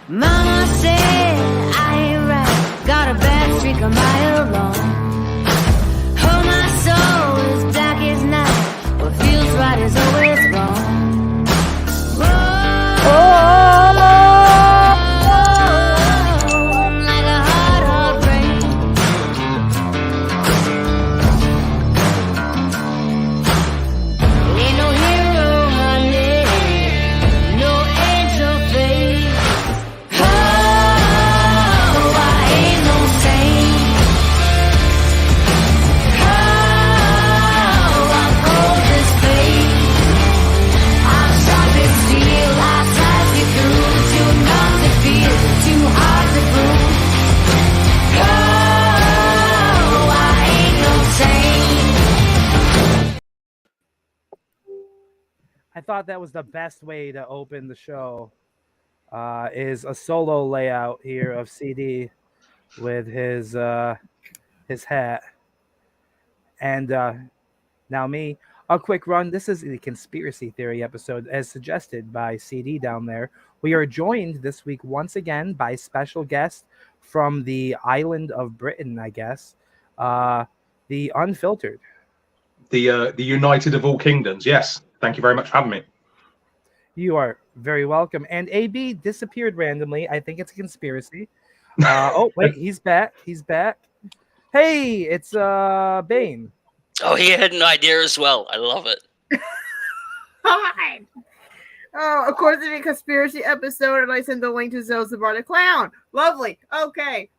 Mama said I ain't right, got a bad streak a mile long. Oh, my soul is dark as night, what feels right is always wrong. Like a hard, hard rain. Ain't no hero, honey, no angel face. Oh, I ain't no saint. Oh, I'm cold as fate. I'm sharp as steel. I slice you through. Too numb to feel, too hard to prove. Oh, I ain't no saint. I thought that was the best way to open the show. Is a solo layout here of CD with his hat, and now me. A quick run. This is the conspiracy theory episode, as suggested by CD down there. We are joined this week once again by special guest from the island of Britain, I guess, the Unfiltered. The United of all Kingdoms. Yes, thank you very much for having me. You are very welcome. And AB disappeared randomly. I think it's a conspiracy. Oh, wait, he's back. He's back. Hey, it's Bane. Oh, he had an idea as well. I love it. Hi. Oh, of course, it's a conspiracy episode, and I sent the link to Zelzbar the Clown. Lovely. Okay.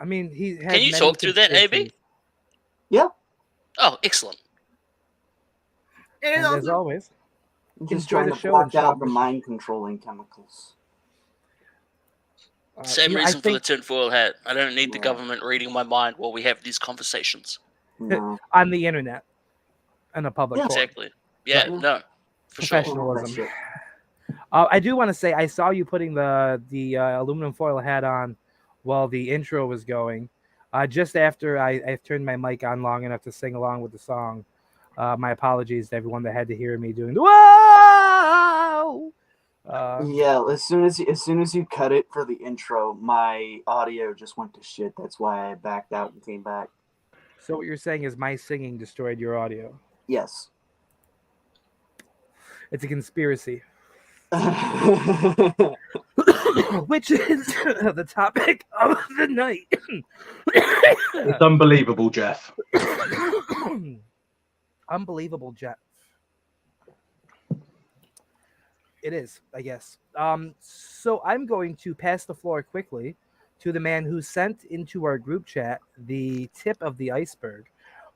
I mean, he has Can you many talk through that, AB? conspiracies. Yeah. Oh, excellent. It is And as also always, I'm just Enjoy trying the to show block and shop out the the show. mind controlling chemicals. Same yeah, I reason for the think tinfoil hat. I don't need the Yeah. government reading my mind while we have these conversations. No. on the internet, in a public Yeah. forum. Exactly. Yeah, Yeah. no. For sure. Professionalism. That shit. I do want to say I saw you putting the aluminum foil hat on while the intro was going. Just after I turned my mic on long enough to sing along with the song. My apologies to everyone that had to hear me doing the whoa. Yeah, as soon as you cut it for the intro, my audio just went to shit. That's why I backed out and came back. So what you're saying is my singing destroyed your audio. Yes. It's a conspiracy, Yeah, which is the topic of the night. It's unbelievable, Jeff. Unbelievable, Jeff. It is, I guess. So I'm going to pass the floor quickly to the man who sent into our group chat the tip of the iceberg.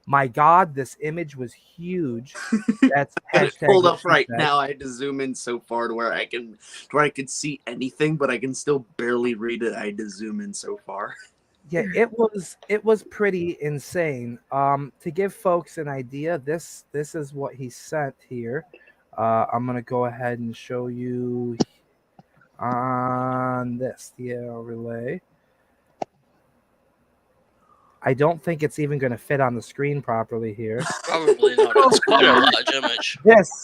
My God, this image was huge. That's hashtag Hold what up she right said. now. I had to zoom in so far to where I could see anything, but I can still barely read it. I had to zoom in so far. Yeah, it was pretty insane. To give folks an idea, this is what he sent here. I'm gonna go ahead and show you on this relay. I don't think it's even going to fit on the screen properly here. Probably not. It's quite a large image.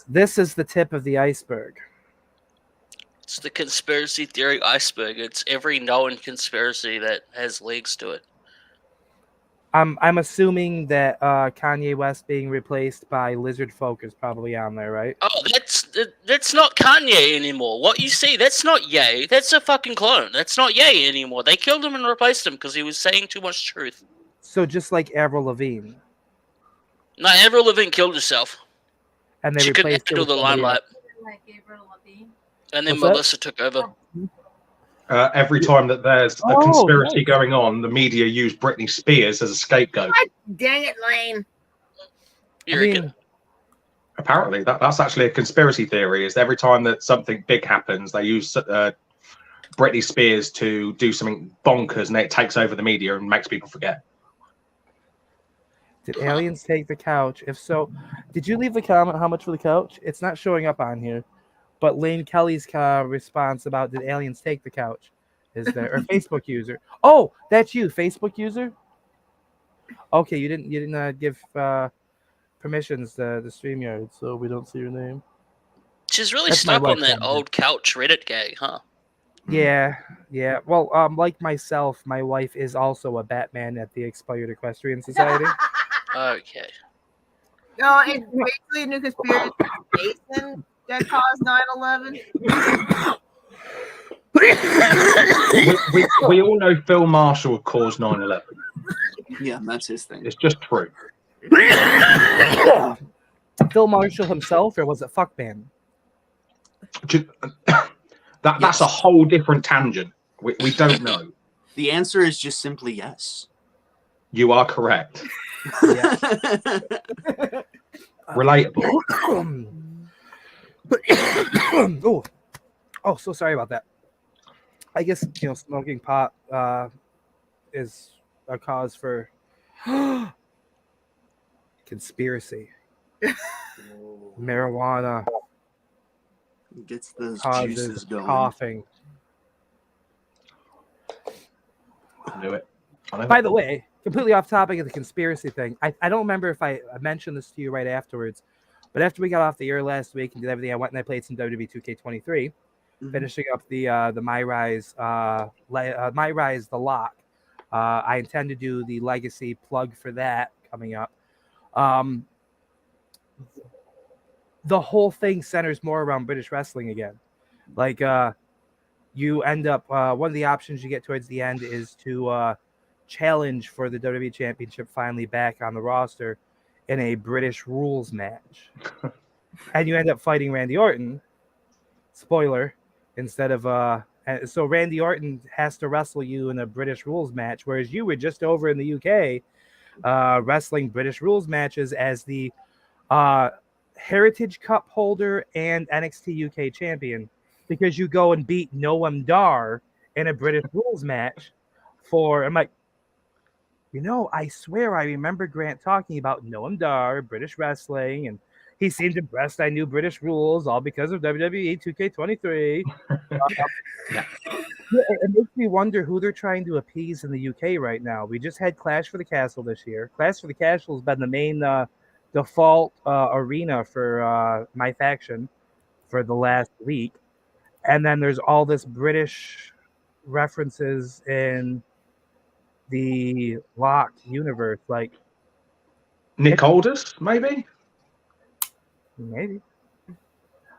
This is the tip of the iceberg. It's the conspiracy theory iceberg. It's every known conspiracy that has legs to it. I'm assuming that Kanye West being replaced by Lizard Folk is probably on there, right? Oh, that's not Kanye anymore. What you see, that's not Ye. That's a fucking clone. That's not Ye anymore. They killed him and replaced him because he was saying too much truth. So just like Avril Lavigne, No, Avril Lavigne killed herself. and they She couldn't replaced her handle with the somebody limelight. else. like Gabriel Levine. And then What's that? Melissa took over. Every time that there's a Oh, conspiracy nice. going on, the media use Britney Spears as a scapegoat. Dang it, Lane. You I reckon? mean, Apparently, that's actually a conspiracy theory. Is every time that something big happens, they use Britney Spears to do something bonkers, and it takes over the media and makes people forget. did aliens take the couch? If so, did you leave the comment how much for the couch? It's not showing up on here. But Lane Kelly's response about did aliens take the couch is there, or Facebook user. Oh, that's you, Facebook user. Okay, you didn't give permissions to the StreamYard, so we don't see your name. She's really That's my stuck on wife that down old couch Reddit gag, huh? Yeah, yeah. Well, like myself, my wife is also a Batman at the Expired Equestrian Society. Okay. No, it's basically a new conspiracy. Jason that caused 9/11. We all know Phil Marshall caused 9/11. Yeah, that's his thing. It's just true. Phil Marshall himself, or was it Fuckman? That's a whole different tangent. We don't know. The answer is just simply yes. You are correct. Yeah. Relatable. Oh, so sorry about that. I guess smoking pot is a cause for conspiracy. Marijuana Gets those causes juices going. coughing. I knew it. By the way, completely off topic of the conspiracy thing. I don't remember if I mentioned this to you right afterwards, but after we got off the air last week and did everything, I went and I played some WWE 2K23, finishing up the My Rise My Rise The Lock. I intend to do the Legacy plug for that coming up. The whole thing centers more around British wrestling again. Like you end up one of the options you get towards the end is to challenge for the WWE Championship finally back on the roster in a British rules match. And you end up fighting Randy Orton. Spoiler, instead of so Randy Orton has to wrestle you in a British rules match, whereas you were just over in the UK wrestling British rules matches as the Heritage Cup holder and NXT UK champion, because you go and beat Noam Dar in a British rules match for, I'm like, I swear I remember Grant talking about Noam Dar, British wrestling, and he seemed impressed I knew British rules, all because of WWE 2K23. It makes me wonder who they're trying to appease in the UK right now. We just had Clash for the Castle this year. Clash for the Castle has been the main default arena for my faction for the last week. And then there's all this British references in the locked universe, like Nick Aldis, maybe.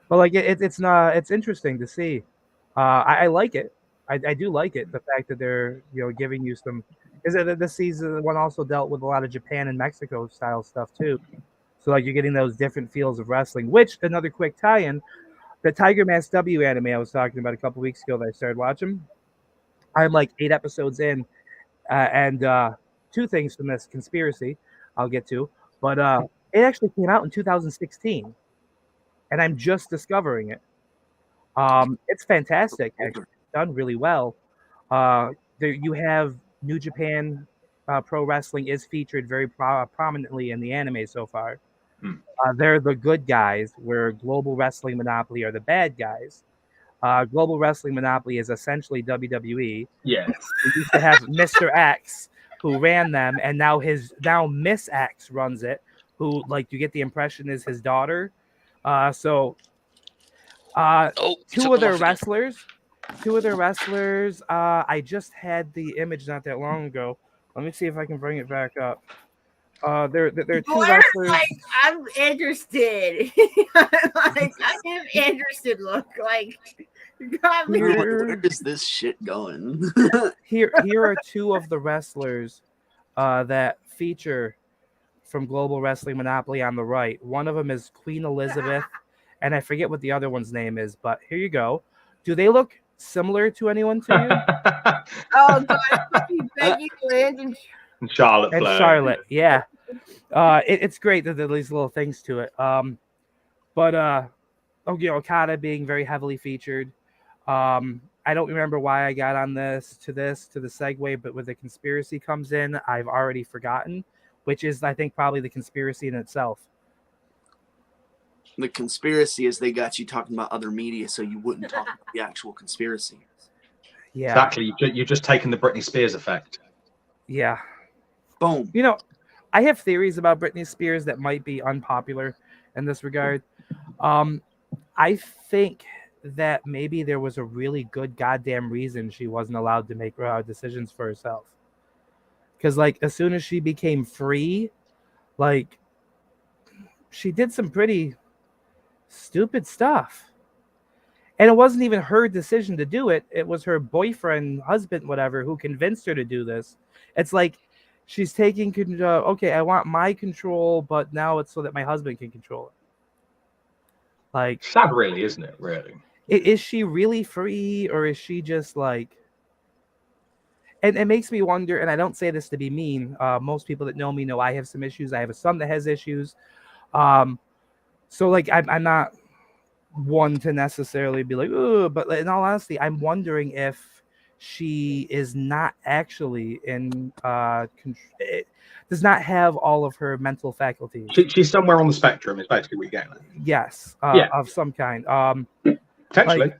But like it's interesting to see. I like it. I do like it. The fact that they're giving you some. Is it this season one also dealt with a lot of Japan and Mexico style stuff too. So like you're getting those different feels of wrestling. Which, another quick tie-in, the Tiger Mask W anime I was talking about a couple weeks ago that I started watching. I'm like 8 episodes in, and two things from this conspiracy I'll get to, but it actually came out in 2016, and I'm just discovering it. It's fantastic. Actually, done really well. There you have New Japan Pro Wrestling is featured very prominently in the anime so far. They're the good guys, where Global Wrestling Monopoly are the bad guys. Global Wrestling Monopoly is essentially WWE. Yeah. We used to have Mr. X, who ran them, and now Miss X runs it, who, like, you get the impression is his daughter. Two of their wrestlers, I just had the image not that long ago. Let me see if I can bring it back up. They're two wrestlers. Like, I'm interested. I am interested. Look, like, got me. Where is this shit going? Here are two of the wrestlers that feature from Global Wrestling Monopoly on the right. One of them is Queen Elizabeth, and I forget what the other one's name is, but here you go. Do they look similar to anyone to you? Oh, God. Becky Lynch and Charlotte and Flair. Charlotte, yeah. It's great that there are these little things to it. Okada being very heavily featured. I don't remember why I got on to the segue, but when the conspiracy comes in, I've already forgotten, which is, I think, probably the conspiracy in itself. The conspiracy is they got you talking about other media so you wouldn't talk about the actual conspiracy. Yeah. Exactly. You've just taken the Britney Spears effect. Yeah. Boom. I have theories about Britney Spears that might be unpopular in this regard. I think that maybe there was a really good goddamn reason she wasn't allowed to make decisions for herself. Because, like, as soon as she became free, like, she did some pretty stupid stuff. And it wasn't even her decision to do it. It was her boyfriend, husband, whatever, who convinced her to do this. It's like she's taking control. Okay, I want my control, but now it's so that my husband can control it. Like, Sad, really, isn't it? Really. is she really free, or is she just like? And it makes me wonder. And I don't say this to be mean. Most people that know me know I have some issues. I have a son that has issues. So like I'm not one to necessarily be like, oh, but in all honesty, I'm wondering if she is not actually in does not have all of her mental faculties. She's somewhere on the spectrum, is basically what you're getting at. Yes, Yeah. of some kind. Potentially. Like,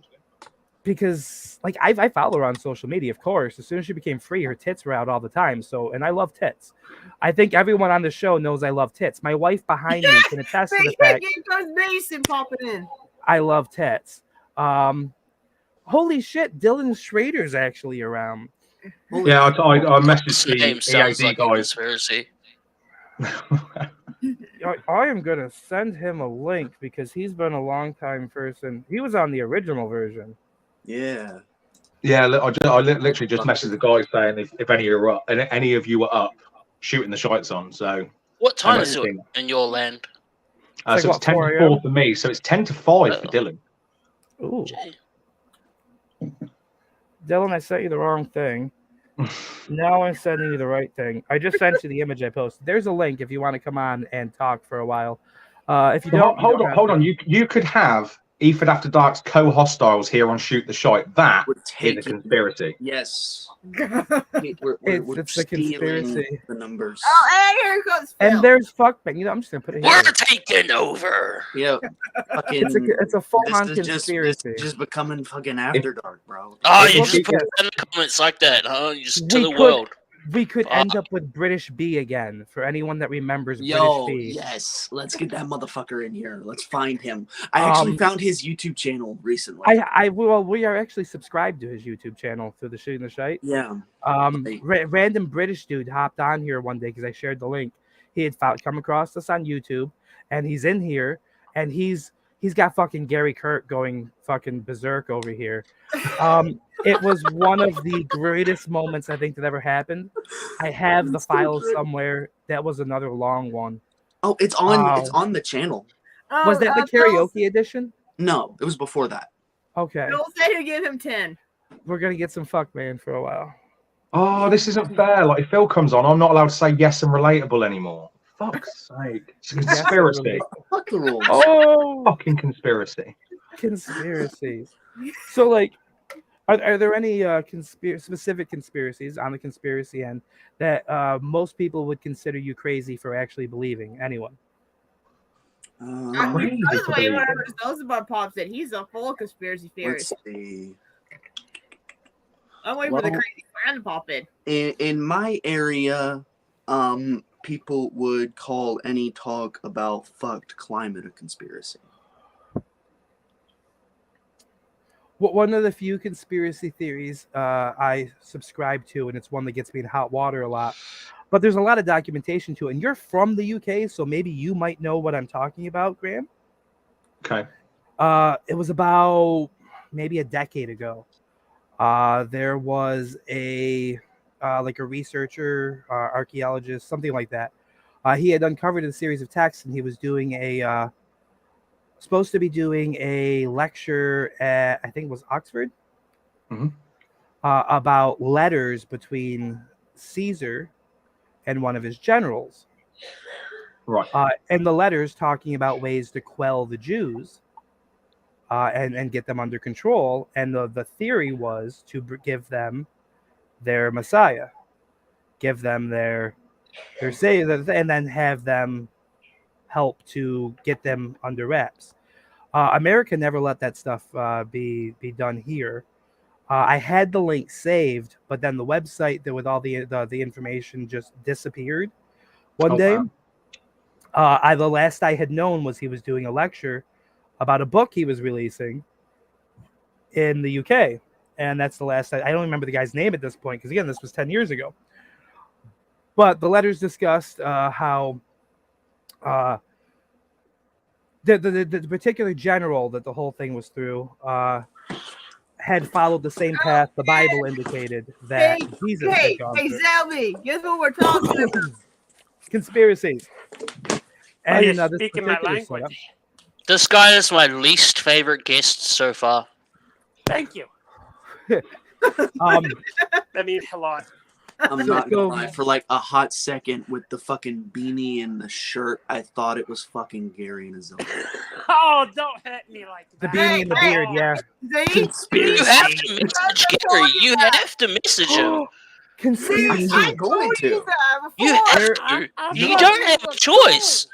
because like I follow her on social media, of course. As soon as she became free, her tits were out all the time. So, and I love tits. I think everyone on the show knows I love tits. My wife behind me can attest to the fact Here comes Mason popping in. I love tits. Holy shit, Dylan Schrader's actually around. Yeah, I messaged This the name sounds EAD like a guys. conspiracy. I am gonna send him a link because he's been a long time person. He was on the original version. Yeah. Yeah, I literally just messaged the guys saying if any of you are up, and any of you are up, shooting the shites on. So What time I is it think- in your land? It's so like it's 10 what, to 4 4 for me. So it's 10 to 5 for Oh. Dylan. Ooh, Gee. Dylan, I sent you the wrong thing. Now I'm sending you the right thing. I just sent you the image I posted. There's a link if you want to come on and talk for a while. If you don't, Hold on. You could have Ethan After Dark's co-hostiles here on Shoot the Shite. That We're is a taking. conspiracy. Yes. Oh, We're It's a stealing conspiracy. the numbers. and here comes Phil. And there's fuckman. You know, I'm just gonna put it here. We're taking over. Yeah. Fucking. It's a full-on this is conspiracy. just becoming fucking After Dark, bro. Oh, It you looks just put like it in the comments like that, huh? You just to We the could- world. We could Fuck. end up with British B again for anyone that remembers Yo, British B. yes. Let's get that motherfucker in here. Let's find him. I actually found his YouTube channel recently. Well, we are actually subscribed to his YouTube channel through the Shooting the Shite. Yeah. Random British dude hopped on here one day because I shared the link. He had come across us on YouTube, and he's in here, and he's got fucking Gary Kurt going fucking berserk over here. It was one of the greatest moments I think that ever happened. I have the That's so file great. somewhere. That was another long one. Oh, it's on. Wow. It's on the channel. Was that the karaoke edition? No, it was before that. Okay, Phil said he'd give him 10. we're gonna get some fuck man for a while. Oh, this isn't fair. Like, if Phil comes on, I'm not allowed to say yes and relatable anymore. Fuck's sake. It's a conspiracy. Fuck the rules. Oh, Fucking conspiracy. conspiracies. So, like, are there any specific conspiracies on the conspiracy end that most people would consider you crazy for actually believing? Anyone? Crazy By the to way, believe. whenever Zelzabub pops in, he's a full conspiracy theorist. Let's see. I'm waiting for the Well- crazy friend to pop in. In my area, people would call any talk about fucked climate a conspiracy. One of the few conspiracy theories I subscribe to, and it's one that gets me in hot water a lot, but there's a lot of documentation to it. And you're from the UK, so maybe you might know what I'm talking about, Graham. Okay. It was about maybe a decade ago. There was a researcher, archaeologist, something like that. He had uncovered a series of texts, and he was doing supposed to be doing a lecture at, I think it was Oxford, Mhm. about letters between Caesar and one of his generals. Right. And the letters talking about ways to quell the Jews and get them under control. And the theory was to give them their Messiah, give them their Savior, and then have them help to get them under wraps. America never let that stuff be done here. I had the link saved, but then the website that with all the information just disappeared one day. Wow. The last I had known was he was doing a lecture about a book he was releasing in the UK, and that's the last. I don't remember the guy's name at this point because again, this was 10 years ago. But the letters discussed how the particular general that the whole thing was through had followed the same path the Bible indicated that Jesus had gone Hey, through. Zelby, guess what we're talking about? Conspiracies. Are you this speaking my particular language? setup- This guy is my least favorite guest so far. Thank you. That means a lot. I'm not gonna lie. For like a hot second with the fucking beanie and the shirt, I thought it was fucking Gary and Azalea. Oh, don't hit me like The that. beanie and the beard, yeah. See? You have to message Gary. You have to message him. Conspiracy. I going told to. you that before. You have to. You don't have a choice.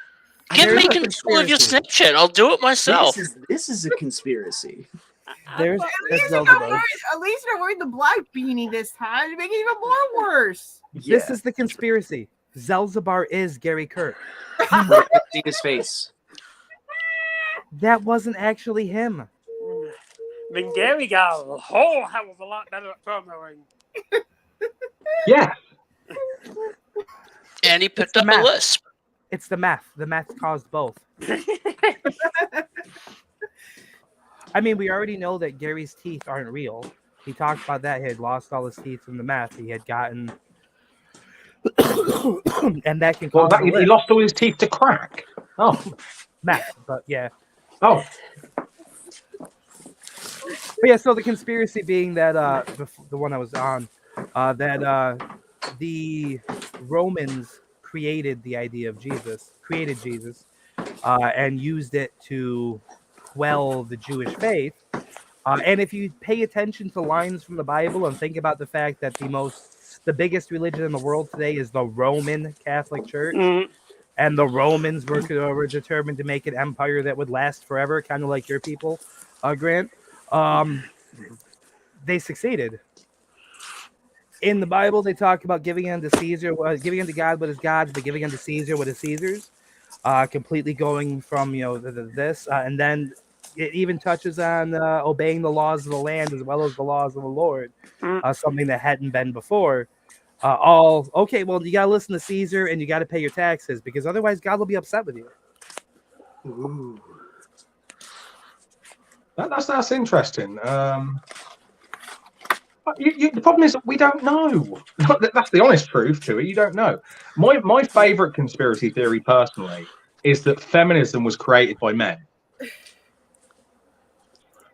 Give There's me a control of your conspiracy. Snapchat. I'll do it myself. This is a conspiracy. There's At that's least, you're Zelda. not wearing the black beanie this time to make it even more worse. This is the conspiracy. Zelzabar is Gary Kirk. I've seen his face. That wasn't actually him. Then Gary got a whole hell of a lot better at promoing. Yeah. And he picked the up a math. lisp. It's the math. The math caused both. I mean, we already know that Gary's teeth aren't real. He talked about that. He had lost all his teeth from the math. He had gotten, and that can Well, cause he lost all his teeth to crack. Oh. math. But yeah. Oh. But yeah, so the conspiracy being that the one I was on, that the Romans created the idea of Jesus, and used it to quell the Jewish faith. And if you pay attention to lines from the Bible and think about the fact that the biggest religion in the world today is the Roman Catholic Church, and the Romans were determined to make an empire that would last forever, kind of like your people, Grant. They succeeded. In the Bible, they talk about giving unto Caesar, giving unto God what is God's, but giving unto Caesar what is Caesar's. Completely going from this, and then it even touches on obeying the laws of the land as well as the laws of the Lord, something that hadn't been before. Okay, well, you gotta listen to Caesar and you gotta pay your taxes because otherwise God will be upset with you. Ooh. That's interesting. The problem is that we don't know. That's the honest truth to it. You don't know. My favorite conspiracy theory, personally, is that feminism was created by men.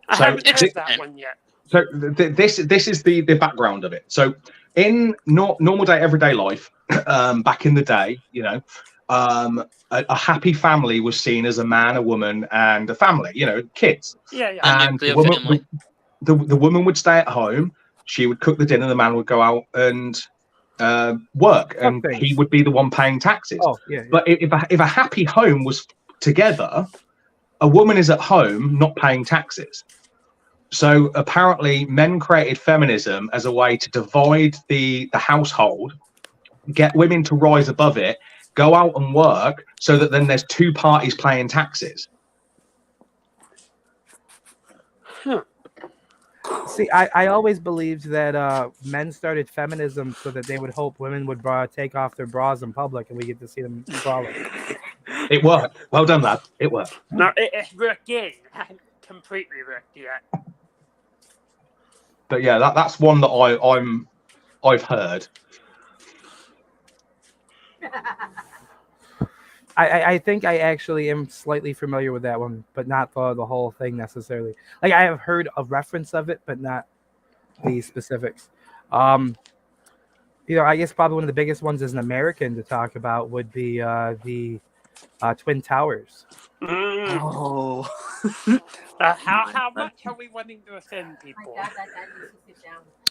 I So haven't this- heard that one yet. So this is the background of it. So in normal day, everyday life, back in the day, a happy family was seen as a man, a woman, and a family. Kids. Yeah. And the woman, the woman would stay at home. She would cook the dinner. The man would go out and work, and things. he would be the one paying taxes. Oh, yeah. But if a happy home was together, a woman is at home not paying taxes. So apparently men created feminism as a way to divide the household, get women to rise above it, go out and work so that then there's two parties paying taxes. See, I always believed that men started feminism so that they would hope women would take off their bras in public and we get to see them brawling. It worked. Well done, lad. It worked. No, it's working. It hasn't completely worked yet. But yeah, that's one that I've heard. I think I actually am slightly familiar with that one, but not the whole thing necessarily. Like I have heard a reference of it, but not the specifics. I guess probably one of the biggest ones as an American to talk about would be the Twin Towers. Oh. How much are we wanting to offend people?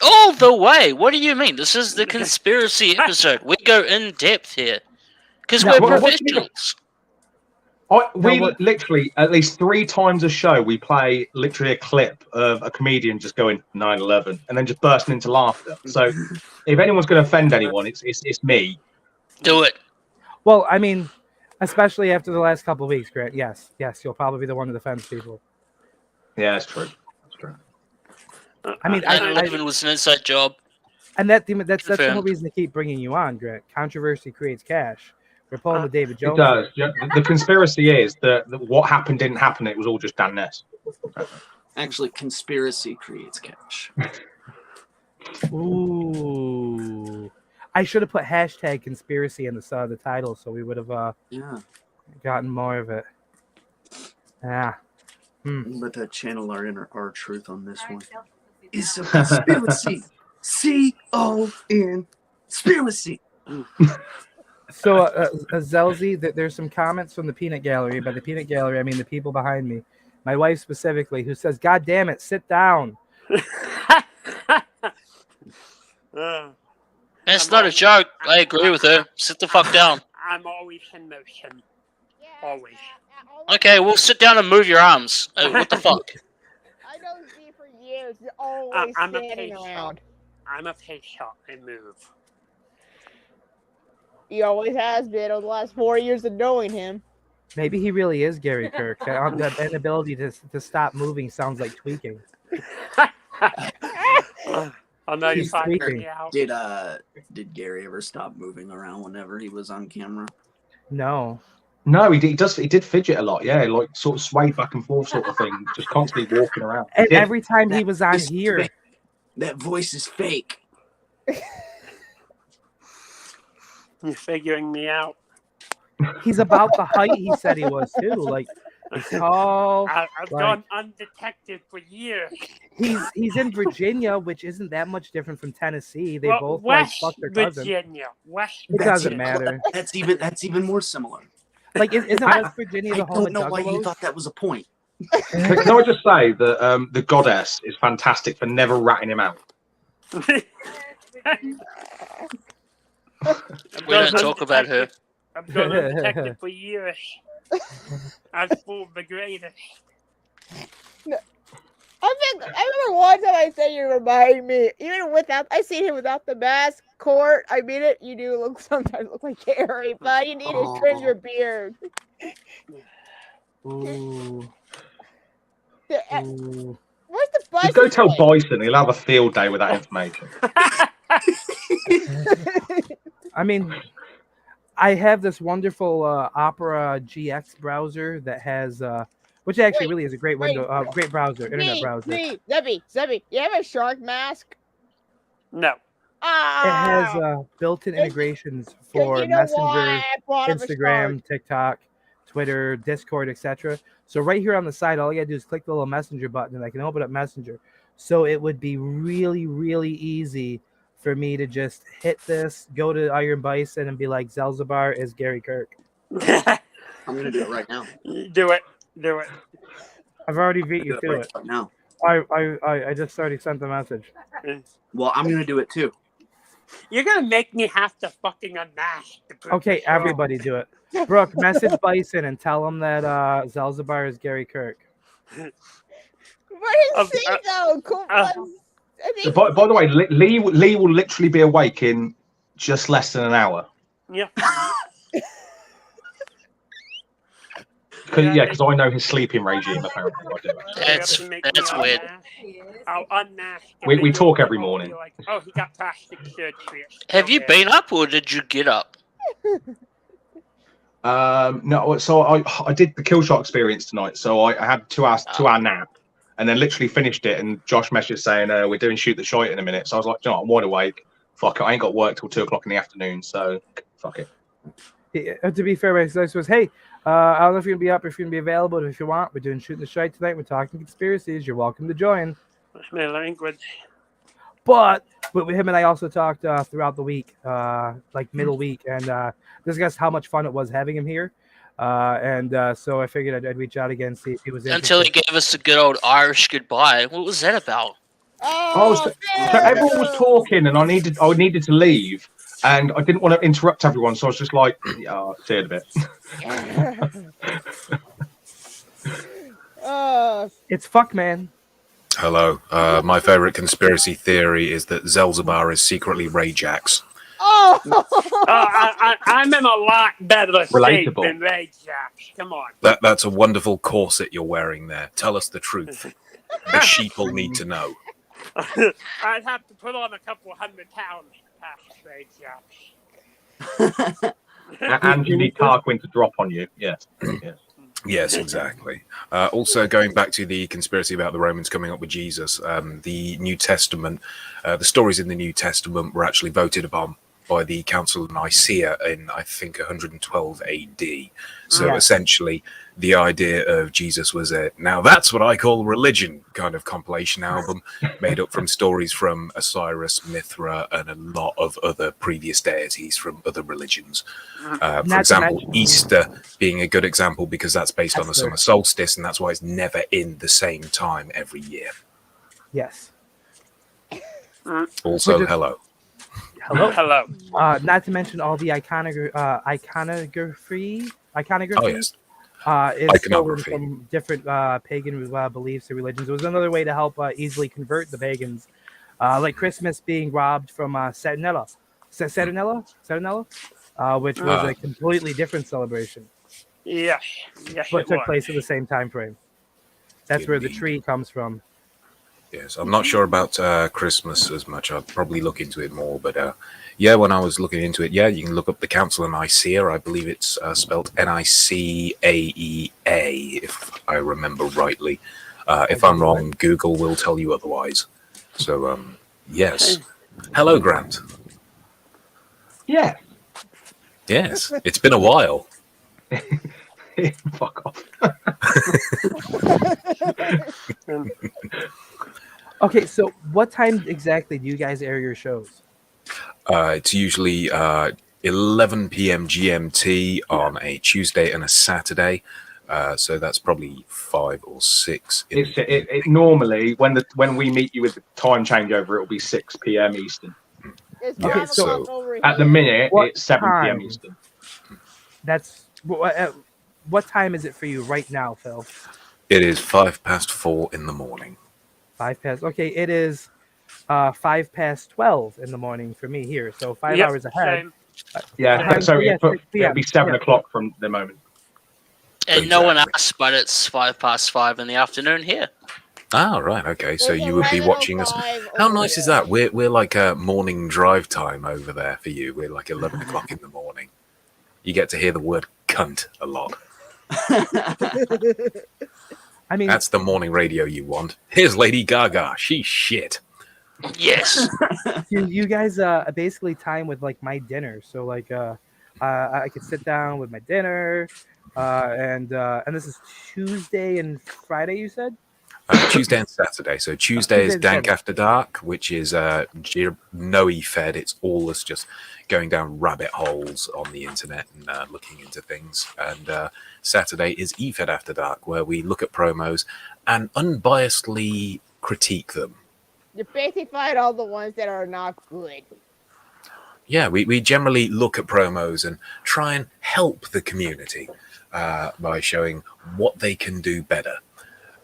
All the way. What do you mean? This is the conspiracy episode. We go in depth here because No, we're what- professionals. We literally at least 3 times a show we play literally a clip of a comedian just going 9/11 and then just bursting into laughter. So if anyone's going to offend anyone, it's me. Do it. Well, I mean, especially after the last couple of weeks, Grant. Yes, you'll probably be the one that offends people. Yeah, that's true. That's true. I mean, 9/11 was an inside job. And that's the whole Confirmed. reason to keep bringing you on, Grant. Controversy creates cash. We're pulling the David It Jones. does. Yeah, the conspiracy is that what happened didn't happen. It was all just Dan Ness. Actually, conspiracy creates cash. Ooh. I should have put hashtag conspiracy in the title, so we would have Yeah. gotten more of it. Yeah. Let that channel our truth on this one. It's a conspiracy. C-O-N. Conspiracy. So, Zelzy, there's some comments from the Peanut Gallery. By the Peanut Gallery, I mean the people behind me. My wife specifically, who says, "God damn it, sit down." That's not a joke. I agree with her. Sit the fuck down. I'm always in motion. Always. Okay, well, sit down and move your arms. What the fuck? I know Z for years. You're always I'm a standing patient. around. I'm a patient and move. He always has been over the last 4 years of knowing him. Maybe he really is Gary Kirk. That inability to stop moving sounds like tweaking. I know you He's find tweaking. me out. Did Gary ever stop moving around whenever he was on camera? No. No, he did fidget a lot. Yeah, like sort of sway back and forth, sort of thing, just constantly walking around. And Yeah. every time he was on It's here, fake. That voice is fake. You're figuring me out. he's about the height he said he was too. Like he's tall. I've like- gone undetected for years. He's in Virginia, which isn't that much different from Tennessee. They Well, both like West fuck their cousin. Virginia. West It That's doesn't it. matter. That's even more similar. Like isn't West Virginia I the home don't of know why you Juggalos? thought that was a point. Can I just say that the goddess is fantastic for never ratting him out? We don't talk about her. I've gone undetected for years. I've pulled the greatest. I remember one time I said you remind me, even without, I seen him without the mask. Court, I mean it. You do sometimes look like Gary, but you need to trim your beard. Ooh. Ooh. Where's the bus? Just go tell Bison. He'll have a field day with that information. I mean, I have this wonderful Opera GX browser that has, which actually really is a great window, great browser, internet browser. Zebby, you have a shark mask? No. It Ah! has built-in It's- integrations for you know Messenger, why I brought up a Instagram, TikTok, Twitter, Discord, etc. So right here on the side, all you gotta do is click the little Messenger button, and I can open up Messenger. So it would be really, really easy for me to just hit this, go to Iron Bison, and be like, Zelzabar is Gary Kirk. I'm gonna do it right now. Do it. Do it. I've already beat you to right it. now. I just already sent the message. Well, I'm gonna do it too. You're gonna make me have to fucking unmask. to prove Okay, this wrong. everybody do it. Brooke, message Bison and tell him that Zelzabar is Gary Kirk. Where Um, is he though? Cool. I think By the way, Lee will literally be awake in just less than an hour. Yeah. Because I know his sleeping regime. Apparently, I do. That's weird. I'll unmask. We talk every morning. Like, oh, he got plastic surgery. Have you Okay. been up or did you get up? No, so I did the Killshot experience tonight. So I had 2 hour nap, and then literally finished it. And Josh messaged saying we're doing shoot the shite in a minute. So I was like, you know what, I'm wide awake. Fuck it, I ain't got work till 2 o'clock in the afternoon. So fuck it. To be fair, my advice was, hey, I don't know if you're gonna be up, if you're gonna be available, but if you want, we're doing shooting the shite tonight. We're talking conspiracies. You're welcome to join. That's my language. But with him and I also talked throughout the week, like middle week, and discussed how much fun it was having him here. So I figured I'd reach out again, see if he was Until he interested. gave us a good old Irish goodbye. What was that about? Oh, so everyone was talking, and I needed to leave, and I didn't want to interrupt everyone, so I was just like, yeah, I'll see you in a bit. It's fuck, man. Hello. My favorite conspiracy theory is that Zelzabar is secretly Ray Jax. I'm in a lot better shape Relatable. than Ray Jax. Come on. That's a wonderful corset you're wearing there. Tell us the truth. The sheep will need to know. I'd have to put on a couple 100 pounds past stage. And you need Tarquin to drop on you. Yes. Yes. Yes, exactly. Also, going back to the conspiracy about the Romans coming up with Jesus, the New Testament, the stories in the New Testament were actually voted upon by the Council of Nicaea in, I think, 112 AD. So essentially, the idea of Jesus was now that's what I call religion kind of compilation album made up from stories from Osiris, Mithra, and a lot of other previous deities from other religions. For example, Easter being a good example because that's based on the summer solstice, and that's why it's never in the same time every year. Yes. Also, hello. Hello. Not to mention all the iconography. Oh, yes. Is stolen from different pagan beliefs and religions. It was another way to help easily convert the pagans, like Christmas being robbed from Saturnella, which was a completely different celebration. Yeah. But took place at the same time frame. That's where the tree comes from. Yes, I'm not sure about Christmas as much. I'll probably look into it more. But yeah, when I was looking into it, you can look up the Council of Nicaea. I believe it's spelled Nicaea, if I remember rightly. If I'm wrong, Google will tell you otherwise. So, yes. Hello, Grant. Yeah. Yes, it's been a while. Fuck off. Okay, so what time exactly do you guys air your shows? It's usually 11 p.m. GMT on a Tuesday and a Saturday. So that's probably 5 or 6. It normally when we meet you with the time changeover, it'll be 6 p.m. Eastern. It's Yeah, 5 so o'clock over At the here. minute, What it's 7 time? p.m. Eastern. That's what time is it for you right now, Phil? It is 4:05 in the morning. 5 past. Okay, it is 12 in the morning for me here. So 5 Yep, hours ahead. same. Yeah, so Yeah, it'll 6 p.m. be 7 Yeah. o'clock from the moment. And no one Exactly. asked, but it's 5:05 in the afternoon here. Ah, right. Okay. So It's you would be watching us. 11:05 How over nice is there. that? We're like a morning drive time over there for you. We're like 11 o'clock in the morning. You get to hear the word cunt a lot. I mean, That's the morning radio you want. Here's Lady Gaga. She's shit. Yes. you guys basically time with like my dinner. So like I could sit down with my dinner, and this is Tuesday and Friday. You said. Tuesday and Saturday. So Tuesday is Tuesday and Dank Saturday. After Dark, which is no fed. It's all us just going down rabbit holes on the internet and looking into things. And Saturday is E-Fed After Dark, where we look at promos and unbiasedly critique them. You basically find all the ones that are not good. Yeah, we generally look at promos and try and help the community by showing what they can do better.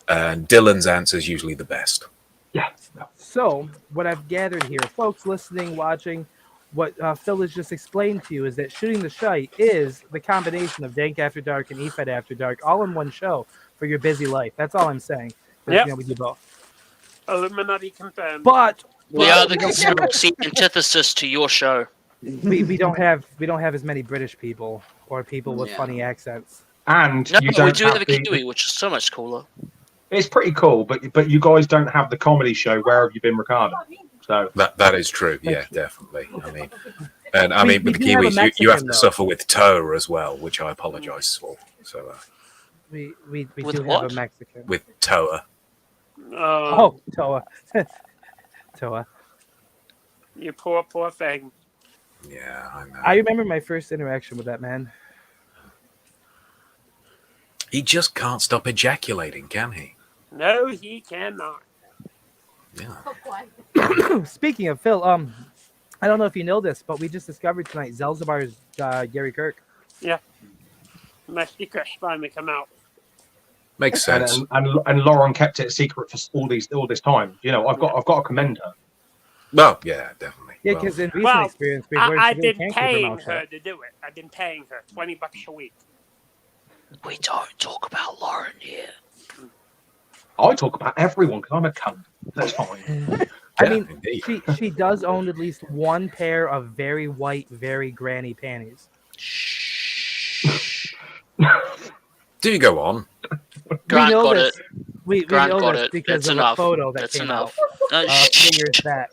And Dylan's answer is usually the best. Yeah. So what I've gathered here, folks listening, watching, what Phil has just explained to you is that Shooting the Shite is the combination of Dank After Dark and E-Fed After Dark, all in one show for your busy life. That's all I'm saying. Yep. You know, we do both. Illuminati confirmed. But We are the conspiracy antithesis to your show. we don't have as many British people or people with Yeah. funny accents. And No, you we don't do have a the- Kiwi, which is so much cooler. It's pretty cool, but you guys don't have the comedy show Where Have You Been, Ricardo? So That is true. Yeah, definitely. I mean, and I We- mean, with we the do have a Kiwis, you have Mexican, to though. suffer with Toa as well, which I apologize for. So We With do what? have a Mexican. with Toa, Oh, Toa. Toa. You poor thing. yeah, I know. I remember my first interaction with that man. He just can't stop ejaculating, can he? No, he cannot. Yeah. Speaking of Phil, I don't know if you know this, but we just discovered tonight Zelzabar's Gary Kirk. My secret's finally come out. Makes sense. and Lauren kept it a secret for all this time. You know, I've got to commend her. Well, yeah, definitely. Yeah, Well, because in recent Well, experience, before she I've really been can't keep her paying mouth her shut. to do it. I've been paying her $20 a week. We don't talk about Lauren here. I talk about everyone because I'm a cunt. That's fine. I Yeah, mean, indeed. she does own at least one pair of very white, very granny panties. Do go on. Grant know got this. it. We Grant know got this it. because That's of enough. a photo that That's came enough. out No, a few years back.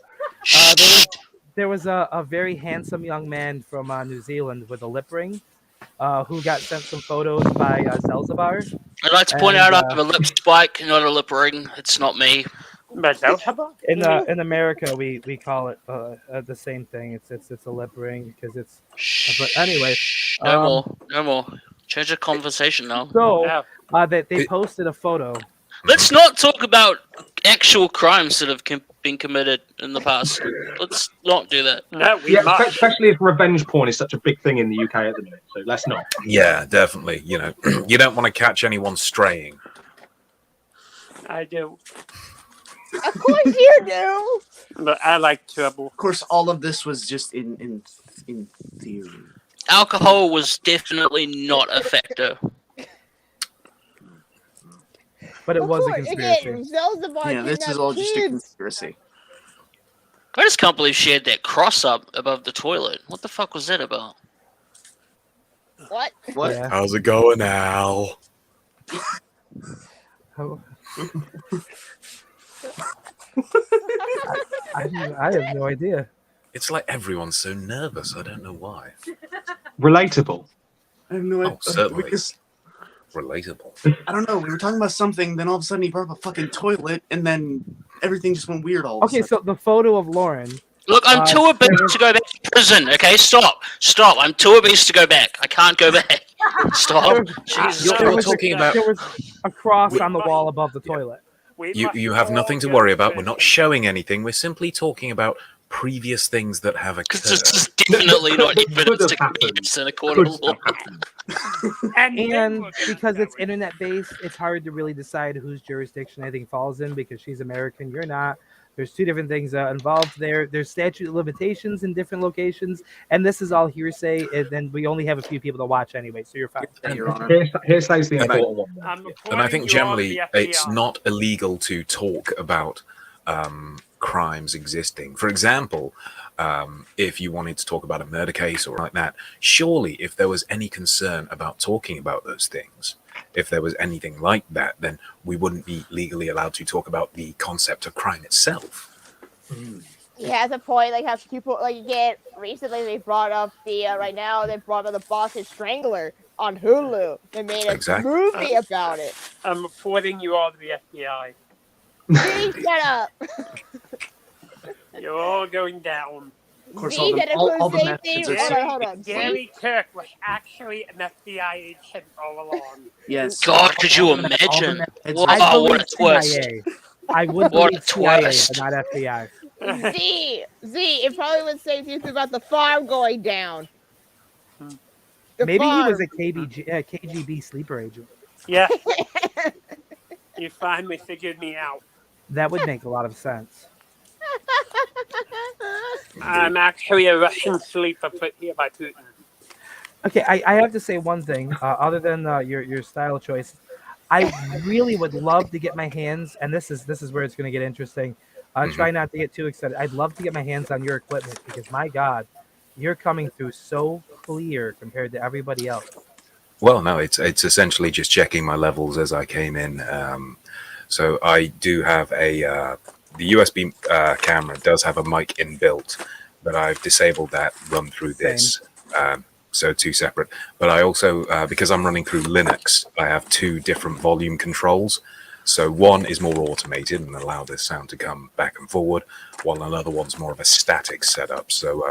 There was a very handsome young man from New Zealand with a lip ring who got sent some photos by Zelzabar. I'd like to point And, out I have a lip spike, not a lip ring. It's not me. But Zelda? In America, we call it the same thing. It's a lip ring because it's. But anyway, No more. Change the conversation now. so they posted a photo. Let's not talk about actual crimes that have been committed in the past. Let's not do that. No, Yeah, especially if revenge porn is such a big thing in the UK at the minute. So let's not. Yeah, definitely. You know, you don't want to catch anyone straying. I do. Of course you do. But I like trouble. Of course, all of this was just in theory. Alcohol was definitely not a factor. But it Of was a course, conspiracy. again, Zelzabar Yeah, this is kidnapped all just a kids. conspiracy. I just can't believe she had that cross up above the toilet. What the fuck was that about? What? What? Yeah. How's it going, Al? Oh. I have no idea. It's like everyone's so nervous. I don't know why. Relatable. I have no idea. Oh, certainly. Because, Relatable. I don't know. We were talking about something, then all of a sudden he brought up a fucking toilet, and then everything just went weird all of a Okay, sudden. so the photo of Lauren. Look, I'm too obese to go back to prison. Okay, stop. I'm too obese to go back. I can't go back. Stop. Jesus You're Christ. talking about. There was a cross on the wall above the toilet. You have nothing to worry about. We're not showing anything. We're simply talking about previous things that have Because occurred. this is definitely not Could evidence have to happened. conviction in a court of Could law. have happened. And because it's internet based, it's hard to really decide whose jurisdiction anything falls in because she's American, you're not. There's two different things involved there. There's statute of limitations in different locations, and this is all hearsay. And then we only have a few people to watch anyway, so you're fine. Your Honor. Here's the And I- important one. And I think generally it's not illegal to talk about crimes existing. For example, if you wanted to talk about a murder case or like that, surely if there was any concern about talking about those things, if there was anything like that, then we wouldn't be legally allowed to talk about the concept of crime itself. He has a point, like how people, like again, recently they brought up the right now they brought up the Boston Strangler on Hulu. They made a Exactly. movie about it. I'm reporting you all to the FBI. Please shut up. You're all going down. Of course, See, that all the includes methods safety. are Hold on. Gary Kirk was actually an FBI agent all along. yes. God, could you All the imagine? methods Wow, are- I what believe a twist. CIA. I would What a believe CIA, twist. but not FBI. Z, it probably would say something about the farm going down. The Maybe he was farm. a KGB sleeper agent. Yeah. You finally figured me out. That would make a lot of sense. I'm actually a Russian sleeper put here by Putin. Okay, I have to say one thing. Other than your style choice, I really would love to get my hands, and this is where it's going to get interesting. Try not to get too excited. I'd love to get my hands on your equipment because my God, you're coming through so clear compared to everybody else. Well, no, it's essentially just checking my levels as I came in. So I do have the USB camera does have a mic inbuilt, but I've disabled that run through this. So two separate. But I also, because I'm running through Linux, I have two different volume controls. So one is more automated and allow this sound to come back and forward, while another one's more of a static setup. So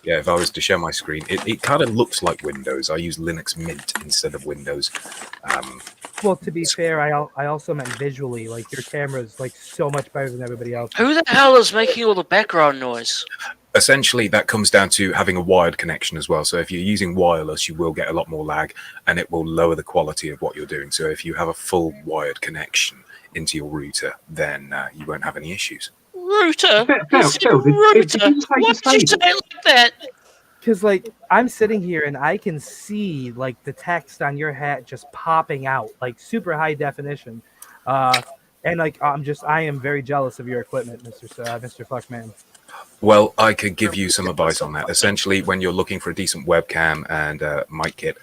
yeah, if I was to show my screen, it kind of looks like Windows. I use Linux Mint instead of Windows. Well, to be fair, I also meant visually. Like your camera is like so much better than everybody else. Who the hell is making all the background noise? Essentially, that comes down to having a wired connection as well. So if you're using wireless, you will get a lot more lag, and it will lower the quality of what you're doing. So if you have a full wired connection into your router, then you won't have any issues. Router? Phil, You said Phil, did router. you say Why did you say disable? it like that? Because like I'm sitting here and I can see like the text on your hat just popping out, like super high definition. And like I am very jealous of your equipment, Mr. Fuckman. Well, I could give you some advice on that. Essentially, when you're looking for a decent webcam and mic kit,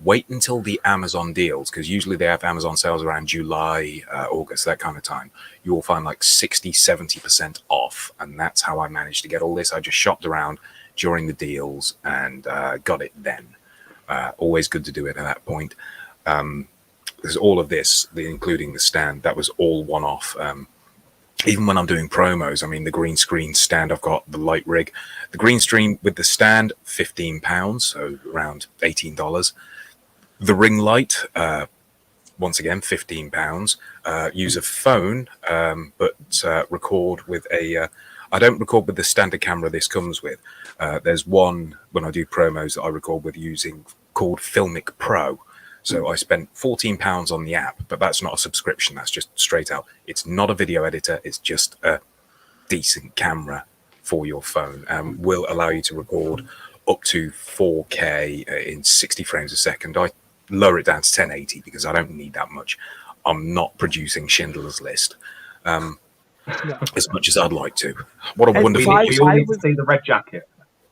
wait until the Amazon deals, because usually they have Amazon sales around July, August, that kind of time. You will find like 60, 70% off. And that's how I managed to get all this. I just shopped around during the deals and got it then. Always good to do it at that point. There's all of this, including the stand, that was all one-off. Even when I'm doing promos, I mean, the green screen stand, I've got the light rig. The green screen with the stand, £15, so around $18. The ring light, once again, £15. Use a phone, but record with a... I don't record with the standard camera this comes with. There's one, when I do promos, that I record with using called Filmic Pro. So I spent £14 on the app, but that's not a subscription. That's just straight out. It's not a video editor. It's just a decent camera for your phone. Will allow you to record up to 4K in 60 frames a second. I lower it down to 1080 because I don't need that much. I'm not producing Schindler's List as much as I'd like to. What a And wonderful... why- We all need to see the red jacket.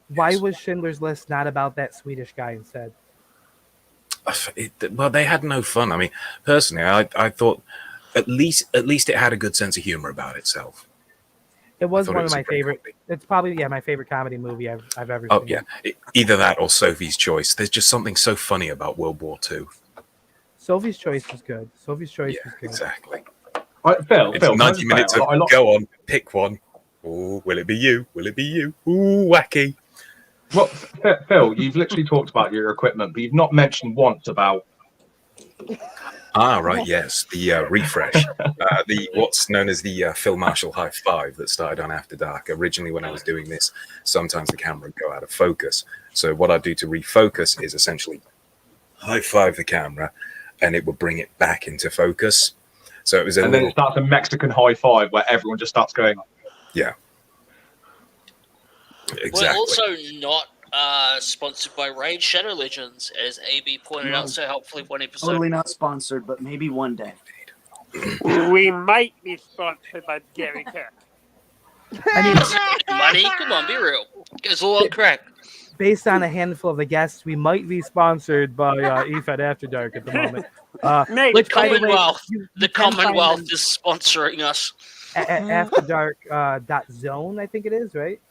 Why was Schindler's List not about that Swedish guy instead? Well, they had no fun. I mean, personally, I thought at least it had a good sense of humor about itself. It was thought one it was of a my great favorite. comedy. It's probably my favorite comedy movie I've ever Oh seen. yeah, either that or Sophie's Choice. There's just something so funny about World War II. Sophie's Choice was good. Sophie's Choice Yeah, was good. exactly. Phil, It's 90 minutes of I like- go on, pick one. Oh, will it be you? Will it be you? Ooh, wacky. Well, Phil, you've literally talked about your equipment, but you've not mentioned once about Ah, right, yes, the refresh, the what's known as the Phil Marshall High Five that started on After Dark. Originally, when I was doing this, sometimes the camera would go out of focus. So what I do to refocus is essentially high five the camera, and it would bring it back into focus. So it was a and then little, it starts a Mexican high five where everyone just starts going. yeah, exactly. We're also not sponsored by Raid Shadow Legends, as AB pointed out so helpfully one episode. Totally not sponsored, but maybe one day. We might be sponsored by Gary Kirk. I mean, Money, come on, be real. Goes all on crack. based on a handful of the guests, we might be sponsored by EFED After Dark at the moment. Maybe. The Which, by the way, Commonwealth, you the can find Commonwealth them is sponsoring us. After Dark .zone, I think it is, right?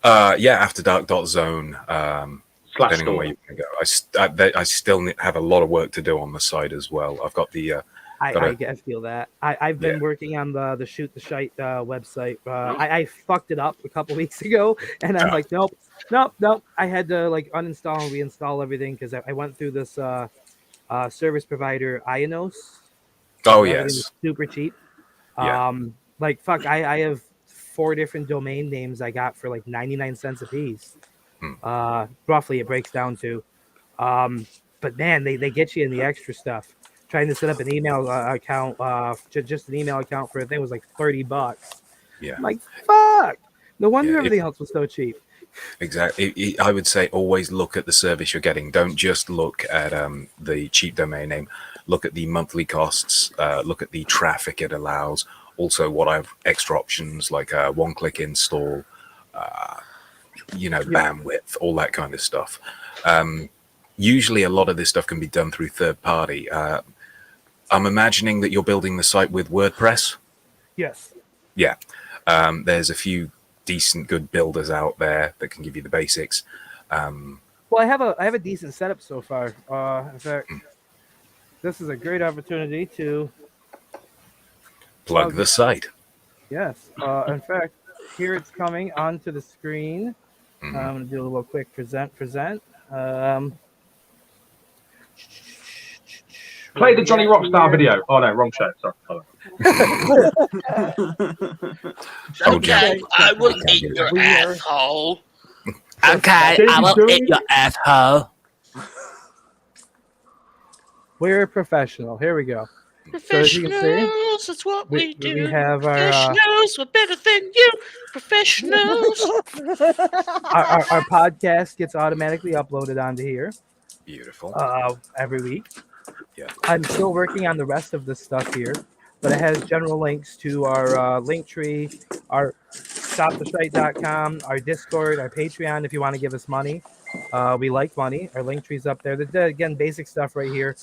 Yeah, AfterDark.zone. Slash Depending on where you can go. I still have a lot of work to do on the site as well. I've got the I feel that. I've been Yeah. working on the Shoot the Shite website. I fucked it up a couple weeks ago, and I'm like, nope. I had to like uninstall and reinstall everything because I went through this service provider Ionos. Oh Everything yes, was super cheap. Yeah. Like fuck, I have 4 different domain names I got for like 99 cents a piece. Roughly it breaks down to. But man, they get you in the extra stuff. Trying to set up an email account, just an email account for a thing was like $30. yeah. I'm like, fuck. No wonder Yeah, everything else was so cheap. Exactly. I would say always look at the service you're getting. Don't just look at the cheap domain name. Look at the monthly costs. Look at the traffic it allows. Also, what I have extra options like one-click install, bandwidth, all that kind of stuff. Usually, a lot of this stuff can be done through third party. I'm imagining that you're building the site with WordPress. Yes. Yeah. There's a few decent, good builders out there that can give you the basics. Well, I have a decent setup so far. In fact, this is a great opportunity to Plug the site. yes. In fact, here it's coming onto the screen. I'm gonna do a little quick present. Play the Johnny Rockstar video. Oh no, wrong show. Sorry. Okay, I will eat your We are- asshole. Okay, I will eat your asshole. We're professional. Here we go. So as you can see, Professionals, that's what we do. we have our Professionals, we're better than you. Professionals. our podcast gets automatically uploaded onto here Beautiful. every week. Yeah. I'm still working on the rest of this stuff here. but it has general links to our link tree, our stopthestrike.com, our Discord, our Patreon if you want to give us money. We like money. Our link tree's up there. Again, basic stuff right here.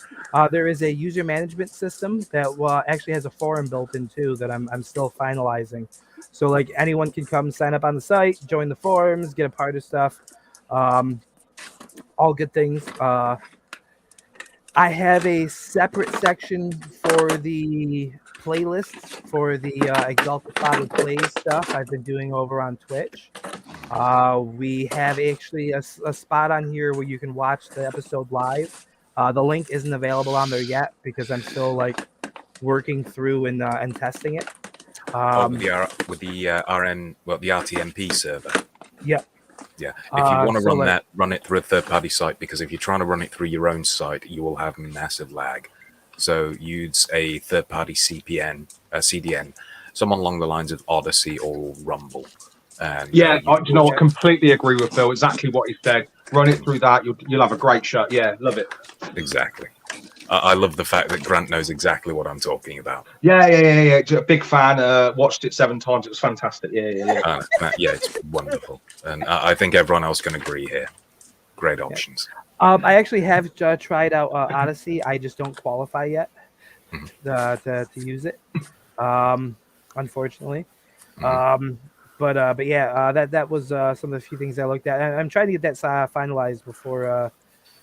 There is a user management system that actually has a forum built in too that I'm still finalizing. So like anyone can come sign up on the site, join the forums, get a part of stuff. All good things. I have a separate section for the playlists for the Exalted Father Plays stuff I've been doing over on Twitch. We have actually a spot on here where you can watch the episode live. The link isn't available on there yet because I'm still like working through and testing it. With the RTMP server. Yep. Yeah, if you want to so run like- that, run it through a third-party site, because if you're trying to run it through your own site, you will have massive lag. So use a third-party CDN, someone along the lines of Odyssey or Rumble. And, Yeah, you know what? Completely agree with Phil. Exactly what he said. Run it through that. You'll have a great shot. Yeah, love it. Exactly. I love the fact that Grant knows exactly what I'm talking about. Yeah. Big fan. Watched it 7 times. It was fantastic. Yeah. Yeah, it's wonderful. And I think everyone else can agree here. Great options. I actually have tried out Odyssey. I just don't qualify yet to use it, unfortunately. But yeah, that was some of the few things I looked at. I'm trying to get that finalized before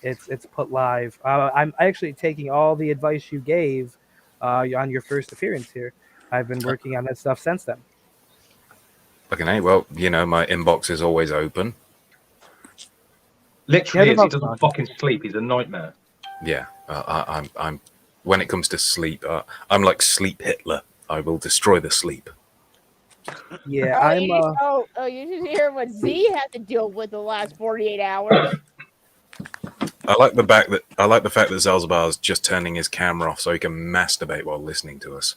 it's put live. I'm actually taking all the advice you gave on your first appearance here. I've been working on that stuff since then. Okay, hey, well, you know, my inbox is always open. Literally, Yeah, he doesn't fucking sleep. He's a nightmare. Yeah, I'm. When it comes to sleep, I'm like Sleep Hitler. I will destroy the sleep. Yeah, you should hear what Z had to deal with the last 48 hours. I like the fact that Zalzabar is just turning his camera off so he can masturbate while listening to us.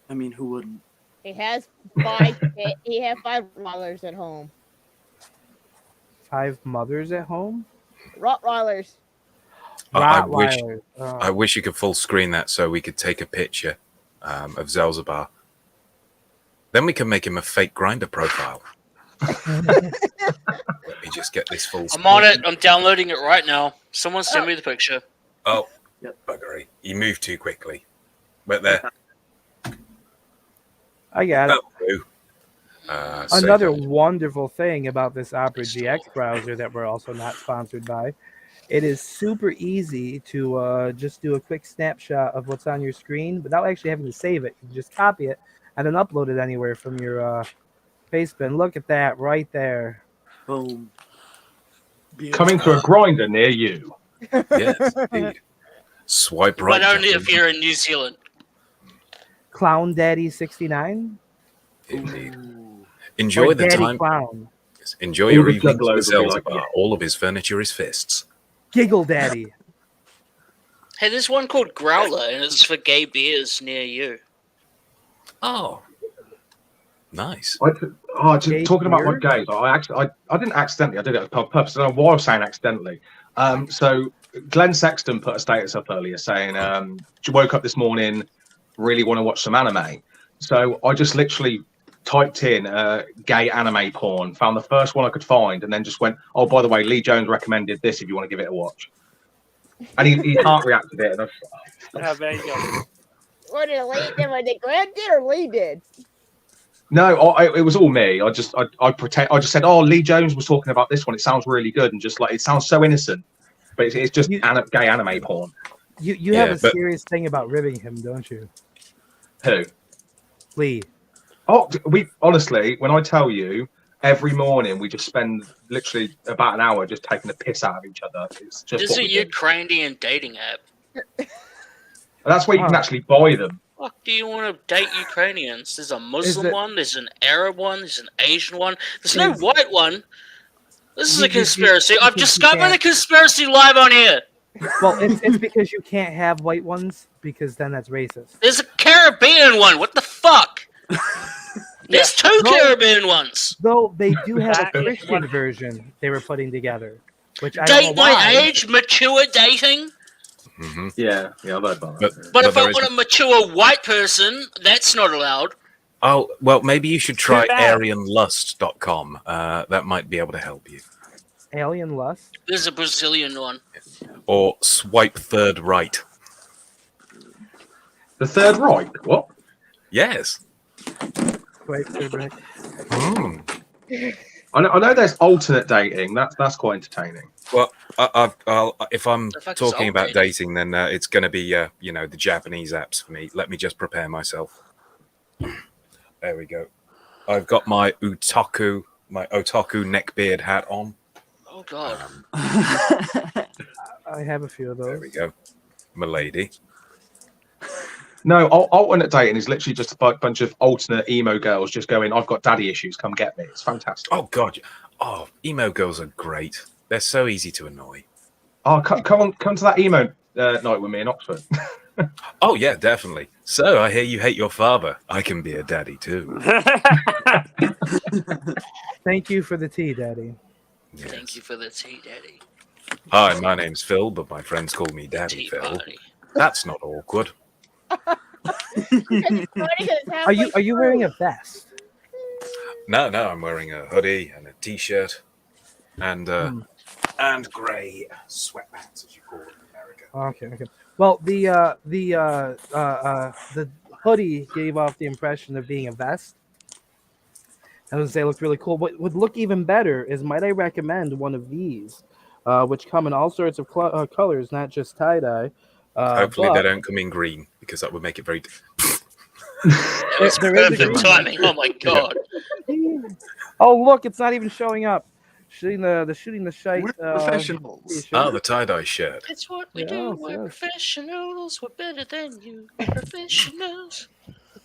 I mean, who wouldn't? He has 5 Rottweilers at home. 5 mothers at home. Rottweilers. I Rottweilers. wish you could full screen that so we could take a picture of Zalzabar. Then we can make him a fake Grindr profile. Let me just get this full screen. I'm on it. I'm downloading it right now. Someone send me the picture. Oh, Yep. buggery. You moved too quickly. But there. I got it. Oh, Another save it. wonderful thing about this Opera GX browser that we're also not sponsored by, it is super easy to just do a quick snapshot of what's on your screen without actually having to save it. You just copy it and then upload it anywhere from your Facebin. Look at that right there. Boom. Coming to a grinder near you. Yes, indeed. Swipe right. But only Jackie. if you're in New Zealand. Clown Daddy 69. Indeed. Ooh. Enjoy Or the Daddy time. Clown. Enjoy your All the evenings juggalos with will be like, Zalzabar. yeah. All of his furniture is fists. Giggle Daddy. Hey, there's one called Growler, and it's for gay beers near you. Oh, nice. Gay Talking about my beer? gays, I didn't accidentally. I did it on purpose. I don't know why I was saying accidentally. So Glenn Sexton put a status up earlier saying, she woke up this morning, really want to watch some anime. So I just literally typed in gay anime porn, found the first one I could find, and then just went, oh, by the way, Lee Jones recommended this if you want to give it a watch. And he heart reacted it. And Yeah, there you go. What did Lee did? What did Grant did or Lee did? No, it was all me. I just said, oh, Lee Jones was talking about this one. It sounds really good, and just like it sounds so innocent, but it's just gay anime porn. You Yeah, have a but- serious thing about ribbing him, don't you? Who? Lee. Oh, we honestly, when I tell you, every morning we just spend literally about an hour just taking the piss out of each other. It's just There's what a we do. Ukrainian dating app. And that's where you can actually buy them. Fuck, do you want to date Ukrainians? There's a Muslim it- one, there's an Arab one, there's an Asian one. There's no Is- white one. This is You- a conspiracy. I've you discovered a can't- conspiracy live on here. Well, it's because you can't have white ones because then that's racist. There's a Caribbean one. What the fuck? There's 2 No. Caribbean ones. Though they do have a Exactly. Christian version they were putting together, which I don't Date know my why. age, mature dating. Hmm. Yeah, I've heard about But, that. But if I there is- want a mature white person, that's not allowed. oh, well, maybe you should try Too bad. AryanLust.com. That might be able to help you. Alien Lust. There's a Brazilian one. Or Swipe Third Right. The Third Reich. What? Yes. Wait, right. Hmm. I know there's alternate dating. That's quite entertaining. Well, if I'm The fuck is talking about alt-dating? dating, then it's going to be, the Japanese apps for me. Let me just prepare myself. There we go. I've got my otaku neckbeard hat on. Oh god. I have a few of There those. we go. Milady. No, alternate dating is literally just a bunch of alternate emo girls just going, "I've got daddy issues. Come get me." It's fantastic. Oh, God. Oh, emo girls are great. They're so easy to annoy. Oh, come to that emo night with me in Oxford. Oh, yeah, definitely. So, I hear you hate your father. I can be a daddy, too. Thank you for the tea, Daddy. Yes. Thank you for the tea, Daddy. Hi, my name's Phil, but my friends call me Daddy Tea Phil. party. That's not awkward. Are you wearing a vest? No, I'm wearing a hoodie and a t-shirt and grey sweatpants, as you call it in America. Okay. Well, the hoodie gave off the impression of being a vest. I was gonna say it looked really cool. What would look even better is, might I recommend one of these, which come in all sorts of colors, not just tie-dye. Hopefully but they don't come in green, because that would make it very... That was There is a perfect green timing. Oh my god. Oh, look, it's not even showing up. Shooting the shite. We're professionals. t-shirt. Oh, the tie-dye shirt. That's what we Yes, do. We're yes. professionals. We're better than you. Professionals.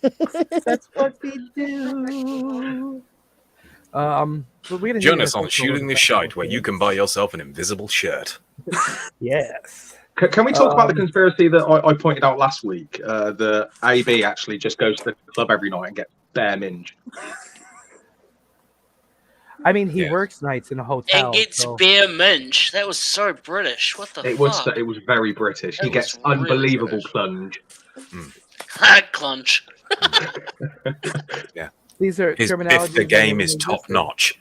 That's what we do. But we didn't Join need us a on full Shooting the professional Shite, where you thing. can buy yourself an invisible shirt. Yes. Can we talk about the conspiracy that I pointed out last week? The AB actually just goes to the club every night and gets bare minge. I mean, he Yeah. works nights in a hotel. And gets so- beer minge. That was so British. What the It was fuck? very British. That He gets was really unbelievable British. plunge. Clunch. These are His terminologies biff that game never is existed. top-notch.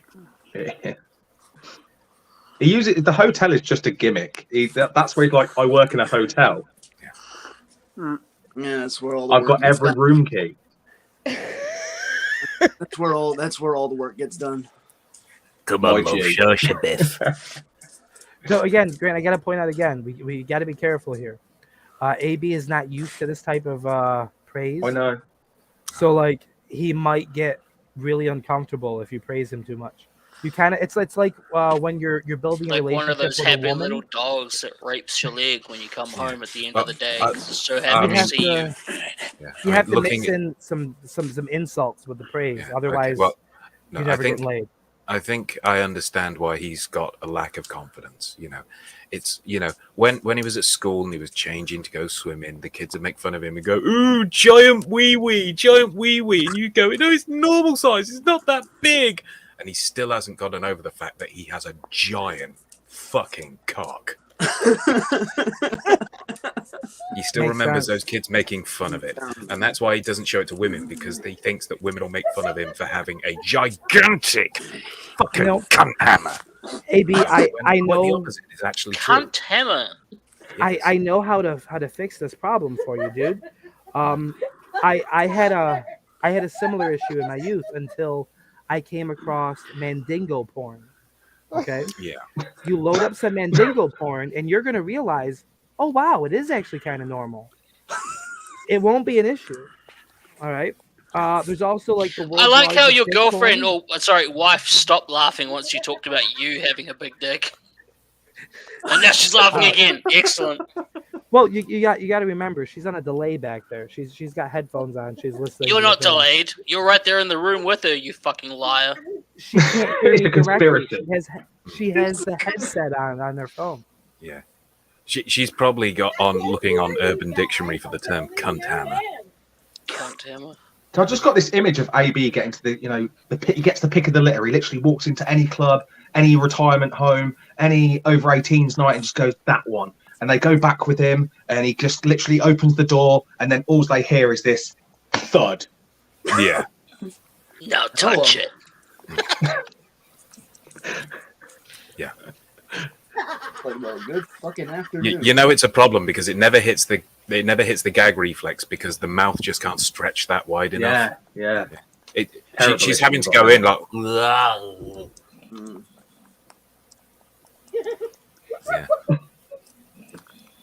He uses the hotel is just a gimmick. That's where he's like, I work in a hotel. Yeah, that's where all the I've work got gets every done. room key. That's where all the work gets done. Come on, Mo, show us your biff. So again, Grant, I got to point out again, we got to be careful here. AB is not used to this type of praise. I know. So like he might get really uncomfortable if you praise him too much. You kind of it's like when you're building a Like relationship one of those with a happy woman. little dogs that rapes your leg when you come home at the end of the day. I- It's just so You happy to have see you. to, Yeah. you have to looking mix in some insults with the praise. Yeah, okay, Otherwise, well, no, you're never getting laid. I think I understand why he's got a lack of confidence. It's when he was at school and he was changing to go swimming, the kids would make fun of him and go, "Ooh, giant wee wee," and you go, "No, it's normal size. It's not that big." And he still hasn't gotten over the fact that he has a giant fucking cock. He still Makes remembers sense. those kids making fun of it. And that's why he doesn't show it to women, because he thinks that women will make fun of him for having a gigantic fucking cunt hammer. AB, I When the know opposite is actually true. Cunt hammer. I know how to fix this problem for you, dude. I had a similar issue in my youth until I came across Mandingo porn. Okay, Yeah. you load up some Mandingo porn, and you're gonna realize, oh wow, it is actually kind of normal. It won't be an issue. All right. There's also like the I like how largest your dick girlfriend, porn. or sorry, wife, stopped laughing once you talked about you having a big dick. And now she's laughing again. Excellent. Well, you got to remember, she's on a delay back there. She's got headphones on. She's listening. You're to not the thing. delayed. You're right there in the room with her, you fucking liar. She can't hear It's you a directly. conspiracy. She has the headset on her phone. Yeah. She's probably looking on Urban Dictionary for the term cunt hammer. Cunt hammer. So I just got this image of AB getting to he gets the pick of the litter. He literally walks into any club, any retirement home, any over 18s night, and just goes that one. and they go back with him, and he just literally opens the door, and then all they hear is this thud. Yeah. Now touch it. Yeah. Like a good fucking afternoon. You know it's a problem because it never hits the gag reflex because the mouth just can't stretch that wide enough. Yeah. She's having to go in like. Yeah.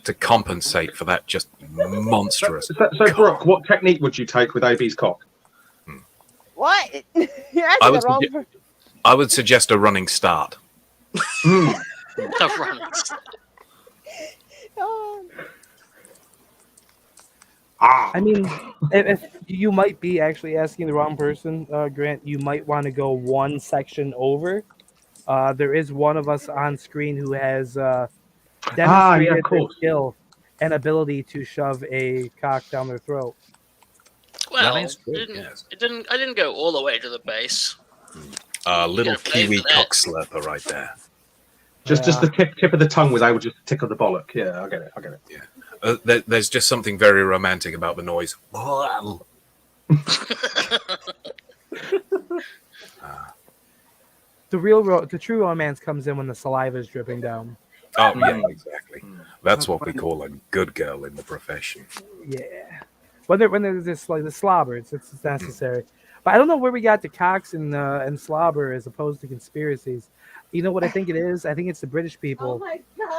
To compensate for that just monstrous. So Brooke, what technique would you take with AB's cock? What? You're asking I the would, wrong sugge- person. I would suggest a running start. The runners. Oh. I mean, if you might be actually asking the wrong person, Grant. You might want to go one section over. There is one of us on screen who has demonstrated of course. their skill and ability to shove a cock down their throat. Well, That is true, I didn't go all the way to the base. Little Gotta pay Kiwi for that. cock slurper right there. Just the tip of the tongue was able to tickle the bollock. Yeah, I get it. There's just something very romantic about the noise. The true romance comes in when the saliva is dripping down. Oh, yeah, exactly. That's what we call a good girl in the profession. Yeah, when there's this like the slobber, it's necessary. But I don't know where we got the cocks and slobber as opposed to conspiracies. You know what I think it is? I think it's the British people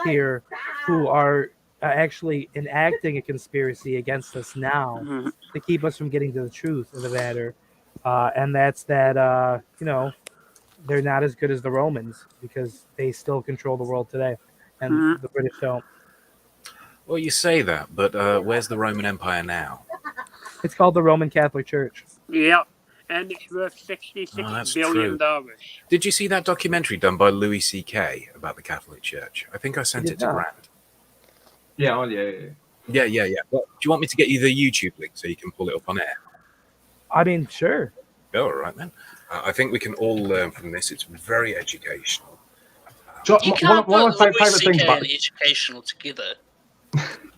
here who are actually enacting a conspiracy against us now to keep us from getting to the truth of the matter, and that's that they're not as good as the Romans because they still control the world today, and the British don't. Well, you say that, but where's the Roman Empire now? It's called the Roman Catholic Church. Yep. And it's worth $66 that's billion. true. Did you see that documentary done by Louis C.K. about the Catholic Church? I think I sent did it to not. Grant. Yeah. Yeah. Well, do you want me to get you the YouTube link so you can pull it up on air? I mean, sure. Oh, all right then. I think we can all learn from this. It's very educational. You can't One of put my Louis favourite things C.K. about and educational together.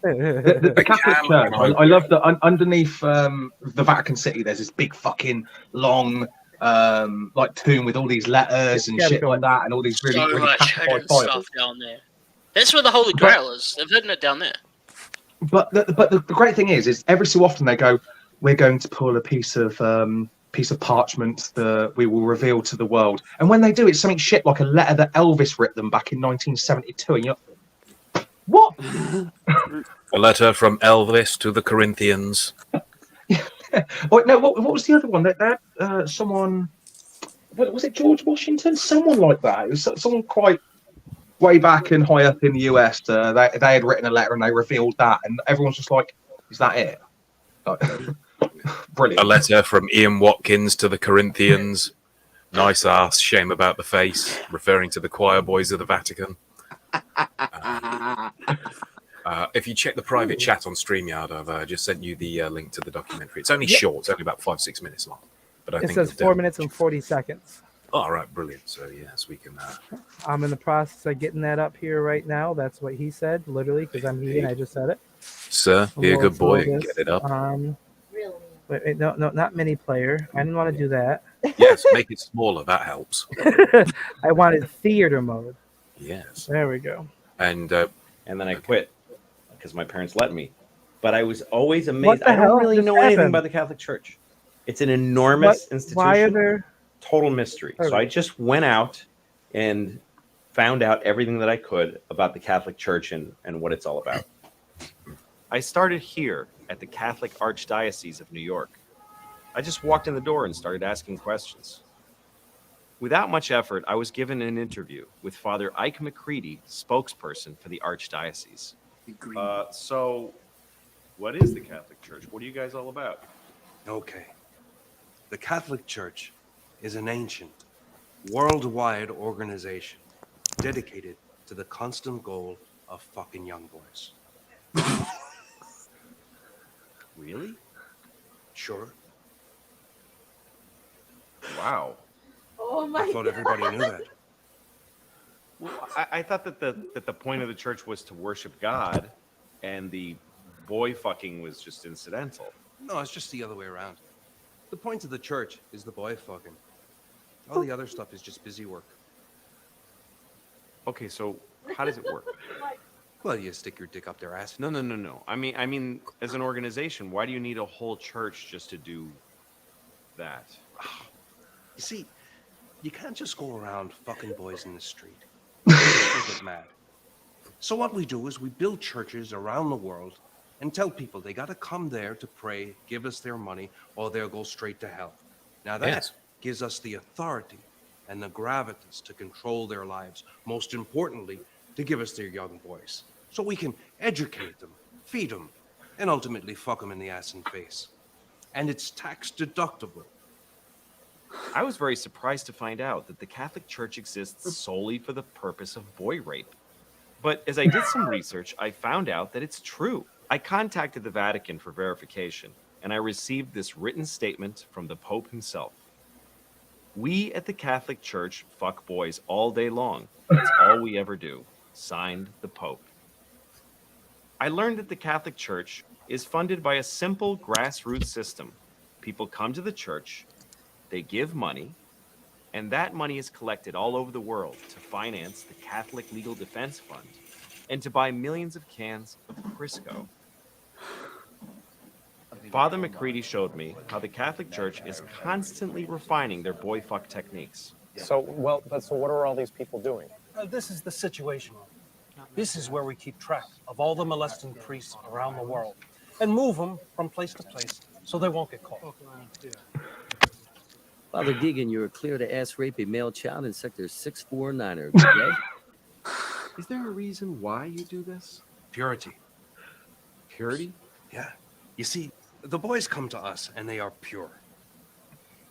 the Catholic Church, I love that underneath the Vatican City, there's this big fucking long like tomb with all these letters and shit like that, and all these really, So really much classified hidden Bibles. stuff down there. That's where the Holy Grail is. They've hidden it down there. But the great thing is every so often they go, we're going to pull a piece of parchment that we will reveal to the world, and when they do, it's something shit like a letter that Elvis wrote them back in 1972, and you're what? A letter from Elvis to the Corinthians. Oh, no, what was the other one? That someone, what, was it George Washington? Someone like that. It was someone quite way back and high up in the US. They had written a letter and they revealed that, and everyone's just like, "Is that it?" Like, brilliant. A letter from Ian Watkins to the Corinthians. Nice ass, shame about the face, referring to the choir boys of the Vatican. If you check the private chat on StreamYard, I've just sent you the link to the documentary. It's only short; it's only about 5-6 minutes long. But I It think says you'll 4 minutes and 40 seconds. All right, brilliant. So yes, we can. I'm in the process of getting that up here right now. That's what he said, literally, because I'm he and I just said it. Sir, be a good boy and get it up. Wait, no, not mini player. I didn't want to do that. Yes, make it smaller. That helps. I wanted theater mode. Yes. There we go. And then I quit because my parents let me. But I was always What amazed. the I hell don't really just know anything happened? about the Catholic Church. It's an enormous institution. Why are there? Total mystery. So I just went out and found out everything that I could about the Catholic Church and what it's all about. I started here at the Catholic Archdiocese of New York. I just walked in the door and started asking questions. Without much effort, I was given an interview with Father Ike McCready, spokesperson for the Archdiocese. So, what is the Catholic Church? What are you guys all about? Okay. The Catholic Church is an ancient, worldwide organization dedicated to the constant goal of fucking young boys. Really? Sure. Wow. Oh my I thought everybody knew that. Well, I thought that the point of the church was to worship God, and the boy fucking was just incidental. No, it's just the other way around. The point of the church is the boy fucking. All the other stuff is just busy work. Okay, so how does it work? Well, you stick your dick up their ass. No. I mean, as an organization, why do you need a whole church just to do that? You see, you can't just go around fucking boys in the street. They get mad. So what we do is we build churches around the world and tell people they got to come there to pray, give us their money, or they'll go straight to hell. Now that gives us the authority and the gravitas to control their lives. Most importantly, to give us their young boys. So we can educate them, feed them, and ultimately fuck them in the ass and face. And it's tax deductible. I was very surprised to find out that the Catholic Church exists solely for the purpose of boy rape. But as I did some research, I found out that it's true. I contacted the Vatican for verification, and I received this written statement from the Pope himself. We at the Catholic Church fuck boys all day long. That's all we ever do. Signed, the Pope. I learned that the Catholic Church is funded by a simple grassroots system. People come to the church, they give money, and that money is collected all over the world to finance the Catholic Legal Defense Fund and to buy millions of cans of Crisco. Father McCready showed me how the Catholic Church is constantly refining their boy fuck techniques. So what are all these people doing? This is the situation. This is where we keep track of all the molesting priests around the world and move them from place to place so they won't get caught. Father Deegan, you are clear to ass rape a male child in Sector 649er. Okay? Is there a reason why you do this? Purity. Purity? Yeah. You see, the boys come to us and they are pure.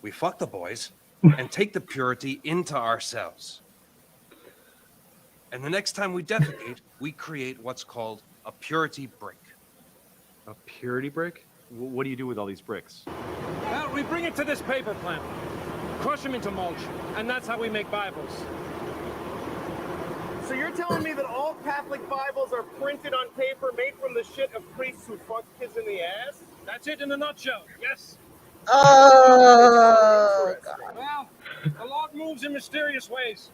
We fuck the boys and take the purity into ourselves. And the next time we defecate, we create what's called a purity brick. A purity brick? What do you do with all these bricks? Well, we bring it to this paper plant, crush them into mulch, and that's how we make Bibles. So you're telling me that all Catholic Bibles are printed on paper made from the shit of priests who fuck kids in the ass? That's it in a nutshell, yes? Oh, God. Well, the Lord moves in mysterious ways.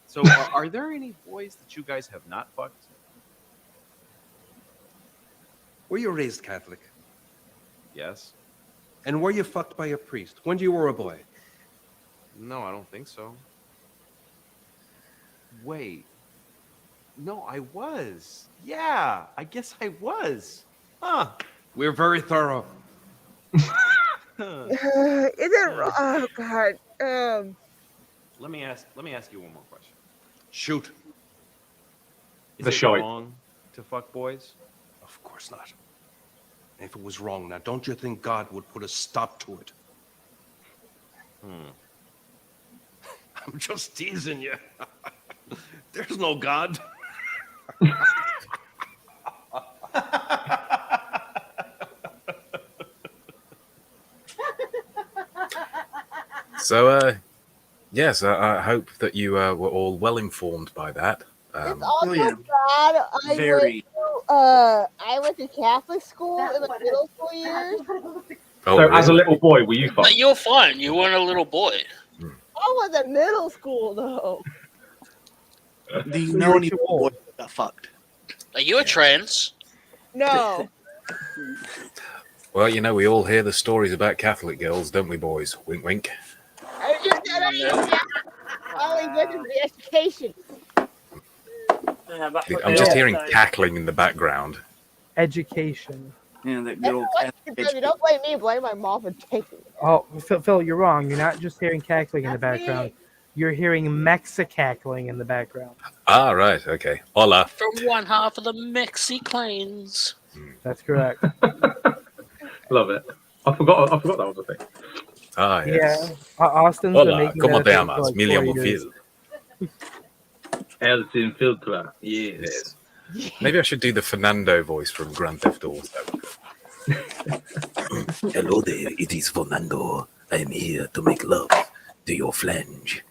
So are there any boys that you guys have not fucked? Were you raised Catholic? Yes. And were you fucked by a priest when you were a boy? No, I don't think so. Wait. No, I was. Yeah, I guess I was. Huh. We're very thorough. Is it wrong? Oh, God. Let me ask you one more question. Shoot. Is The it shite. wrong to fuck boys? Of course not. If it was wrong, now don't you think God would put a stop to it? I'm just teasing you. There's no God. So, yes, I hope that you were all well informed by that. It's also yeah. bad. Very. I went to Catholic school in the middle school years. Oh, So, as a really? little boy, were you But fucked? you're fine. You weren't a little boy. I was in middle school, though. Do you So know you're any too boy old. that got fucked? Are you a trans? No. Well, you know, we all hear the stories about Catholic girls, don't we, boys? Wink, wink. I just said I only went to the education. I'm just hearing cackling in the background. Education. Yeah, that good old Catholic. Don't blame me, blame my mom for taking it. Oh, Phil, you're wrong. You're not just hearing cackling in the background. You're hearing Mexicackling in the background. Ah, right, okay. Hola. From one half of the Mexiclanes. That's correct. Love it. I forgot that was a thing. Ah, yes. Yeah. Austin's been Hola, making ¿cómo that te a thing for llamas? like Milian 4 years. Mofil. El Sin Filtra. Yes. Maybe I should do the Fernando voice from Grand Theft Auto. Hello there, it is Fernando. I am here to make love to your flange.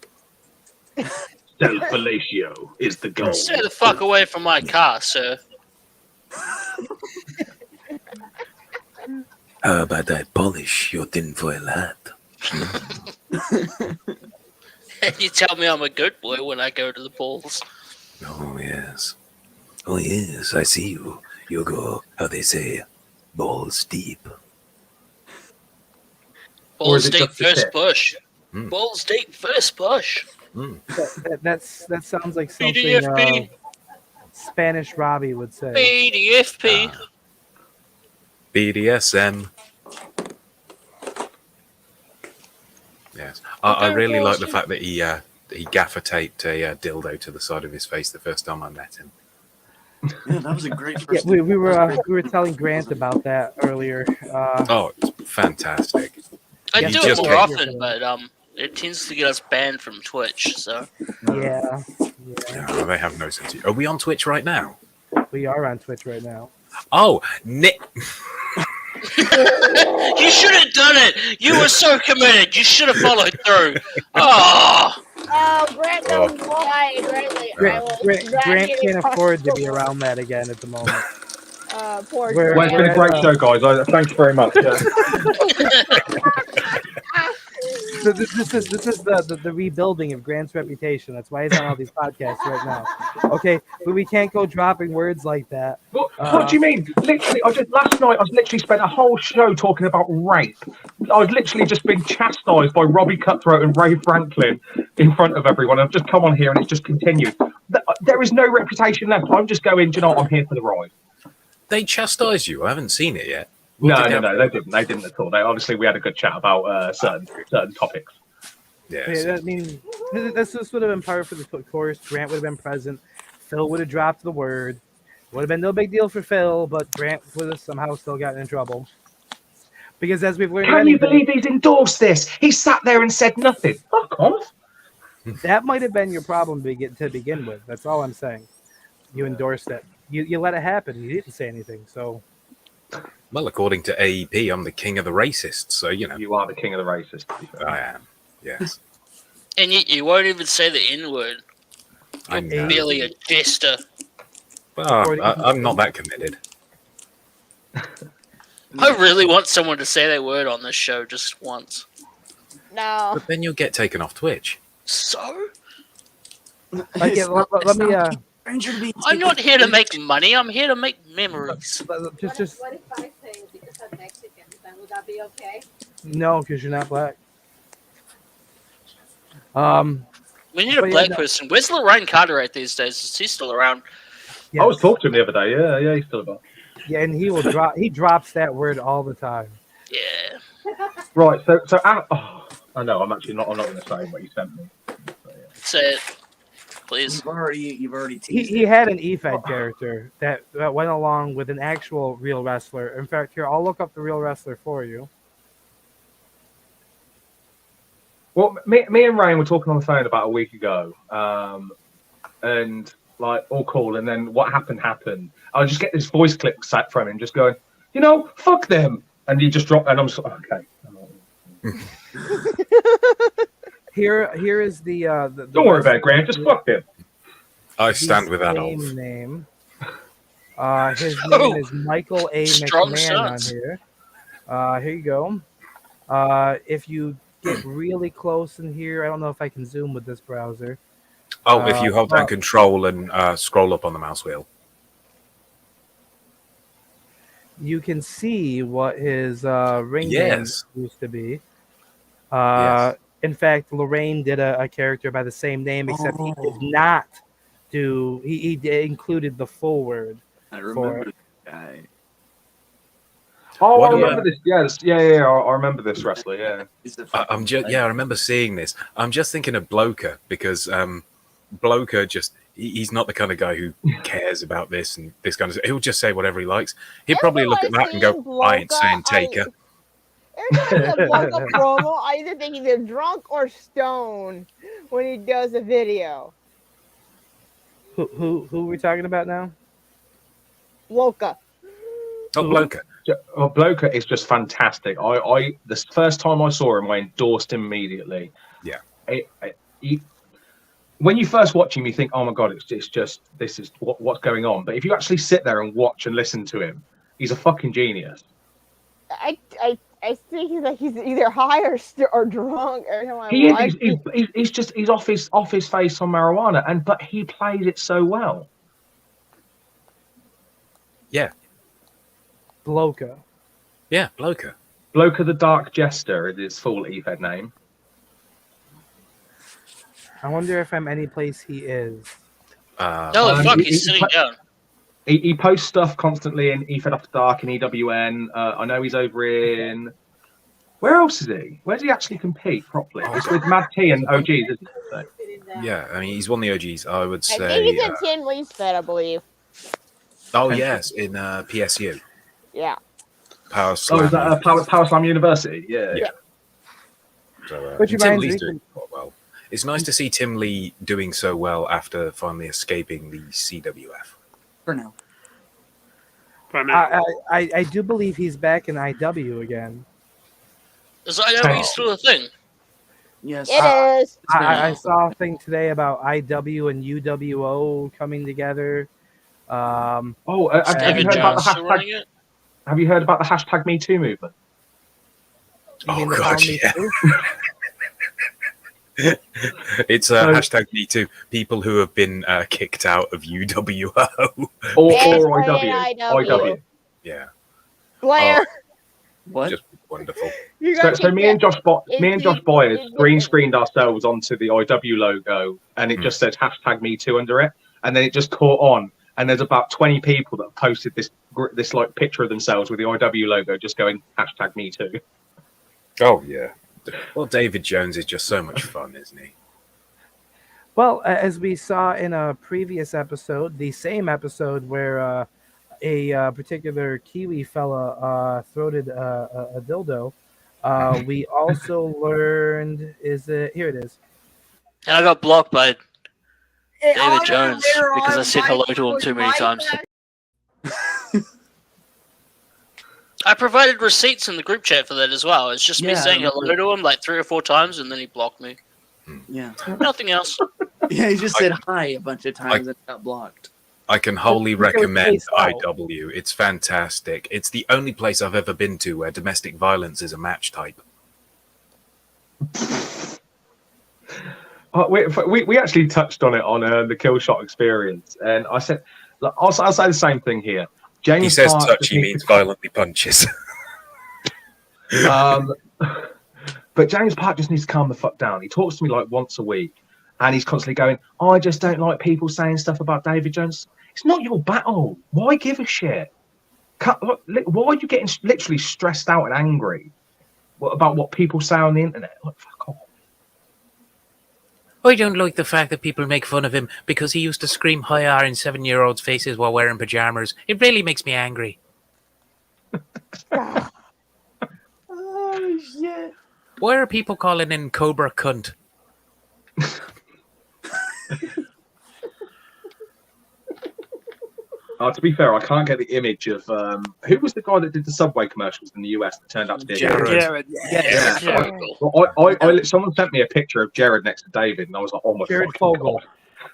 Self-fellatio is the goal. Stay the fuck away from my car, sir. How about I polish your tinfoil hat? And you tell me I'm a good boy when I go to the balls. Oh, yes. Oh, yes, I see you. You go, how they say, balls deep. Balls it deep just a first tip? push. Balls deep first push. That sounds like something BDFP. Spanish Robbie would say. BDFP. BDSM. Yes. I really like the fact that he gaffer taped a dildo to the side of his face the first time I met him. Yeah, that was a great Yeah, first. we were telling Grant about that earlier. Oh, it's fantastic. I Yeah, do you it just more can't- often, but it tends to get us banned from Twitch. So Yeah, No, they have no sense. Are we on Twitch right now? we are on Twitch right now. Oh, Nick. you should have done it. You were so committed. You should have followed through. Oh, Oh, Grant knows why. Grant can't afford to be around that again at the moment. Poor We're- Well, it's been a great show, guys. Thank you very much. So this is the rebuilding of Grant's reputation. That's why he's on all these podcasts right now. Okay, but we can't go dropping words like that. What do you mean? Literally, last night I literally spent a whole show talking about rape. I've literally just been chastised by Robbie Cutthroat and Ray Franklin in front of everyone. I've just come on here and it's just continued. There is no reputation left. I'm just going, you know, I'm here for the ride. They chastised you. I haven't seen it yet. No, they didn't. They didn't at all. Obviously, we had a good chat about certain topics. Yeah, I mean, this would have been part for the chorus. Grant would have been present. Phil would have dropped the word. Would have been no big deal for Phil, but Grant would have somehow still gotten in trouble. Because as we've learned, Can you believe he's endorsed this? He sat there and said nothing. Fuck off. That might have been your problem to begin with. That's all I'm saying. You endorsed it. You let it happen. You didn't say anything. So, Well, according to AEP, I'm the king of the racists. So, you know. You are the king of the racists. I am. Yes. and yet you won't even say the N word. I know. Merely a jester. Well, I'm not that committed. I really want someone to say that word on this show just once. No. But then you'll get taken off Twitch. So? let me. I'm not here to make money. I'm here to make memories. Just. What if I say because I'm Mexican? Then would that be okay? No, because you're not black. We need a black person. Where's Lorraine Carteret these days? Is he still around? I was talking to him the other day. Yeah, he's still about. Yeah, and he will drop. He drops that word all the time. Yeah. Right. So I know. I'm actually not. I'm not going to say what you sent me. Say it, please. You've already He had an EFED character that went along with an actual real wrestler. In fact, here I'll look up the real wrestler for you. Well, me and Ryan were talking on the phone about a week ago, and like all cool. And then what happened. I just get this voice clip sat from him, just going, you know, fuck them, and he just dropped. And I'm just like, okay. Here is the Don't worry about it, Grant. Just fuck them. I stand with same Adolf. name. His name is Michael A. Strong McMahon on sons. here. Here you go. If you get really close in here, I don't know if I can zoom with this browser. Oh, if you hold down control and scroll up on the mouse wheel. You can see what his ring name Yes. used to be. Yes. In fact, Lorraine did a character by the same name, except he did not do. He included the full word. I for remember it. this guy. Oh, What I do remember this. Yes, yeah. I remember this wrestler. Yeah. I'm just I remember seeing this. I'm just thinking of Bloker because Bloker he's not the kind of guy who cares about this and this kind of stuff. He'll just say whatever he likes. He'd probably look at that and go, I ain't saying taker. Every time he does a promo, I either think he's either drunk or stoned when he does a video. Who are we talking about now? Woka. Oh, Bloker. Oh, Bloker is just fantastic. The first time I saw him, I endorsed him immediately. Yeah. when you first watch him, you think, "Oh my god, it's just this is what's going on." But if you actually sit there and watch and listen to him, he's a fucking genius. I think he's either high or drunk or something. He is. He's off his face on marijuana, but he plays it so well. Yeah. Bloka. Yeah, Bloka. Bloka the Dark Jester is his full EFED name. I wonder if I'm any place he is. He's sitting down. He posts stuff constantly in EFED After Dark and EWN. I know he's over in... Where else is he? Where does he actually compete properly? It's with Mad T and OGs, isn't it? Yeah, I mean, he's one of the OGs, I would I say. think he's in Tin Lee's Fed, I believe. Oh, yes, in PSU. Yeah. Power Slam. Oh, is that Power Slam University? Yeah. So, Which Tim reminds Lee's me- doing quite well. It's nice to see Tim Lee doing so well after finally escaping the CWF. For now. I do believe he's back in IW again. Is IW still a thing? Yes. It is. I saw a thing today about IW and UWO coming together. Have you heard about the hashtag? Have you heard about the hashtag Me Too movement? Oh god, yeah. It's hashtag Me Too. People who have been kicked out of UWO or IW. Yeah. Blair. What? Just wonderful. So me and Josh Boyers green screened ourselves onto the IW logo, and it just says hashtag Me Too under it, and then it just caught on. And there's about 20 people that posted this like picture of themselves with the IW logo, just going hashtag Me Too. Oh yeah. Well, David Jones is just so much fun, isn't he? Well, as we saw in a previous episode, the same episode where a particular Kiwi fella throated a dildo, we also learned here it is. And I got blocked by David Jones because I said hello to him too many times. I provided receipts in the group chat for that as well. It's just me saying hello to him like 3 or 4 times, and then he blocked me. Yeah. Nothing else. Yeah, he just said hi a bunch of times and got blocked. I can wholly recommend IW. It's fantastic. It's the only place I've ever been to where domestic violence is a match type. We actually touched on it on the Kill Shot experience, and I said, I'll say the same thing here. James He says Hart touch, just he needs means violently punches. But James Park just needs to calm the fuck down. He talks to me like once a week, and he's constantly going, I just don't like people saying stuff about David Jones. It's not your battle. Why give a shit? Why are you getting literally stressed out and angry about what people say on the internet? Like, fuck off. I don't like the fact that people make fun of him because he used to scream hi R in 7-year-olds' faces while wearing pajamas. It really makes me angry. Oh, shit. Why are people calling in Cobra cunt? To be fair, I can't get the image of who was the guy that did the Subway commercials in the US that turned out to be Jared. Yeah. Well, someone sent me a picture of Jared next to David, and I was like, "Oh my Jared fucking Fogle. God."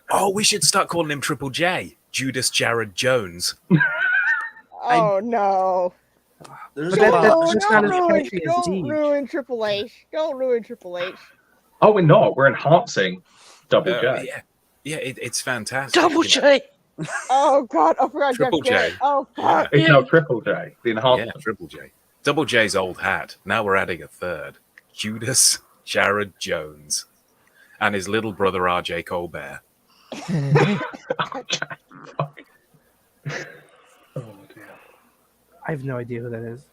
Oh, we should start calling him Triple J. Judas Jared Jones. Oh no! There's Don't ruin Triple H. Don't ruin Triple H. Oh, we're not. We're enhancing Double J. Yeah, it's fantastic. Double J. Oh God! I forgot Triple Jeff J. Jarrett. Oh fuck! It's now Triple J. The enhancement. Yeah, Triple J. Double J's old hat. Now we're adding a third. Judas Jared Jones. And his little brother RJ Colbert. I have no idea who that is.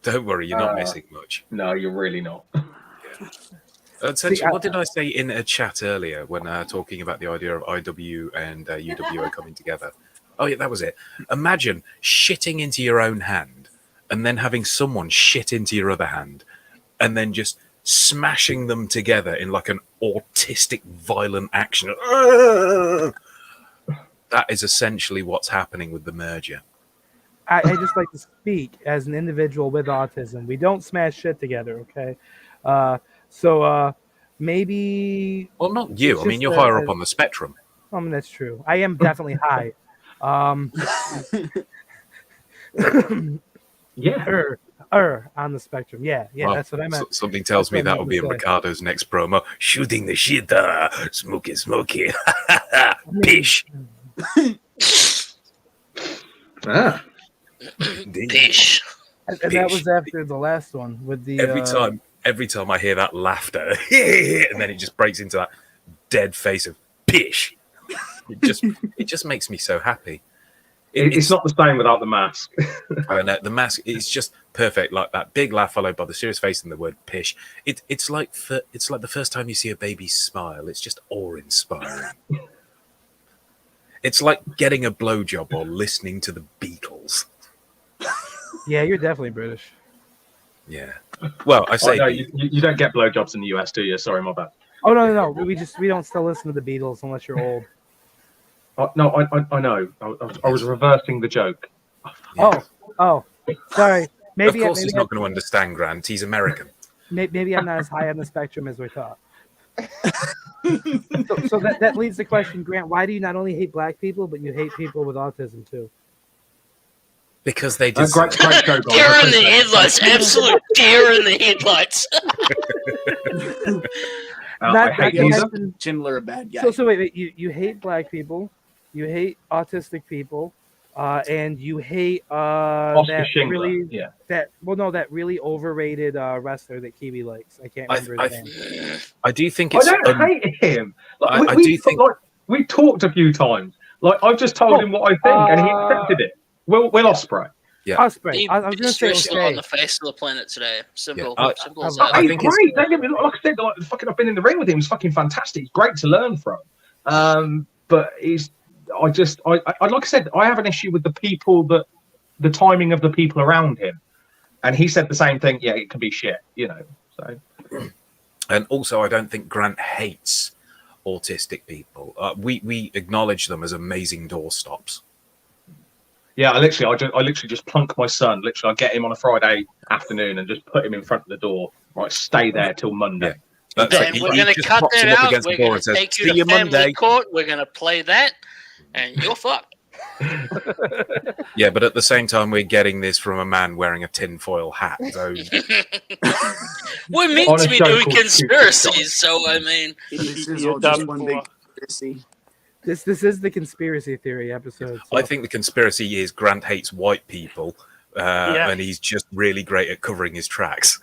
Don't worry, you're not missing much. No, you're really not. Essentially, what did I say in a chat earlier when talking about the idea of IW and UWO coming together? Oh, yeah, that was it. Imagine shitting into your own hand and then having someone shit into your other hand and then just smashing them together in like an autistic, violent action. That is essentially what's happening with the merger. I just like to speak as an individual with autism. We don't smash shit together, okay? So maybe. Well, not you. it's I mean, just you're a- higher up on the spectrum. That's true. I am definitely high. Yeah. On the spectrum. Yeah, Well, that's what I meant. Something tells That's me what I that meant will to be in say. Ricardo's next promo. Shooting the shit, smoky. Pish. Pish. And that was after the last one with the Every time I hear that laughter, and then it just breaks into that dead face of pish. It just makes me so happy. It's not the same without the mask. I know the mask is just perfect, like that big laugh followed by the serious face and the word pish. It's like the first time you see a baby smile. It's just awe-inspiring. It's like getting a blowjob or listening to the Beatles. Yeah, you're definitely British. Yeah. Well, I say no, you don't get blowjobs in the US, do you? Sorry, my bad. Oh no. We don't still listen to the Beatles unless you're old. No, I know. I was reversing the joke. Oh, sorry. Maybe of course, maybe he's not going to understand Grant. He's American. Maybe I'm not as high on the spectrum as we thought. so that leads the question, Grant. Why do you not only hate black people, but you hate people with autism too? Because they great deserve show, guys. Deer in the headlights. Absolute deer in the headlights. I hate Lisa. Schindler a bad guy. So wait. You hate black people, you hate autistic people, and you hate that Schindler, really yeah. that really overrated wrestler that Kiwi likes. I can't remember his name. I do think I it's. don't hate him. Like, I we do think. we talked a few times. Like I've just told him what I think, and he accepted it. Will Ospreay. Yeah. Ospreay. I was going to say Wrestler on okay. the face of the planet today. Simple. Simple as He's that. great. Don't get me wrong, like I said, fucking I've been in the ring with him. He's fucking fantastic. He's great to learn from. But like I said, I have an issue with the timing of the people around him. And he said the same thing. Yeah, it can be shit, So. And also, I don't think Grant hates autistic people. We acknowledge them as amazing doorstops. Yeah, I literally just plunk my son. Literally, I get him on a Friday afternoon and just put him in front of the door. Right, stay there till Monday. That's Then like, we're he going to just cut props him that up out. against We're the door going and to says, take you "See to you family Monday." court. We're going to play that, and you're fucked. Yeah, but at the same time, we're getting this from a man wearing a tinfoil hat. So We're meant On to a be show doing called conspiracies, so I mean, This is You're all just done one for. big conspiracy. This is the conspiracy theory episode. So. I think the conspiracy is Grant hates white people, and he's just really great at covering his tracks.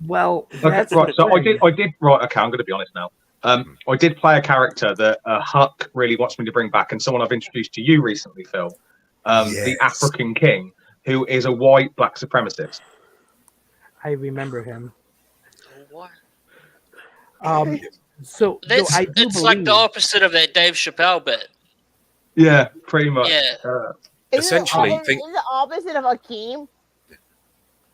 Well, Okay, that's right. the So I thing. did. Right. Okay, I'm going to be honest now. I did play a character that Huck really wants me to bring back, and someone I've introduced to you recently, Phil, the African King, who is a white black supremacist. I remember him. what? So That's I do it's like the believe- opposite of that Dave Chappelle bit. Yeah, pretty much. Yeah. Essentially, is the opposite of Hakeem?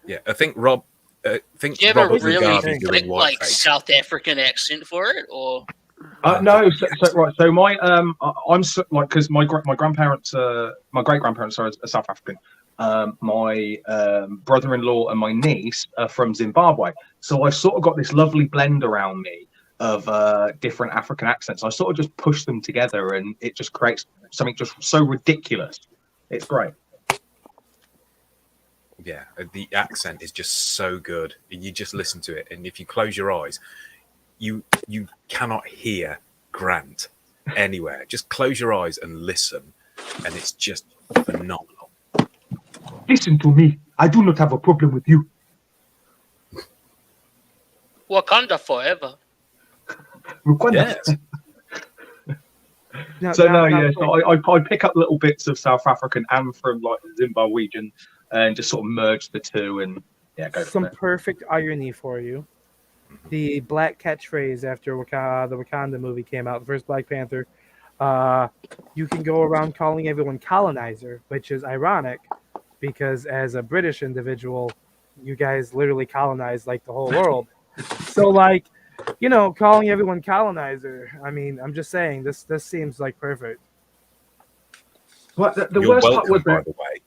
Yeah, I think Rob. I think Do you have a Robert really Mugabe thick, doing like whiteface. South African accent for it, or No, right. So my like because my grandparents, my great grandparents are South African. My brother-in-law and my niece are from Zimbabwe. So I've sort of got this lovely blend around me of different African accents. I sort of just push them together, and it just creates something just so ridiculous. It's great. Yeah, the accent is just so good. You just listen to it, and if you close your eyes, you cannot hear Grant anywhere. Just close your eyes and listen, and it's just phenomenal. Listen to me. I do not have a problem with you. Wakanda forever. Yes. No, So no, no, no, yeah. So I pick up little bits of South African and from like Zimbabwean, and just sort of merge the two, and yeah, go from some there. perfect irony for you. The black catchphrase after the Wakanda movie came out, the first Black Panther, you can go around calling everyone colonizer, which is ironic because as a British individual, you guys literally colonized like the whole world. So like, calling everyone colonizer. I mean, I'm just saying this seems like perfect. Well, the You're worst part welcome, was by that the way.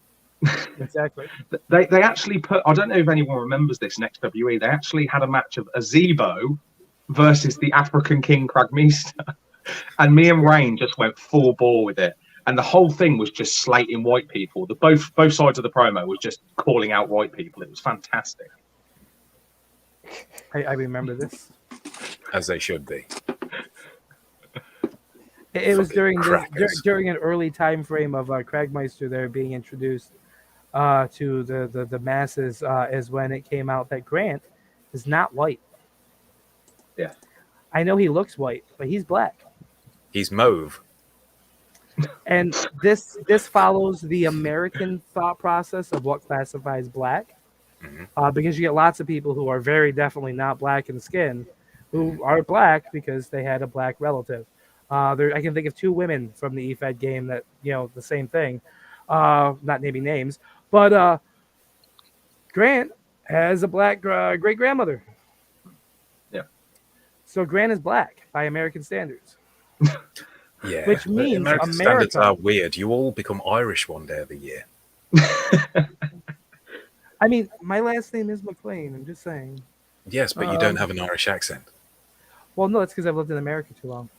Exactly. they actually put. I don't know if anyone remembers this in XWE. They actually had a match of Azebo versus the African King Kragmeister. And me and Rain just went full bore with it. And the whole thing was just slating white people. Both sides of the promo was just calling out white people. It was fantastic. I remember this. As they should be. It was during crackers. during an early time frame of Kragmeister there being introduced to the masses is when it came out that Grant is not white. Yeah. I know he looks white, but he's black. He's mauve. And this follows the American thought process of what classifies black, because you get lots of people who are very definitely not black in skin, who are black because they had a black relative. I can think of 2 women from the EFED game that the same thing. Not naming names, but Grant has a black great grandmother. Yeah. So Grant is black by American standards. Yeah, Which the means American standards America- are weird. You all become Irish one day of the year. I mean, my last name is McLean. I'm just saying. Yes, but you don't have an Irish accent. Well, no, it's because I've lived in America too long.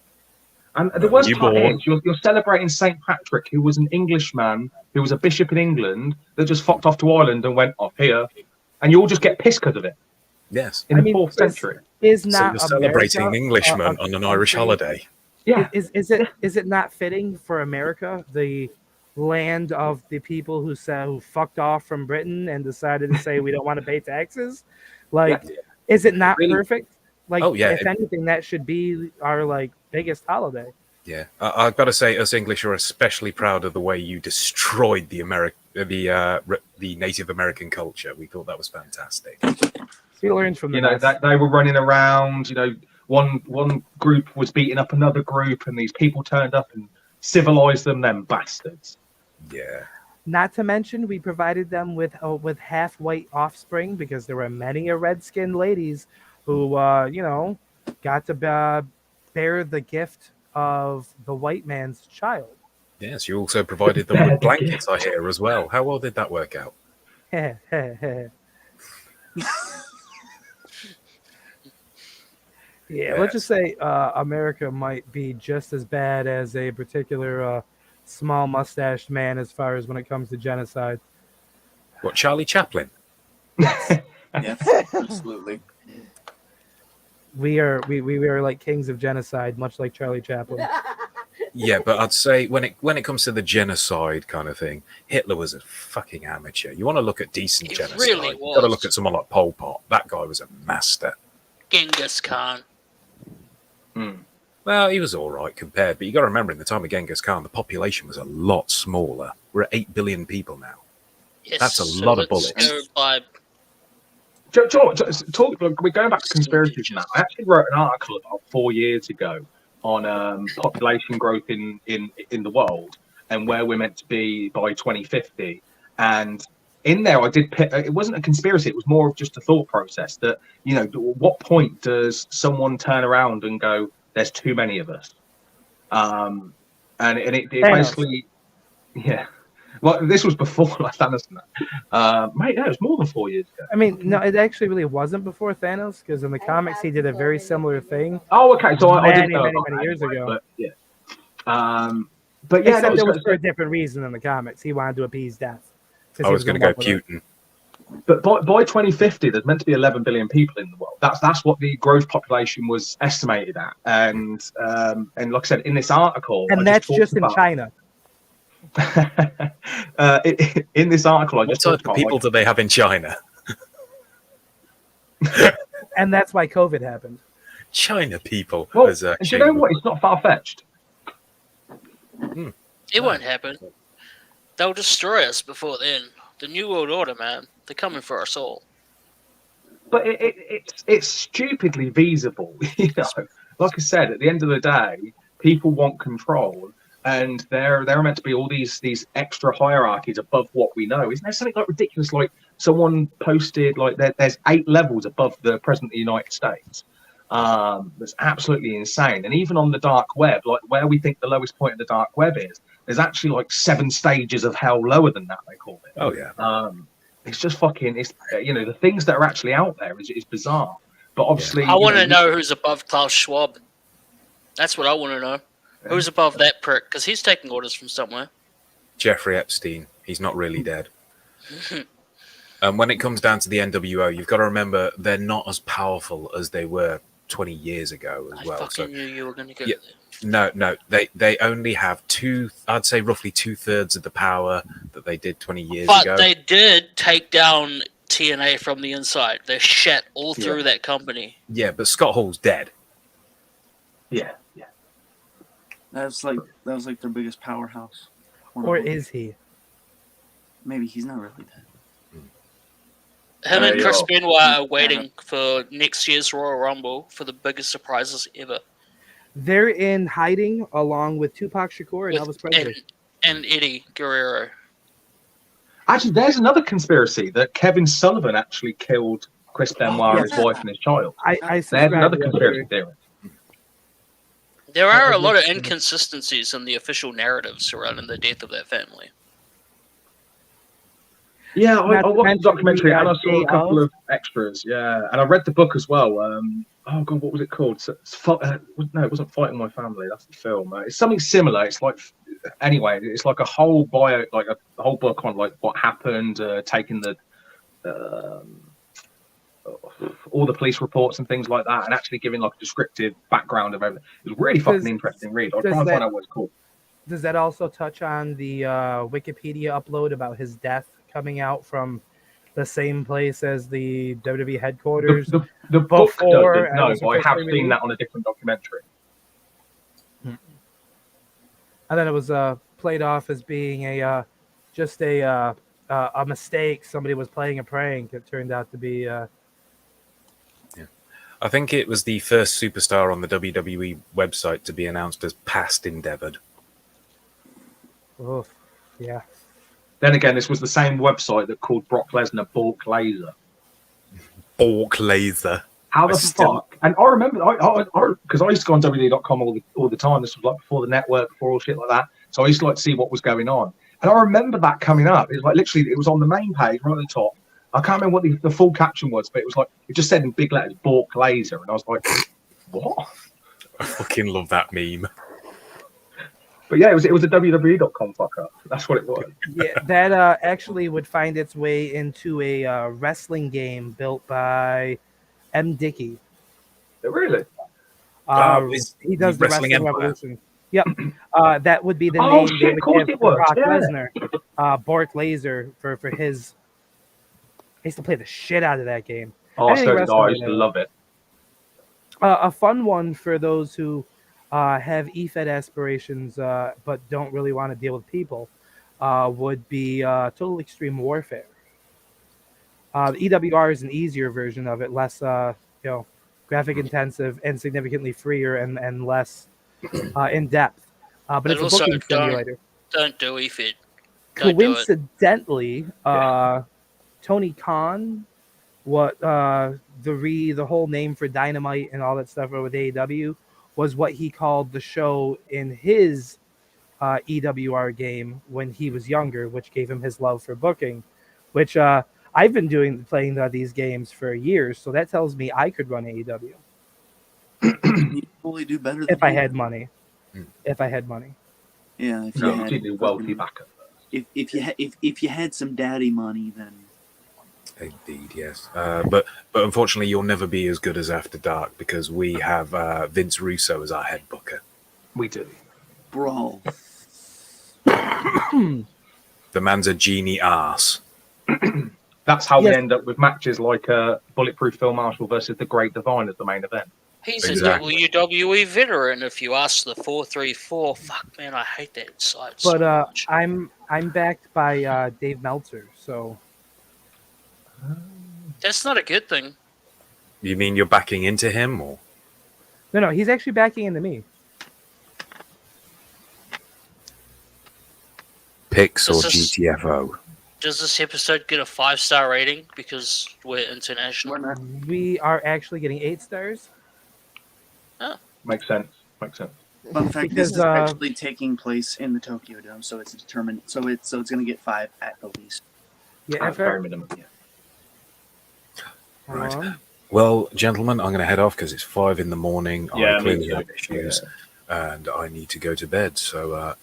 And the worst You part born. is you're celebrating St. Patrick, who was an Englishman, who was a bishop in England, that just fucked off to Ireland and went off here. And you all just get pissed because of it. Yes. In the 4th century. Is So not you're celebrating America, Englishmen a on an Irish country? holiday. Yeah. Is it not fitting for America, the land of the people who fucked off from Britain and decided to say we don't want to pay taxes? Like, is it not Really? perfect? Like, Oh, yeah, if anything, that should be our biggest holiday. Yeah, I've got to say, us English are especially proud of the way you destroyed the Native American culture. We thought that was fantastic. We learned from the best. That they were running around. One group was beating up another group, and these people turned up and civilized them. Them bastards. Yeah. Not to mention, we provided them with half-white offspring because there were many red-skinned ladies who, got to bear the gift of the white man's child. Yes, you also provided them with blankets, I hear, as well. How well did that work out? Yeah, let's just say America might be just as bad as a particular small mustached man as far as when it comes to genocide. What, Charlie Chaplin? Yes, absolutely. We are like kings of genocide, much like Charlie Chaplin. Yeah, but I'd say when it comes to the genocide kind of thing, Hitler was a fucking amateur. You want to look at decent genocide, really you've got to was. look at someone like Pol Pot. That guy was a master. Genghis Khan. Well, he was all right compared, but you got to remember, in the time of Genghis Khan, the population was a lot smaller. We're at 8 billion people now. Yes, That's a so lot of let's bullets. go by We're going back to conspiracies now. I actually wrote an article about 4 years ago on population growth in the world and where we're meant to be by 2050. And in there, I did. It wasn't a conspiracy. It was more of just a thought process that, at what point does someone turn around and go, "There's too many of us," and it basically, yeah. Well, this was before Thanos. Mate, no, it was more than 4 years ago. I mean, no, it actually really wasn't before Thanos, because in the comics he did a very similar thing. Oh, okay. So I didn't know many about that years anyway, ago. But yeah. But yeah, Except that it was was for a different reason in the comics. He wanted to appease death. 'cause I he was going to go Putin. But by 2050, there's meant to be 11 billion people in the world. That's what the growth population was estimated at. And like I said, in this article, And that's just in China. In this article, I What just type talked of about people do they have in China? And that's why COVID happened. China people. Well, as, and do you know what? It's not far fetched. It won't happen. They'll destroy us before then. The New World Order, man. They're coming for our soul. But it's stupidly feasible. Like I said, at the end of the day, people want control, and there are meant to be all these extra hierarchies above what we know. Isn't there something like ridiculous? Like someone posted, like there's 8 levels above the President of the United States. That's absolutely insane. And even on the dark web, like where we think the lowest point of the dark web is, there's actually like 7 stages of hell lower than that, they call it. Oh yeah. It's just fucking, the things that are actually out there is bizarre. But obviously, I want to know who's above Klaus Schwab. That's what I want to know. Who's above that prick? Because he's taking orders from somewhere. Jeffrey Epstein. He's not really dead. When it comes down to the NWO, you've got to remember they're not as powerful as they were 20 years ago as well. I fucking knew you were going to go there. No, they only have I'd say roughly 2/3 of the power that they did 20 years ago. But they did take down TNA from the inside. They're shit all through that company. Yeah, but Scott Hall's dead. Yeah. That was like their biggest powerhouse. Or is he? Maybe he's not really dead. Him and Chris Benoit are waiting for next year's Royal Rumble for the biggest surprises ever. They're in hiding along with Tupac Shakur and Elvis Presley. And Eddie Guerrero. Actually, there's another conspiracy that Kevin Sullivan actually killed Chris Benoit, his wife, and his child. There's another conspiracy theory. There are a lot of inconsistencies in the official narrative surrounding the death of that family. Yeah, I watched the documentary and I saw a couple of extras. Yeah, and I read the book as well. Oh god, what was it called? No, it wasn't Fighting My Family. That's the film. It's something similar. It's like, anyway, it's like a whole bio, like a whole book on like what happened, taking the all the police reports and things like that, and actually giving like a descriptive background of everything. It was really fucking interesting read. I'll try and find out what it's called. Does that also touch on the Wikipedia upload about his death coming out from the same place as the WWE headquarters? The book doesn't, no, but I have seen that on a different documentary. And then it was played off as being just a mistake. Somebody was playing a prank. It turned out to be. I think it was the first superstar on the WWE website to be announced as past endeavored. Oh, yeah. Then again, this was the same website that called Brock Lesnar Bork Laser. Bork Laser. How the fuck? And I remember, because I used to go on WWE.com all the time. This was like before the network, before all shit like that. So I used to like see what was going on. And I remember that coming up. It was like literally, it was on the main page right at the top. I can't remember what the full caption was, but it was like, it just said in big letters, Bork Laser. And I was like, what? I fucking love that meme. But yeah, it was a WWE.com fuck up. That's what it was. Yeah, that actually would find its way into a wrestling game built by M. Dickey. Really? He does the Wrestling Revolution. Yep. That would be the Oh, name shit, they of would course give it was, Brock yeah. Lesnar. Bork Laser for his. I used to play the shit out of that game. Oh, Anything so did I. I wrestling used to related. love it. A fun one for those who have EFED aspirations but don't really want to deal with people would be Total Extreme Warfare. The EWR is an easier version of it, less graphic intensive and significantly freer and less in depth. But And it's a also, booking simulator. Don't do EFED. Don't do it. Coincidentally, Tony Khan, the whole name for Dynamite and all that stuff with AEW was what he called the show in his EWR game when he was younger, which gave him his love for booking, which I've been playing these games for years, so that tells me I could run AEW. You probably do better than If I he had did. money. If I had money. Yeah, if No, you had, you do wealthy backup. if you had some daddy money, then Indeed, yes. But unfortunately, you'll never be as good as After Dark because we have Vince Russo as our head booker. We do. bro. The man's a genie arse. That's how we end up with matches like Bulletproof Phil Marshall versus the Great Divine as the main event. He's Exactly. a WWE veteran. If you ask the 434, fuck man, I hate that site. But so much. I'm backed by Dave Meltzer, so That's not a good thing. You mean you're backing into him, or no, he's actually backing into me. Pix or This is- GTFO? Does this episode get a 5-star rating because we're international? We are actually getting 8 stars. Makes sense. Makes sense. Fun fact: Because, this is actually taking place in the Tokyo Dome, so it's determined. So it's going to get 5 at the least. Yeah, At very minimum, yeah. Right. Well, gentlemen, I'm going to head off because it's 5 in the morning. Yeah, I me clearly too. have issues, and I need to go to bed. So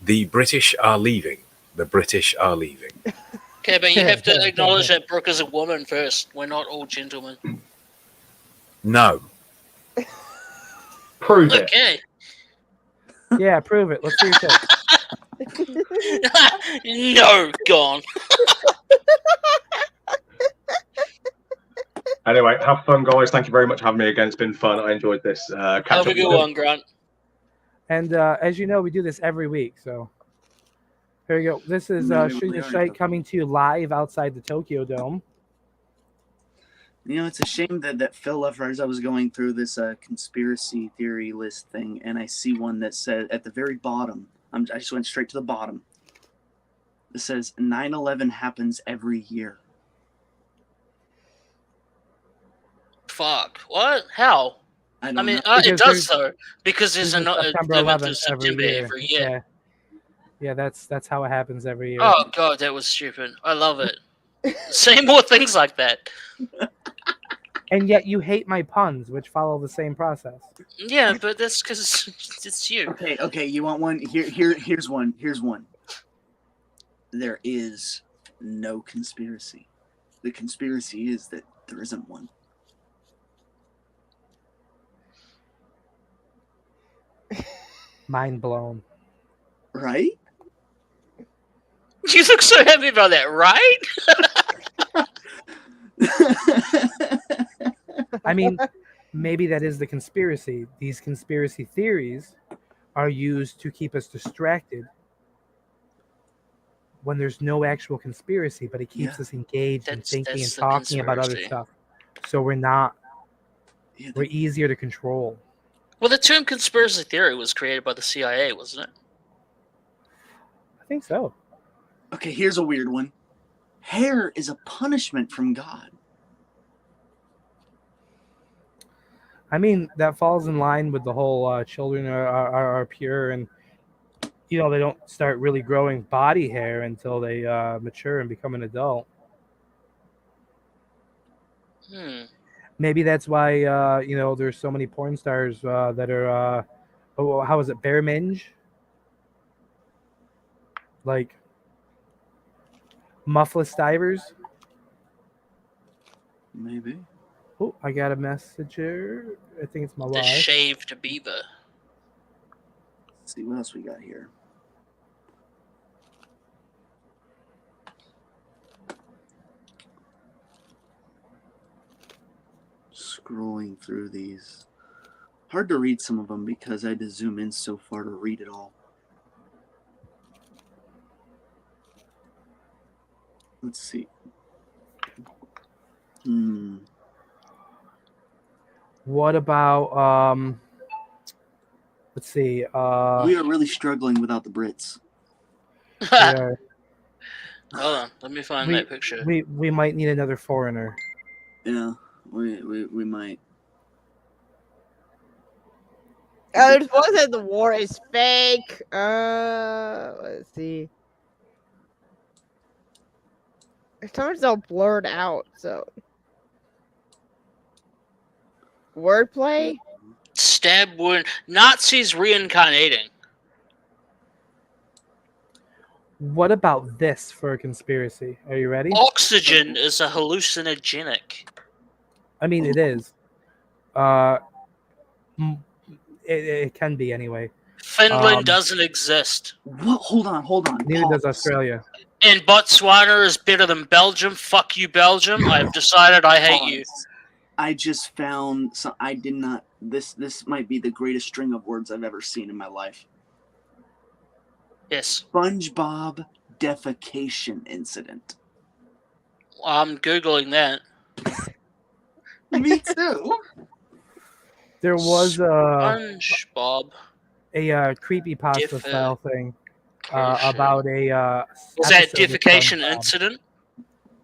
the British are leaving. The British are leaving. Okay, but you have to acknowledge that Brooke is a woman first. We're not all gentlemen. No. Prove it. Okay. Yeah, prove it. Let's see your tits. No, gone. Anyway, have fun, guys. Thank you very much for having me again. It's been fun. I enjoyed this. Catch Have up a good soon. one, Grant. And as you know, we do this every week. So here you go. This is Shooting the Shite coming to you live outside the Tokyo Dome. You know, it's a shame that Phil left right as I was going through this conspiracy theory list thing, and I see one that says at the very bottom, I just went straight to the bottom. It says 9/11 happens every year. Fuck. What? How? I mean, know. it does though, because there's an September 11th 11th of September every year. Yeah, that's how it happens every year. Oh god, that was stupid. I love it. Say more things like that. And yet you hate my puns, which follow the same process. Yeah, but that's because it's you. Okay. You want one? Here's one. Here's one. There is no conspiracy. The conspiracy is that there isn't one. Mind blown. Right? You look so happy about that, right? I mean, maybe that is the conspiracy. These conspiracy theories are used to keep us distracted when there's no actual conspiracy, but it keeps us engaged and thinking and that's the talking about other conspiracy. stuff. So we're easier to control. Well, the term conspiracy theory was created by the CIA, wasn't it? I think so. Okay, here's a weird one. Hair is a punishment from God. I mean, that falls in line with the whole children are pure and, they don't start really growing body hair until they mature and become an adult. Maybe that's why, there's so many porn stars that are, how is it, bare minge? Like, muffless divers? Maybe. Oh, I got a message here. I think it's my The wife. shaved beaver. Let's see what else we got here. Scrolling through these. Hard to read some of them because I had to zoom in so far to read it all. Let's see. What about let's see. We are really struggling without the Brits. Yeah, Hold on, let me find that picture. we might need another foreigner. Yeah, we might. Oh, there's one that the war is fake. Let's see. Sometimes all blurred out, so. Wordplay? Stab wound. Nazis reincarnating. What about this for a conspiracy? Are you ready? Oxygen is a hallucinogenic. I mean, it is. It can be anyway. Finland doesn't exist. What? Hold on. Neither does Australia. And Botswana is better than Belgium. Fuck you, Belgium. I've decided I hate you. I just found some. I did not. This might be the greatest string of words I've ever seen in my life. Yes. SpongeBob defecation incident. I'm Googling that. Me too. There was SpongeBob. a creepypasta style thing about a. Was that episode of defecation SpongeBob. incident?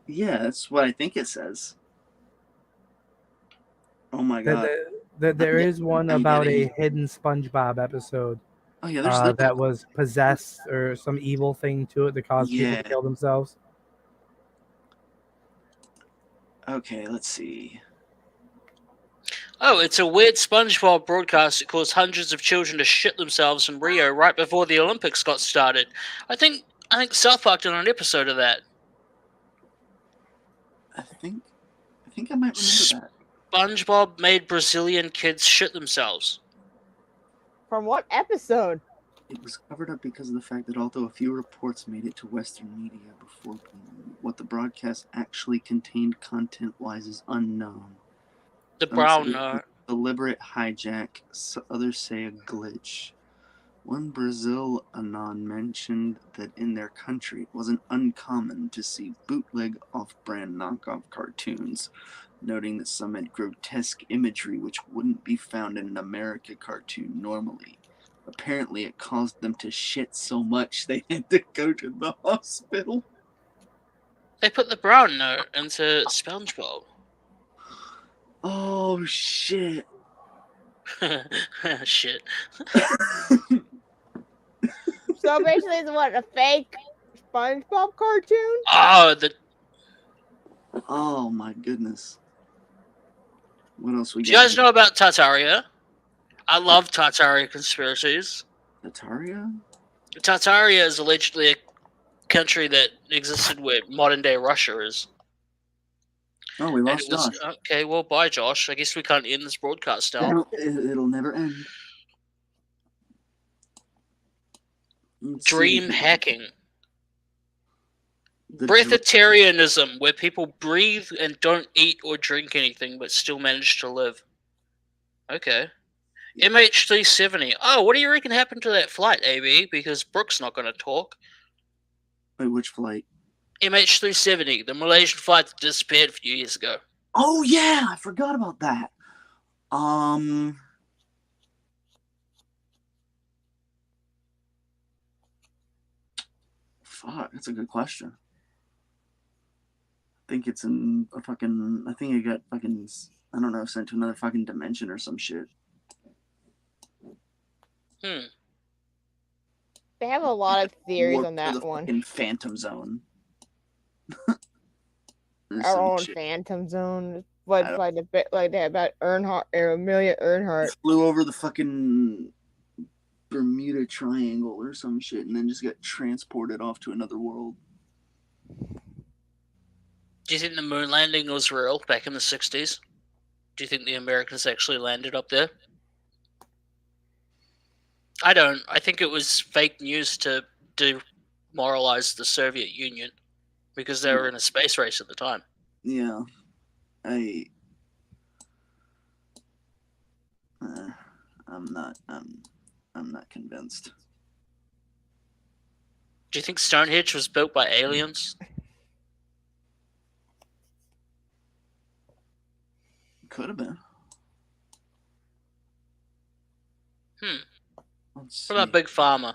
Yeah, that's what I think it says. Oh my god. There is one about a hidden SpongeBob episode. Oh yeah, there's that was possessed or some evil thing to it that caused people Yeah. to kill themselves. Okay, let's see. Oh, it's a weird SpongeBob broadcast that caused hundreds of children to shit themselves in Rio right before the Olympics got started. I think South Park did an episode of that. I think I might remember that. SpongeBob made Brazilian kids shit themselves. From what episode? It was covered up because of the fact that although a few reports made it to Western media before, what the broadcast actually contained content-wise is unknown. The Some brown say nerd. a deliberate hijack, others say a glitch. One Brazil anon mentioned that in their country it wasn't uncommon to see bootleg off-brand knockoff cartoons, noting that some had grotesque imagery which wouldn't be found in an American cartoon normally. Apparently it caused them to shit so much they had to go to the hospital. They put the brown note into SpongeBob. Oh, shit. Shit. So basically, it's what, a fake SpongeBob cartoon? Oh, Oh, my goodness. What else we do got? you guys know about Tartaria? I love Tartaria conspiracies. Tartaria? Tartaria is allegedly a country that existed where modern day Russia is. Oh, we And lost it was- Josh. Okay, well, bye, Josh. I guess we can't end this broadcast now. It'll never end. Let's see. Dream hacking. The Breatharianism, where people breathe and don't eat or drink anything but still manage to live. Okay. MH370. Oh, what do you reckon happened to that flight, AB? Because Brooke's not going to talk. Wait, which flight? MH370, the Malaysian flight that disappeared a few years ago. Oh, yeah, I forgot about that. Fuck, that's a good question. I think it's in a fucking. I think it got fucking. I don't know, sent to another fucking dimension or some shit. Hmm. They have a lot of theories Warped on to that the one. fucking Phantom Zone. Or Our some own shit. Phantom Zone. What's I don't- like a bit like that about Earnhardt or Amelia Earnhardt? Flew over the fucking Bermuda Triangle or some shit, and then just got transported off to another world. Do you think the moon landing was real back in the 60s? Do you think the Americans actually landed up there? I don't. I think it was fake news to demoralize the Soviet Union because they were in a space race at the time. Yeah, I'm not convinced. Do you think Stonehenge was built by aliens? Could have been. What about Big Pharma?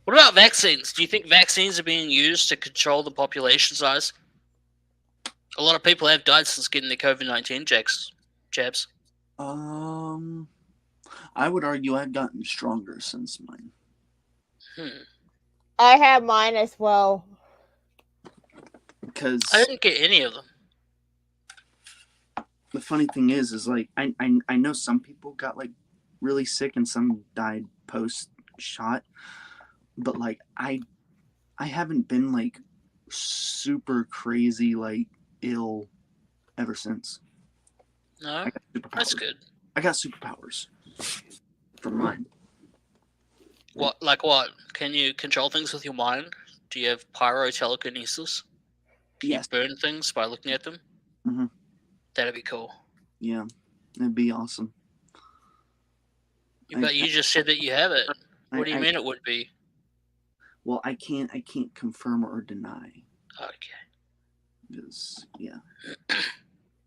What about vaccines? Do you think vaccines are being used to control the population size? A lot of people have died since getting the COVID-19 jabs. I would argue I've gotten stronger since mine. I have mine as well. Because I didn't get any of them. the funny thing is like I know some people got like really sick and some died post shot, but like I haven't been like super crazy like ill ever since. No, that's good. I got superpowers from mine. What? Like what? Can you control things with your mind? Do you have pyrotelekinesis? Can you burn things by looking at them? Mhm. That'd be cool. Yeah, it'd be awesome. But you just said that you have it. What do you I- mean it would be? Well, I can't confirm or deny. Okay. Because yeah,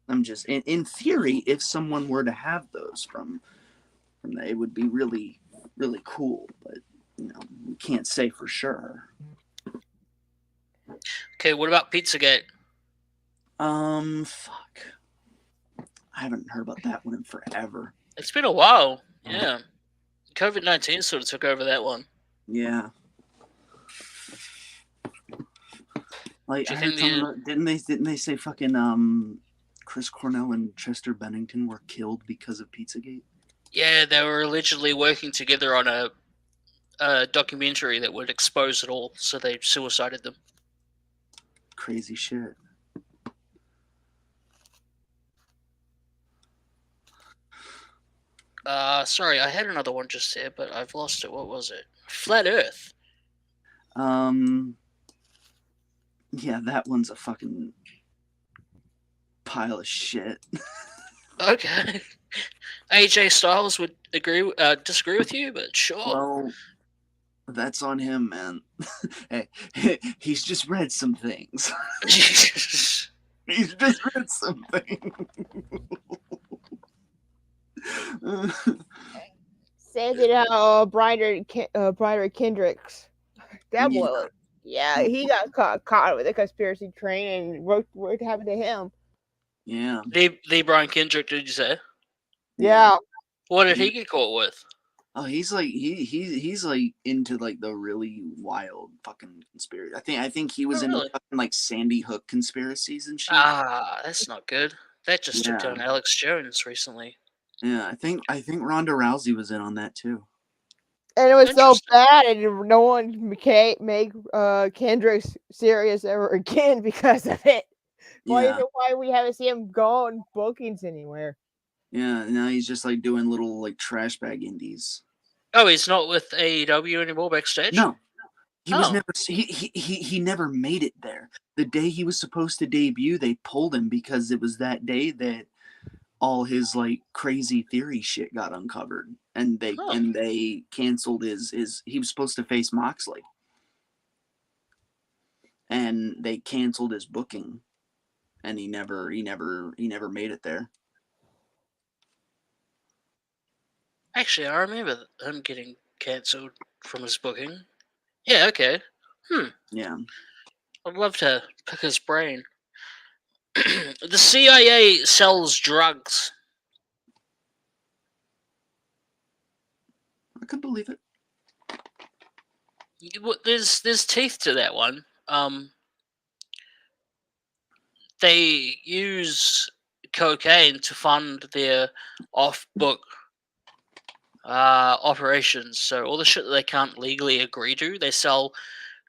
I'm just in theory, if someone were to have those from that, it would be really really cool. But you know, we can't say for sure. Okay, what about Pizzagate? Fuck. I haven't heard about that one in forever. It's been a while. Yeah. COVID-19 sort of took over that one. Yeah. Like Do I you heard think something about- didn't they say fucking Chris Cornell and Chester Bennington were killed because of Pizzagate? Yeah, they were allegedly working together on a documentary that would expose it all, so they suicided them. Crazy shit. Sorry, I had another one just there, but I've lost it. What was it? Flat Earth. Yeah, that one's a fucking pile of shit. Okay. AJ Styles would disagree with you, but sure. Well, that's on him, man. Hey, he's just read some things. He's just read some things. Says it how Brian Kendricks. That Yeah. boy, yeah, he got caught with a conspiracy train, and what happened to him? Yeah. The Brian Kendrick, did you say? Yeah. What did he get caught with? Oh, he's like he's like into like the really wild fucking conspiracy. I think he was into Really? fucking like Sandy Hook conspiracies and shit. Ah, that's not good. That just took Yeah. down Alex Jones recently. Yeah, I think Ronda Rousey was in on that too. And it was so bad, and no one make Kendrick serious ever again because of it. Yeah. Why we haven't seen him go on bookings anywhere? Yeah, now he's just like doing little like trash bag indies. Oh, he's not with AEW anymore backstage? No. He was Oh. never he never made it there. The day he was supposed to debut, they pulled him because it was that day that all his like crazy theory shit got uncovered, and they canceled his he was supposed to face Moxley, and they canceled his booking, and he never made it there. Actually, I remember him getting cancelled from his booking. Yeah, okay. Yeah. I'd love to pick his brain. The CIA sells drugs. I could believe it. There's teeth to that one. They use cocaine to fund their off-book operations. So all the shit that they can't legally agree to, they sell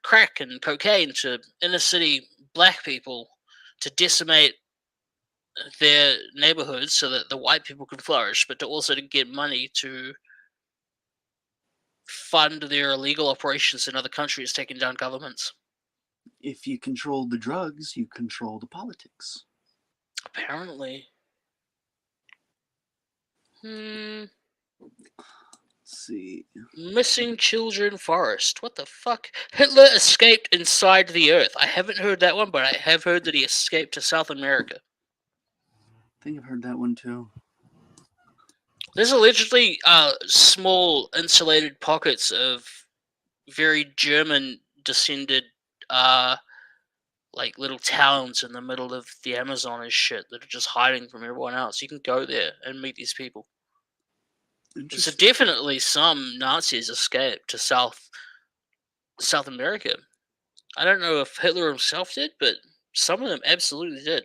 crack and cocaine to inner city black people to decimate their neighborhoods so that the white people can flourish, but to also to get money to fund their illegal operations in other countries, taking down governments. If you control the drugs, you control the politics. Apparently. Let's see. Missing children forest. What the fuck? Hitler escaped inside the earth. I haven't heard that one, but I have heard that he escaped to South America. I think I've heard that one too. There's allegedly small insulated pockets of very German descended like little towns in the middle of the Amazon and shit that are just hiding from everyone else. You can go there and meet these people. So definitely some Nazis escaped to South America. I don't know if Hitler himself did, but some of them absolutely did.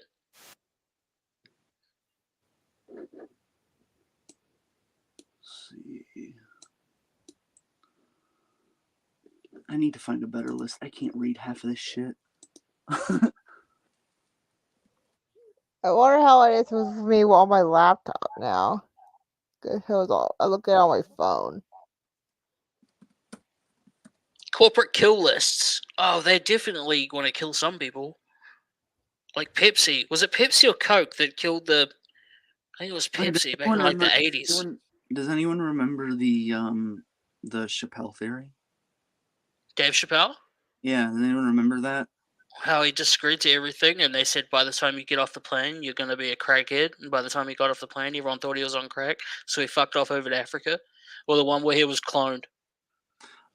I need to find a better list. I can't read half of this shit. I wonder how it is with me on my laptop now. I look at it on my phone. Corporate kill lists. Oh, they're definitely going to kill some people. Like Pepsi. Was it Pepsi or Coke that killed the... I think it was Pepsi back in like the 80s. Does anyone remember the Chappelle theory? Dave Chappelle? Yeah, does anyone remember that? How he disagreed to everything, and they said by the time you get off the plane, you're going to be a crackhead. And by the time he got off the plane, everyone thought he was on crack, so he fucked off over to Africa. Or the one where he was cloned.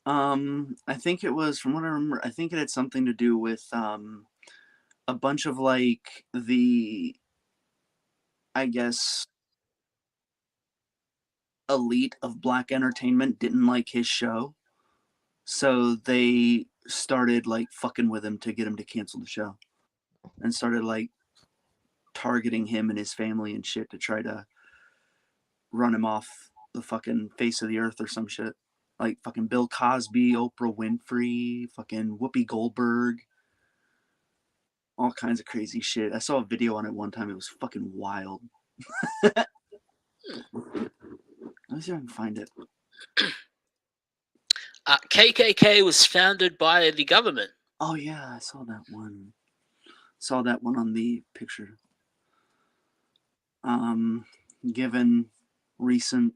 I think it was, from what I remember, I think it had something to do with a bunch of like the, I guess, elite of black entertainment didn't like his show. So they started like fucking with him to get him to cancel the show, and started like targeting him and his family and shit to try to run him off the fucking face of the earth or some shit. Like fucking Bill Cosby, Oprah Winfrey, fucking Whoopi Goldberg. All kinds of crazy shit. I saw a video on it one time. It was fucking wild. Let me see if I can find it. KKK was founded by the government. Oh yeah, I saw that one. Saw that one on the picture. Given recent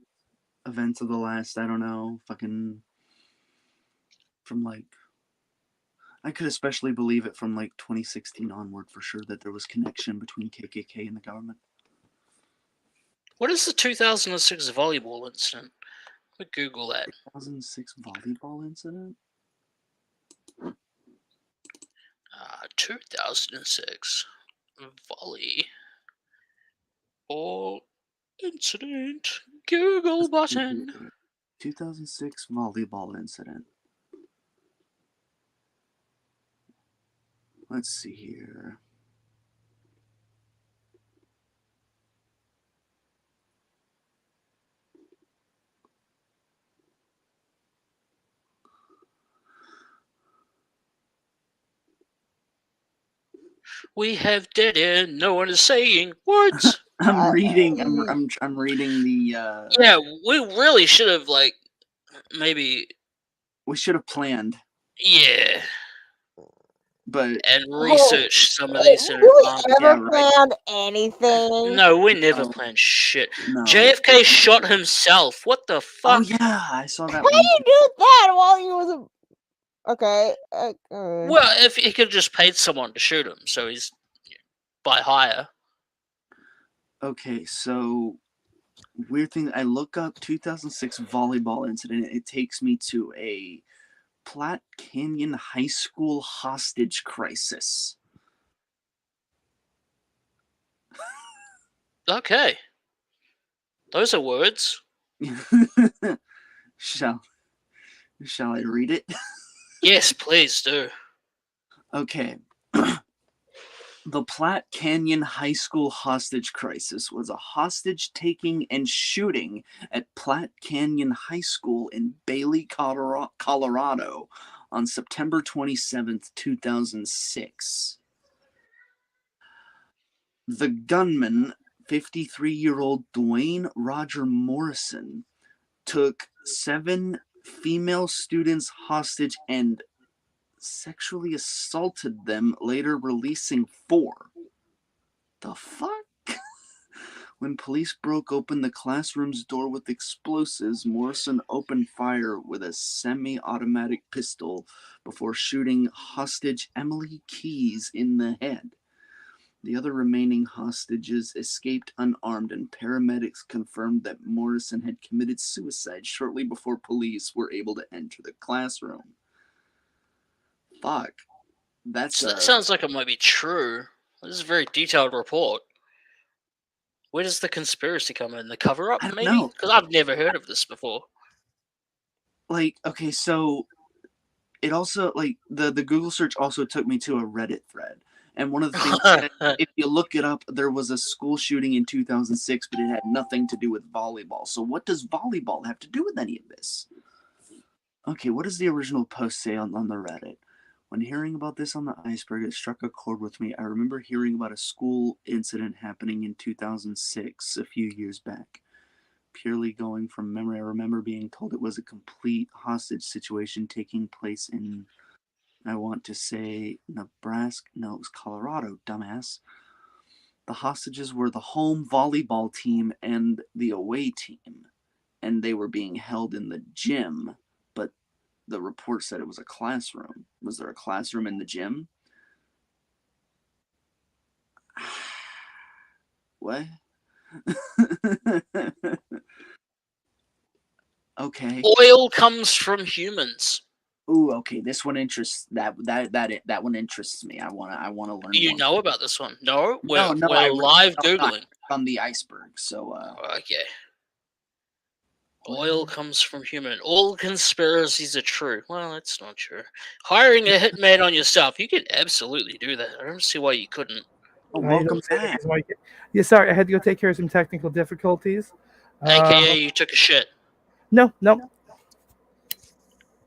events of the last, I don't know, fucking from like, I could especially believe it from like 2016 onward for sure that there was connection between KKK and the government. What is the 2006 volleyball incident? Let me Google that. 2006 volleyball incident? 2006 volleyball incident. Google button. 2006 volleyball incident. Let's see here. We have dead end. No one is saying words. I'm reading the Yeah, we really should have like maybe. We should have planned. Yeah. But and research some of these. Have we ever planned anything? No, we never planned shit. JFK shot himself. What the fuck? Oh yeah, I saw that. How do you do that while he was a... Okay. Well, if he could have just paid someone to shoot him, so he's by hire. Okay, so weird thing. I look up 2006 volleyball incident. It takes me to a Platte Canyon High School hostage crisis. Okay. Those are words. Shall I read it? Yes, please do. Okay. The Platte Canyon High School hostage crisis was a hostage-taking and shooting at Platte Canyon High School in Bailey, Colorado on September 27th, 2006. The gunman, 53-year-old Dwayne Roger Morrison, took 7 female students hostage and sexually assaulted them, later releasing 4. The fuck? When police broke open the classroom's door with explosives, Morrison opened fire with a semi-automatic pistol before shooting hostage Emily Keys in the head. The other remaining hostages escaped unarmed, and paramedics confirmed that Morrison had committed suicide shortly before police were able to enter the classroom. Fuck. That sounds like it might be true. This is a very detailed report. Where does the conspiracy come in? The cover-up, maybe? Because I've never heard of this before. Like, okay, so it also, like, the Google search also took me to a Reddit thread. And one of the things, that, if you look it up, there was a school shooting in 2006, but it had nothing to do with volleyball. So what does volleyball have to do with any of this? Okay, what does the original post say on the Reddit? When hearing about this on the iceberg, it struck a chord with me. I remember hearing about a school incident happening in 2006, a few years back. Purely going from memory, I remember being told it was a complete hostage situation taking place in, I want to say, Nebraska. No, it was Colorado, dumbass. The hostages were the home volleyball team and the away team, and they were being held in the gym, but the report said it was a classroom. Was there a classroom in the gym? What? Okay. Oil comes from humans. Ooh, okay. This one interests that one interests me. I wanna learn. Do you more. know about this one? No, No, we're I live read googling on the iceberg. So okay. Oil comes from human. All conspiracies are true. Well, that's not true. Hiring a hitman on yourself, you could absolutely do that. I don't see why you couldn't. Oh, I welcome don't see any back. reason why you can't- Yeah, sorry, I had to go take care of some technical difficulties. AKA, you took a shit. No.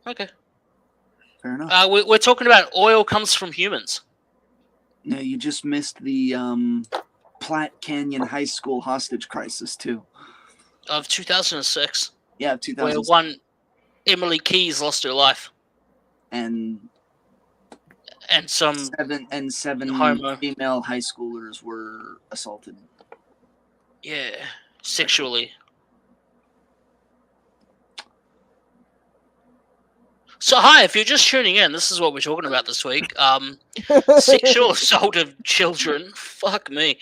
Okay. Fair enough. We're talking about oil comes from humans. No, you just missed the Platte Canyon High School hostage crisis too. Of 2006. Yeah, Where 2000. one Emily Keys lost her life. And some seven homo. female high schoolers were assaulted. Yeah, sexually. So hi, if you're just tuning in, this is what we're talking about this week. Sexual assault of children. Fuck me.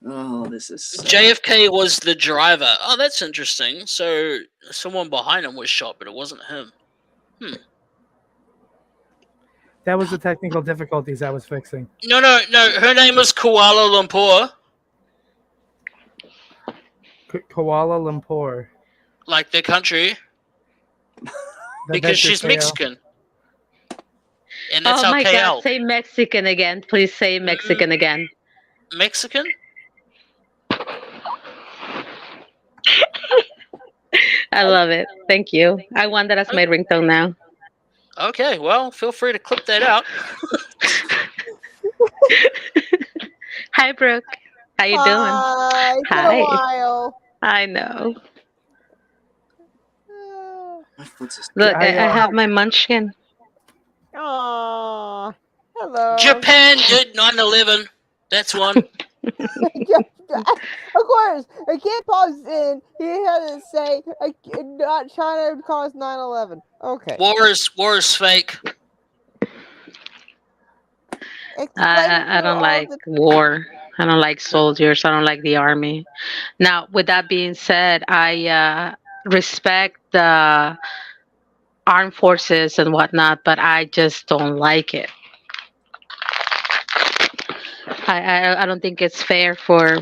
Oh, this is sad. JFK was the driver. Oh, that's interesting. So someone behind him was shot, but it wasn't him. That was the technical difficulties I was fixing. No. Her name was Kuala Lumpur, Kuala Lumpur. like the country, because she's Mexican. And that's Oh how my KL. God! Say Mexican again, please. Say Mexican again. Mexican? I love it. Thank you. I want that as my ringtone now. Okay, well, feel free to clip that out. Hi, Brooke. How you Hi, doing? it's been a while. I know. What's this? Look, I have my munchkin. Aw, hello. Japan did 9/11. That's one. Of course, a kid pops in. He had to say, "Not China caused 9/11." Okay. War is fake. I don't like war. I don't like soldiers. I don't like the army. Now, with that being said, I respect the armed forces and whatnot, but I just don't like it. I don't think it's fair for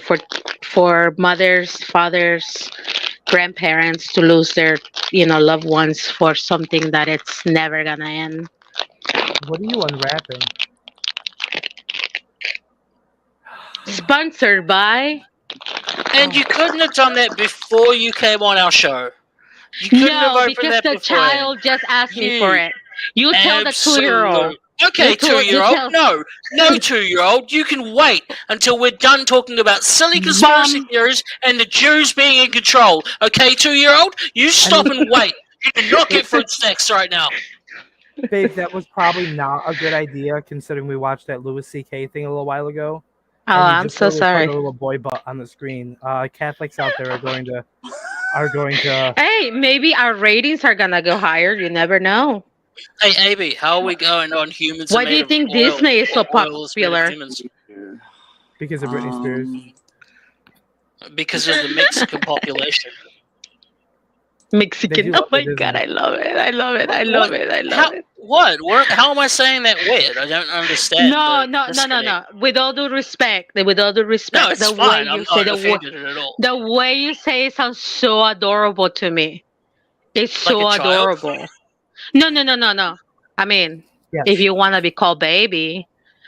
mothers, fathers, grandparents to lose their loved ones for something that it's never gonna end. What are you unwrapping? Sponsored by. And you couldn't have done that before you came on our show. You couldn't have No, opened because that the before. child just asked me for it. You tell the Absolute- 2-year-old. Okay, You tell- you 2-year-old. tell- No 2-year-old. You can wait until we're done talking about silly conspiracy theories and the Jews being in control. Okay, 2-year-old? You stop and wait. You do not get fruit snacks right now. Babe, that was probably not a good idea considering we watched that Louis C.K. thing a little while ago. Oh, And you I'm just so literally sorry. put a little boy butt on the screen. Catholics out there are going to. Hey, maybe our ratings are gonna go higher. You never know. Hey, AB, how are we going on humans? Why are do you made of think oil, Disney is so or oil is made of popular? humans? Because of Britney Spears. Because of the Mexican population. Mexican. do Oh my love it, God, isn't I love it. I love it. I love it. I love it. What? How am I saying that weird? I don't understand. No. With all due respect, No, it's the fine. way I'm you say not offended at all. the way you say it sounds so adorable to me. It's Like so a child? adorable. No. I mean, if you want to be called baby,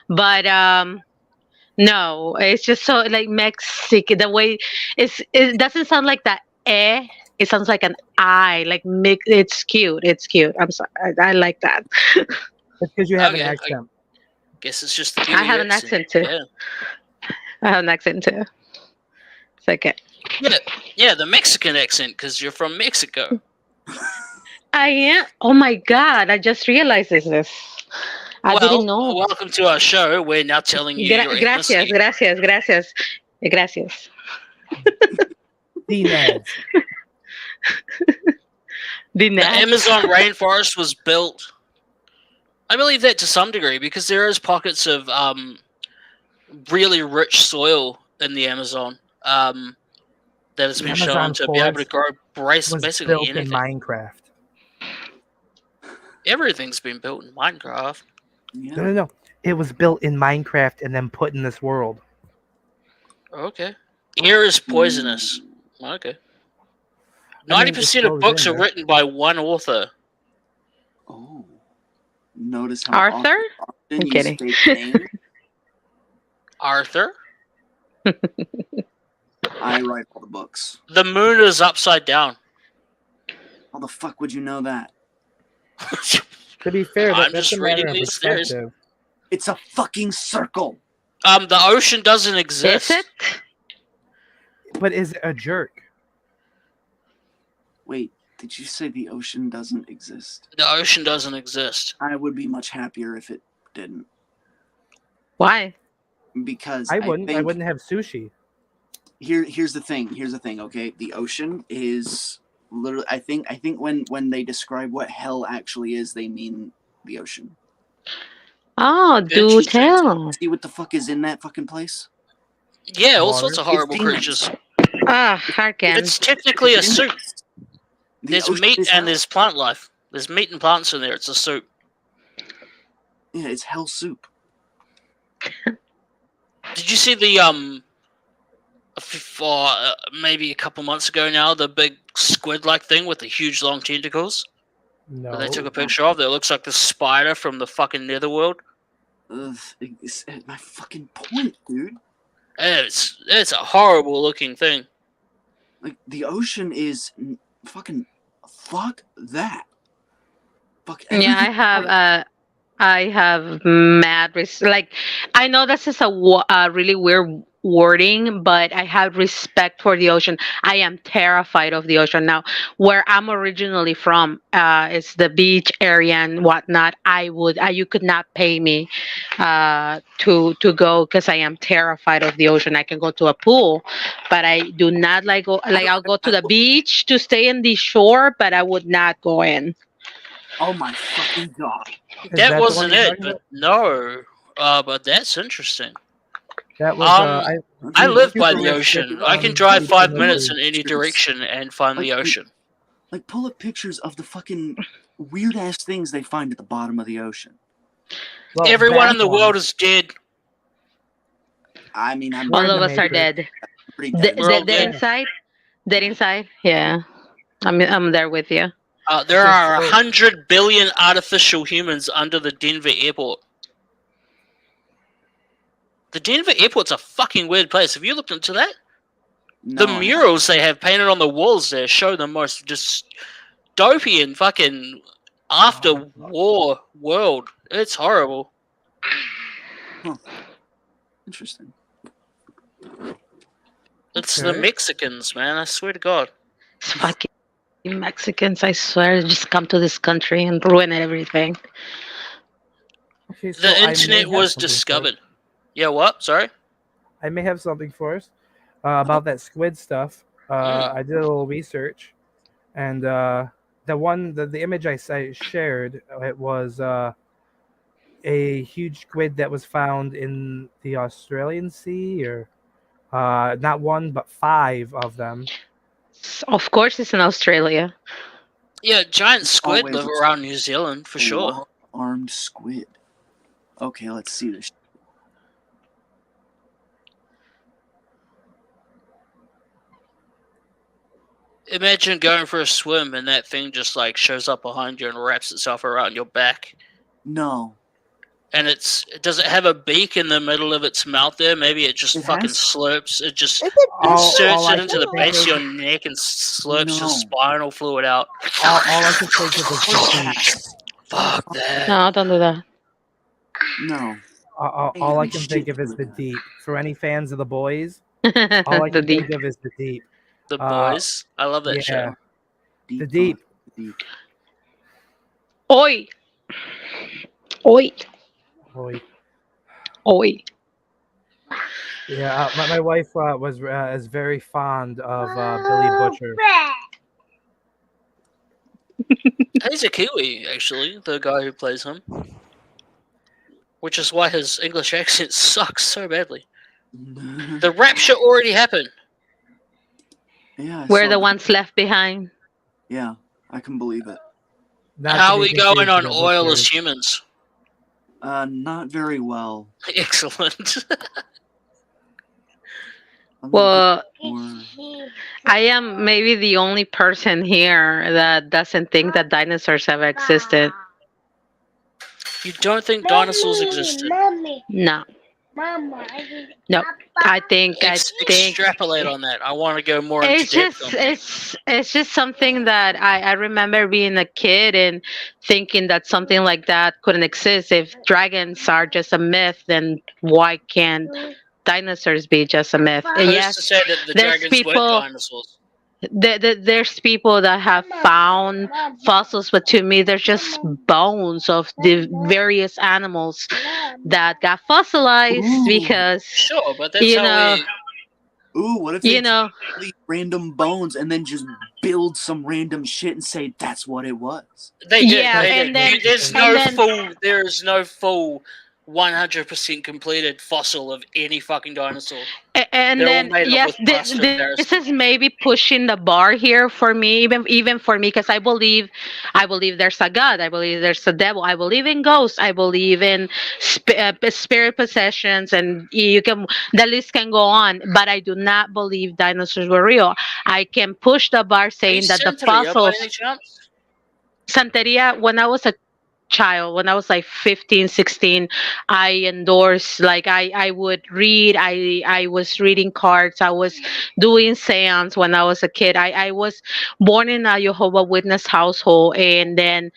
but no, it's just so like Mexican. The way it doesn't sound like that. It sounds like an I. Like it's cute. It's cute. I'm sorry. I like that. It's because you have Okay, an I- accent. Guess it's just the I have an accent too. Yeah. I have an accent too. It's okay. Yeah, the Mexican accent, because you're from Mexico. I am. Oh my God! I just realized this. I didn't know. Welcome to our show. We're now telling you your ethnicity. Gracias. Dinaz. The Amazon rainforest was built. I believe that to some degree because there is pockets of really rich soil in the Amazon that has been shown Amazon to be able to grow was basically built in anything. Minecraft. Everything's been built in Minecraft. No. It was built in Minecraft and then put in this world. Okay. Air is poisonous. Okay. 90% of books are written by one author. Notice how Arthur? often I'm you kidding. state name. Arthur, I write all the books. the moon is upside down. How the fuck would you know that? To be fair, I'm that's just a matter reading of these theories. perspective. It's a fucking circle. The ocean doesn't exist. Is it? But is it a jerk? Wait, did you say the ocean doesn't exist? The ocean doesn't exist. I would be much happier if it didn't. Why? Because I wouldn't. I think- wouldn't have sushi. Here's the thing. Here's the thing. Okay, the ocean is literally. I think when they describe what hell actually is, they mean the ocean. Oh, do tell. See what the fuck is in that fucking place? Yeah, all Water. sorts of It's horrible demons. creatures. Ah, hearken. It's technically a It's soup. demons. The There's ocean meat is and hell. there's plant life. There's meat and plants in there. It's a soup. Yeah, it's hell soup. Did you see the maybe a couple months ago now, the big squid-like thing with the huge long tentacles No. that they took a picture of? That looks like the spider from the fucking netherworld. It's my fucking point, dude. It's a horrible looking thing. Like the ocean is fucking fuck that. Fuck Yeah, I have mad like I know this is a really weird wording, but I have respect for the ocean. I am terrified of the ocean. Now, where I'm originally from, is the beach area and whatnot. You could not pay me to go because I am terrified of the ocean. I can go to a pool, but I do not like I'll go to the beach to stay in the shore, but I would not go in. Oh my fucking god. That the wasn't one you're it, talking but no. But that's interesting. That was. I live by the Super ocean. Rich I can on drive 5 YouTube. minutes in any direction and find the ocean. Like pull up pictures of the fucking weird ass things they find at the bottom of the ocean. Well, Everyone that in the one- world is dead. I mean, I'm All of us are dead. pretty dead. We're all Dead dead. inside? Dead inside? Yeah. I'm there with you. There are 100 billion artificial humans under the Denver airport. The Denver airport's a fucking weird place. Have you looked into that? No, The murals they have painted on the walls there show the most dystopian fucking after-war world. It's horrible. Interesting. It's the Okay. Mexicans, man. I swear to God. It's fucking Mexicans, I swear, just come to this country and ruin everything. Okay, so The I may internet have was something for us. discovered. Yeah, what? Sorry? I may have something for us about that squid stuff. I did a little research, and the image I shared, it was a huge squid that was found in the Australian Sea, or not one but 5 of them. Of course, it's in Australia. Yeah, giant squid wait, live it's- around New Zealand, for sure. Armed squid. Okay, let's see this. Imagine going for a swim and that thing just like shows up behind you and wraps itself around your back. No. And does it have a beak in the middle of its mouth there? Maybe it just It fucking has- slurps. It just All inserts I it into can the think base of of- your neck and slurps your No. spinal fluid out. All I can think of is the deep. Fuck that. No, don't do that. No. All I can think of is the deep. For any fans of The Boys, all I The can deep. think of is the deep. The Boys. I love that yeah, show. the deep. Oi! Oi! Boy. Oi! Yeah, my wife is very fond of Billy Butcher. He's a Kiwi, actually, the guy who plays him. Which is why his English accent sucks so badly. The rapture already happened. Yeah. I We're saw the that. ones left behind. Yeah, I can believe it. Not How to are be we going confused on with oil Butcher. as humans? Not very well. Excellent. Well, I am maybe the only person here that doesn't think that dinosaurs have existed. You don't think dinosaurs existed? No. No, I think Extrapolate on that. I want to go more into it's depth just on that. it's just something that I remember being a kid and thinking that something like that couldn't exist. If dragons are just a myth, then why can't dinosaurs be just a myth? And Who's yes, to say that the there's dragons weren't people dinosaurs? there's people that have found fossils, but to me, they're just bones of the various animals that got fossilized because Sure, but that's you how know. we. Ooh, what if You they know. take really random bones and then just build some random shit and say that's what it was? They did. Yeah, they and did. then- There's and no then- full. There is no full 100% completed fossil of any fucking dinosaur. And They're all then made up yes, with plaster this is maybe pushing the bar here for me, even for me, because I believe there's a God, I believe there's a devil, I believe in ghosts, I believe in spirit possessions, and the list can go on. But I do not believe dinosaurs were real. I can push the bar saying that the Santeria, by fossils. any chance? Santeria, when I was a child, when I was like 15, 16, I endorsed, like I would read, I was reading cards, I was doing seance when I was a kid. I was born in a Jehovah Witness household, and then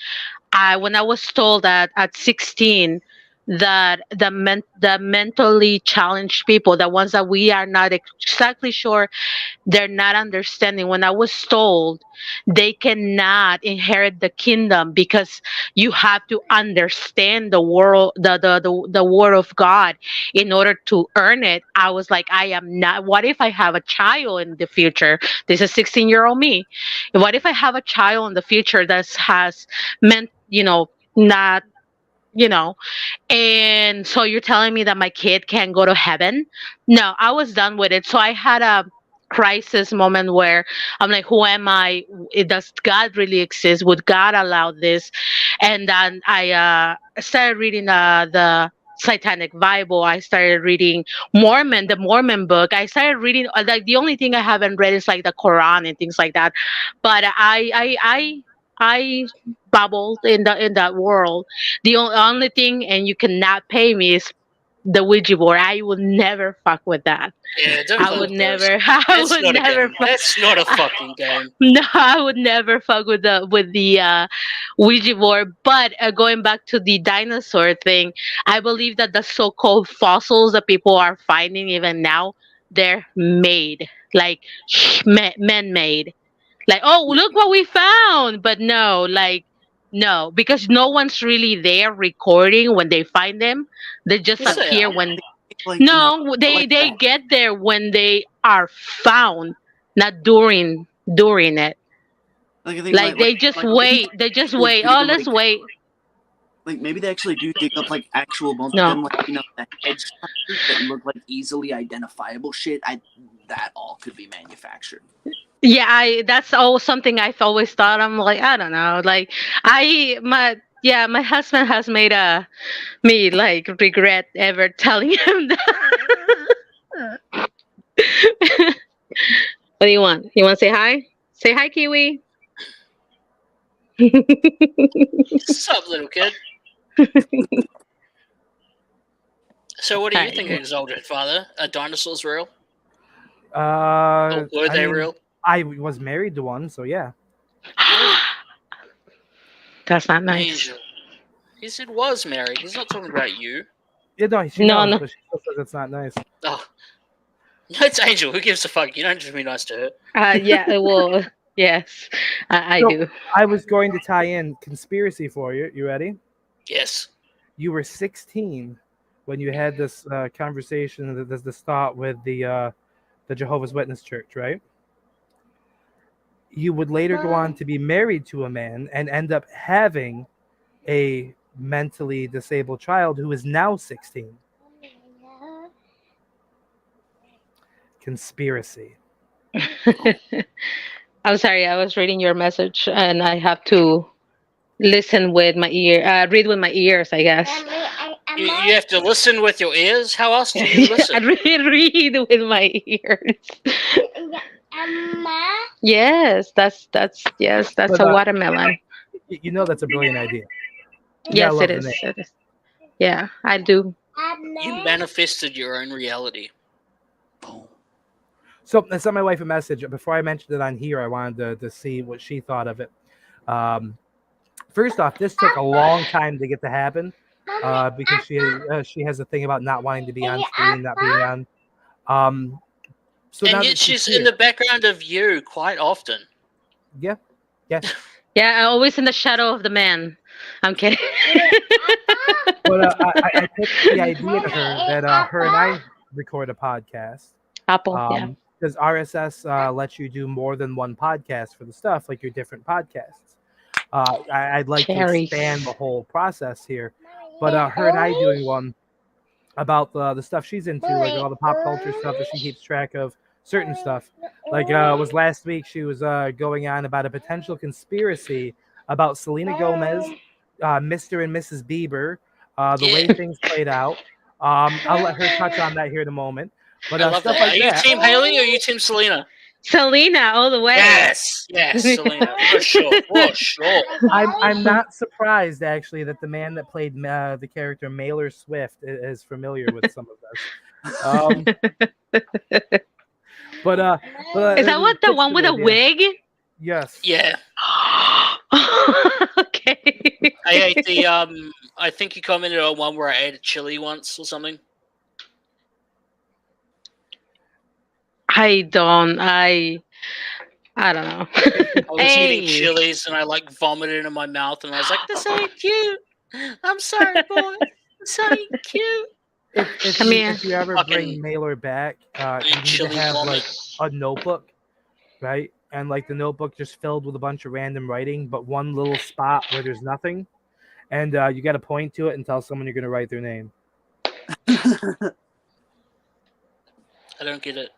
when I was told that at 16 that the mentally challenged people, the ones that we are not exactly sure they're not understanding, when I was told they cannot inherit the kingdom because you have to understand the world, the word of God in order to earn it, I was like, I am not. What if I have a child in the future? This is 16-year-old me. What if I have a child in the future that has not, and so you're telling me that my kid can't go to heaven? No, I was done with it. So I had a crisis moment where I'm like, who am I? Does God really exist? Would God allow this? And then I started reading the Satanic Bible. I started reading the Mormon book. I started reading, like, the only thing I haven't read is like the Quran and things like that. But I bubbled in that world. The only thing, and you cannot pay me, is the Ouija board. I would never fuck with that. Yeah, don't I fuck would with never. those. I That's would not a never. game. That's not a fucking game. No, I would never fuck with the Ouija board. But going back to the dinosaur thing, I believe that the so-called fossils that people are finding even now, they're made, like man-made. Like, oh, look what we found. But no, like, no, because no one's really there recording when they find them. They just Yes, they appear are. when. Like, No, they like they that. get there when they are found, not during it. Like, I think Like they just like, wait. They just people wait. do, Oh, let's like, wait. Like maybe they actually do dig up like actual bones, No. but then like the head structures that look like easily identifiable shit. That all could be manufactured. Yeah, that's always something I've always thought. I'm like, I don't know. Like my husband has made me like regret ever telling him that. What do you want? You want to say hi? Say hi, Kiwi. What's up, little kid? So, what are you thinking, Zoldred, Father? Are dinosaurs real? Or were they real? I was married to one, so yeah. That's not nice. Angel. He said was married. He's not talking about you. Yeah, no, she No, knows, no. but she still says it's not nice. Oh. No, it's Angel. Who gives a fuck? You don't just be nice to her. Yeah, well, yes, I So, do. I was going to tie in conspiracy for you. You ready? Yes. You were 16 when you had this conversation, this thought with the Jehovah's Witness church, right? You would later go on to be married to a man and end up having a mentally disabled child who is now 16. Conspiracy. I'm sorry, I was reading your message and I have to listen with my read with my ears, I guess. You have to listen with your ears? How else do you listen? I read with my ears. Yes, that's But, a watermelon. You know that's a brilliant idea. You Yes, gotta it love the is. name. It is. Yeah, I do. You manifested your own reality. So I sent my wife a message before I mentioned it on here. I wanted to see what she thought of it. First off, this took a long time to get to happen because she has a thing about not wanting to be on screen, not being on. So now And that yet she's here, in the background of you quite often. yeah. Yeah, always in the shadow of the man. I'm kidding. But I pitched the idea to her that her and I record a podcast. Apple, yeah. Because RSS lets you do more than one podcast for the stuff, like your different podcasts. I'd like Cherries. to expand the whole process here. But her and I doing one about the stuff she's into, like all the pop culture stuff that she keeps track of, certain stuff. Like was last week she was going on about a potential conspiracy about Selena Gomez, Mr. and Mrs. Bieber, the way things played out. I'll let her touch on that here in a moment. But I love stuff that. like Are you that. Team Haley or are you Team Selena? Selena, all the way. Yes, Selena, for sure. I'm not surprised actually that the man that played the character Mailer Swift is familiar with some of this. But Is that what the one with a wig? Yes. Yeah. Okay. I ate the I think you commented on one where I ate a chili once or something. I don't know. I was eating chilies and I like vomited in my mouth and I was like, "This ain't cute. I'm sorry, boy. This ain't cute." If you ever bring Mailer back, you need to have like a notebook, right? And like the notebook just filled with a bunch of random writing, but one little spot where there's nothing, and you got to point to it and tell someone you're going to write their name. I don't get it.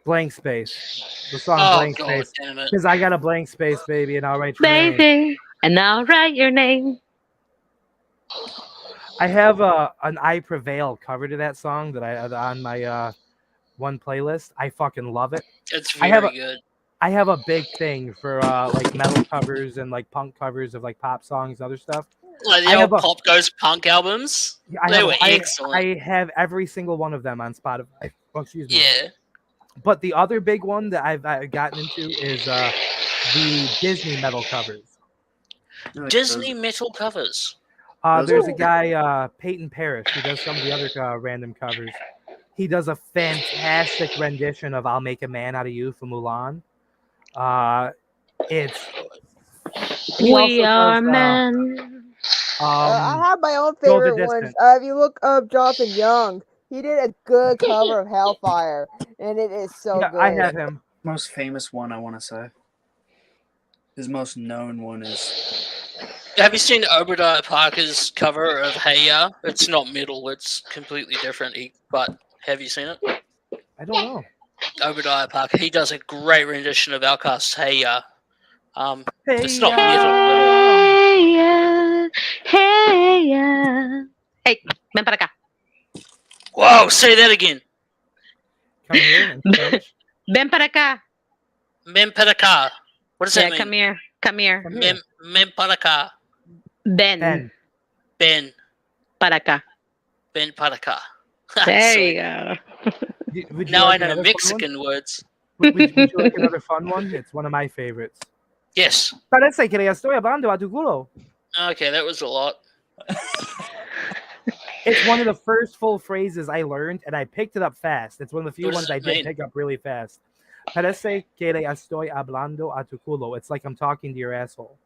Blank space. The song Blank God Space. damn it. Because I got a blank space, baby, and I'll write your name. Baby, and I'll write your name. I have an I Prevail cover to that song that I on my one playlist. I fucking love it. It's I have very good. I have a big thing for like metal covers and like punk covers of like pop songs and other stuff. Like the I old have a- Pop Goes Punk albums. They were excellent. I have every single one of them on Spotify. Oh, excuse me. Yeah. But the other big one that I've gotten into is the Disney metal covers. Disney metal covers. There's a guy, Peyton Parrish, who does some of the other random covers. He does a fantastic rendition of "I'll Make a Man Out of You" from Mulan. It's he We also are does, men. I have my own Go the favorite ones. Distance. If you look up Jonathan Young, he did a good cover of Hellfire, and it is so Yeah, good. I have him. Most famous one, I want to say. His most known one is. Have you seen Obadiah Parker's cover of Hey Ya? It's not metal, it's completely different. But have you seen it? I don't know. Obadiah Parker, he does a great rendition of Outcast's Hey Ya. It's not Ya. metal. Hey, yeah. Hey, yeah. Hey, ven para acá. Whoa, say that again. Come here and Spanish. Ven para acá. Mem para acá. What does that Yeah, mean? come here. Come here. Mem para acá. Ben. Ben. Para acá. Ben para acá. There Sorry. you go. Would you Now I like know another fun one? Mexican words. Would you like another fun one? It's one of my favorites. Yes. Parece que le estoy hablando a tu culo. Okay, that was a lot. It's one of the first full phrases I learned, and I picked it up fast. It's one of the few What ones does I it did mean? pick up really fast. Parece que le estoy hablando a tu culo. It's like I'm talking to your asshole.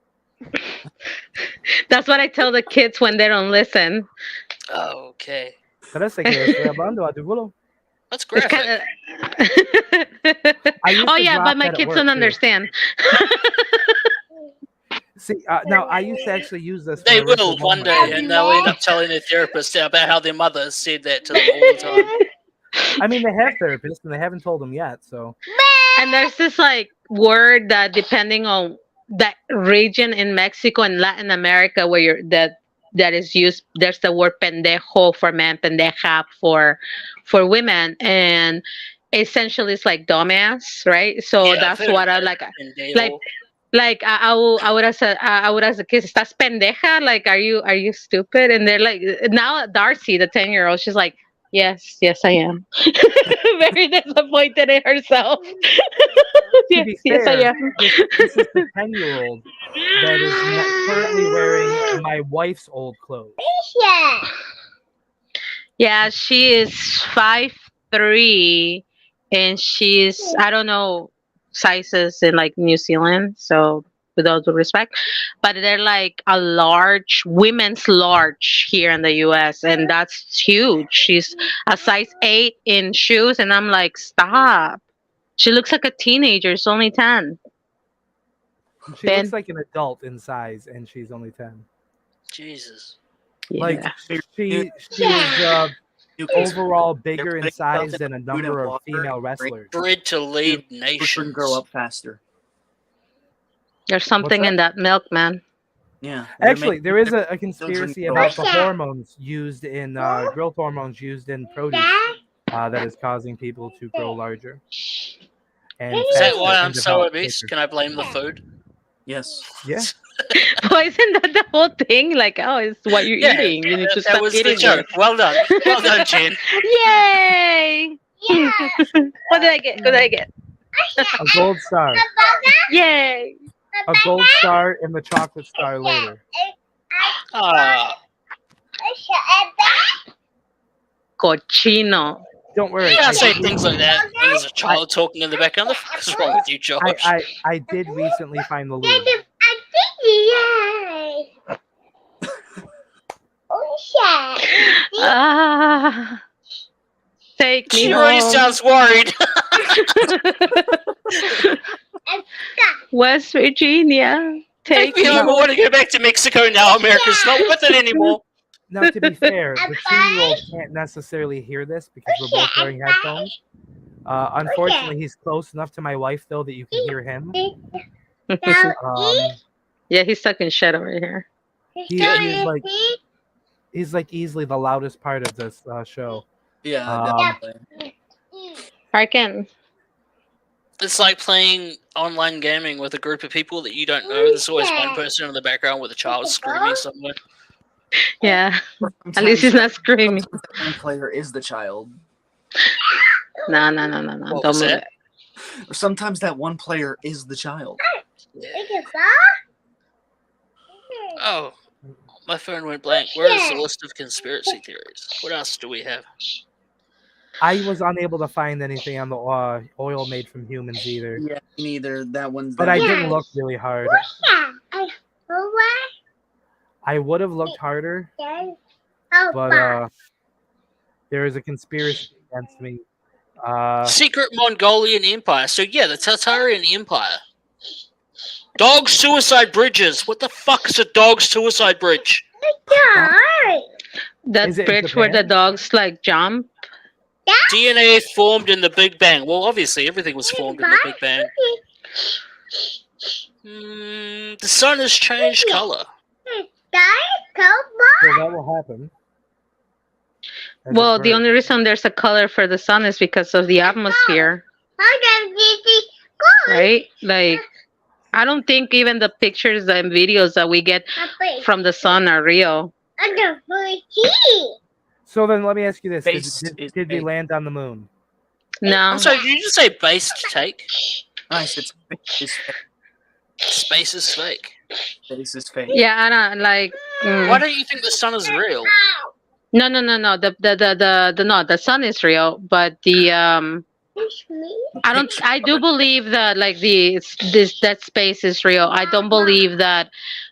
That's what I tell the kids when they don't listen. Okay. Parece que le estoy hablando a tu culo. That's It's graphic. kinda... I used Oh to yeah, drop but my that at kids work, don't too. understand. See, now I used to actually use this. They when I worked will at one Walmart. day, and they'll end up telling their therapist about how their mother said that to them all the time. I mean, they have therapists, and they haven't told them yet. So And there's this like word that depending on that region in Mexico and Latin America where you're that is used, there's the word pendejo for men, pendeja for women, and essentially it's like dumbass, right? So Yeah, I've that's heard what of I that. like. Pendejo. Like Like I would ask the kids, "Estás pendeja?" Like, are you stupid? And they're like, now Darcy, the 10-year-old, she's like, yes, I am. Very disappointed in herself. To be yes, I fair, am. this is the 10-year-old that is currently wearing my wife's old clothes. Yeah, she is 5'3", and she's, I don't know sizes in like New Zealand, so with all due respect, but they're like a large women's large here in the US, and that's huge. She's a size 8 in shoes, and I'm like, stop. She looks like a teenager. She's only 10. She looks like an adult in size, and she's only 10. Jesus. Like she is overall bigger in size than a number of female wrestlers. Bred to lead Push nations. and grow up faster. There's something in that milk, man. Yeah. Actually, there is a conspiracy grow about up. the hormones used in growth hormones used in produce that is causing people to grow larger. And Is that why faster I'm and so develop obese? quicker. Can I blame the food? Yes. Yeah. Why isn't that the whole thing? Like, oh, it's what you're eating. You need to that stop was eating the joke. Well done. Well done, Jen. Yay! What did I get? What did I get? A gold star. Yay! A gold star and the chocolate star later. Ah. Cochino. Don't worry. You can't say did- things like that when there's a child talking in the background. The fuck is wrong with you, Josh? I did recently find the lube. Ah, take me She already home. sounds worried. West Virginia. Take Take me me home. I home. want to go back to Mexico now. America's not with it anymore. Now, to be fair, the 2-year-old can't necessarily hear this because we're both wearing headphones. Unfortunately, he's close enough to my wife, though, that you can hear him. Yeah, he's sucking shit over here. He's like easily the loudest part of this show. Yeah, Harkin. It's like playing online gaming with a group of people that you don't know. There's always one person in the background with a child screaming somewhere. Yeah. At least he's not screaming. One player is the child. No. What Don't was move that? it. Or sometimes that one player is the child. Oh, my phone went blank. Where is the list of conspiracy theories? What else do we have? I was unable to find anything on the oil made from humans either. Yeah, me neither. That one's. But that I one. didn't look really hard. I would have looked harder, but there is a conspiracy against me. Secret Mongolian Empire. So yeah, the Tatarian Empire. Dog suicide bridges. What the fuck is a dog suicide bridge? That Is it in bridge where the Japan? dogs like jump. DNA formed in the Big Bang. Well, obviously everything was formed in the Big Bang. The sun has changed color. So that will happen. As Well, a the bird. only reason there's a color for the sun is because of the atmosphere, right? Like, I don't think even the pictures and videos that we get from the sun are real. So then let me ask you this. Base Did is we fake. land on the moon? No. I'm sorry, did you just say based take? Nice. It's fake. Space is fake. Space is fake. Yeah, I don't like. Why don't you think the sun is real? No. The sun is real, but the I do believe that like that space is real. I don't believe that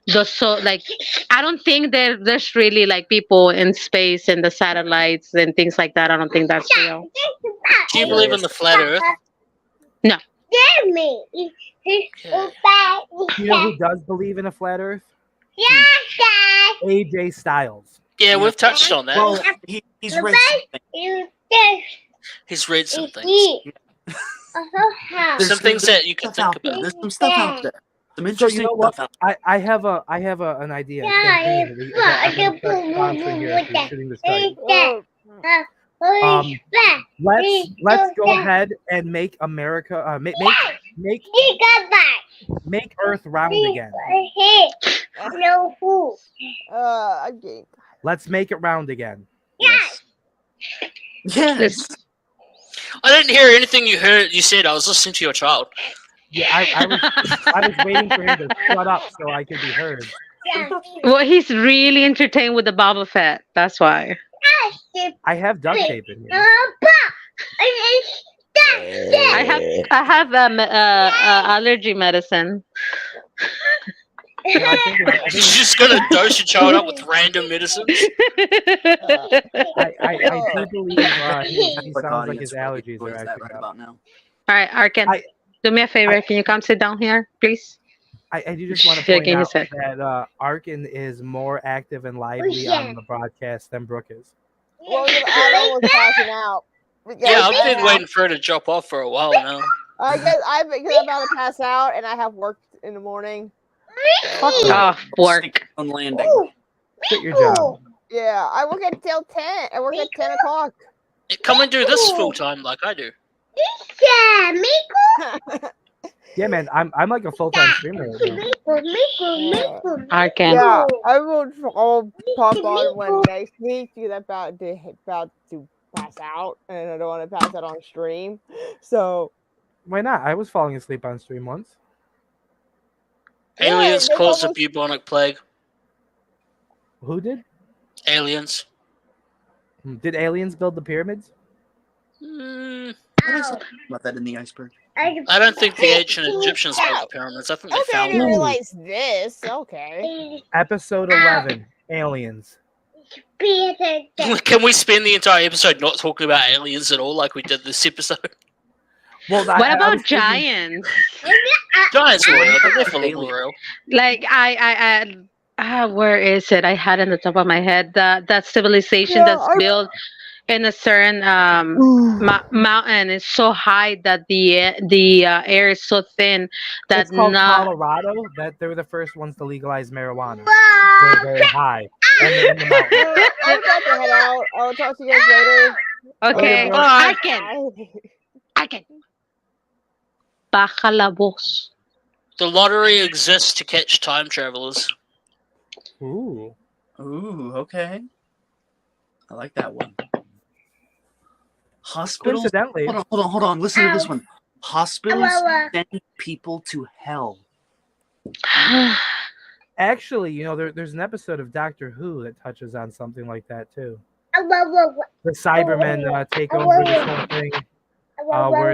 I don't think that there's really like people in space and the satellites and things like that. I don't think that's real. Do you believe in the flat earth? No. You know who does believe in a flat Earth? AJ Styles. Yeah, we've touched on that. Well, he's read something. He's read some things. Some things that you can think about. There's some stuff out there. Some So interesting you know what? stuff out I have an idea. I'm gonna start sponsoring here as we're shooting this guy. Let's go ahead and make America make Make Earth round again. No food. I'm getting. Let's make it round again. Yes. Yes. I didn't hear anything you said. I was listening to your child. Yeah, I was waiting for him to shut up so I could be heard. Well, he's really entertained with the Boba Fett. That's why. I have duct tape in here. I have allergy medicine. You're just gonna dose your child up with random medicines? I do believe he sounds like his allergies are acting right up. about now. All right, Arkin, do me a favor. Can you come sit down here, please? I do just want to point out that Arkin is more active and lively on the broadcast than Brooke is. Well, I was passing out. Yeah, I've been waiting for her to drop off for a while now. I guess I'm about to pass out, and I have work in the morning. Work. On landing. Quit your job. Yeah, I work until 10. I work at 10 o'clock. Come and do this full time like I do. Yeah, man, I'm like a full-time streamer right now. Arkin. Yeah, I will pop on one next week because I'm about to pass out, and I don't want to pass out on stream. So Why not? I was falling asleep on stream once. Aliens caused the bubonic plague. Who did? Aliens. Did aliens build the pyramids? About that in the iceberg. I don't think the ancient Egyptians built the pyramids. I think they okay, I found didn't them. realize this. Okay. Episode 11, Aliens. Can we spend the entire episode not talking about aliens at all, like we did this episode? Well, What about giants? Giants are real. They're definitely real. Like where is it? I had it on the top of my head that civilization that's built in a certain mountain is so high that the air is so thin that It's called Colorado. That they were the first ones to legalize marijuana. They're very high. And they're in the mountains. I'm about to head out. I'll talk to you guys later. Okay, Bye. I can. Baja la voz. The lottery exists to catch time travelers. Ooh. Ooh, okay. I like that one. Hospitals. Coincidentally. Hold on. Listen to this one. Hospitals send people to hell. Actually, you know, there's an episode of Doctor Who that touches on something like that too. The Cybermen take over this whole thing, where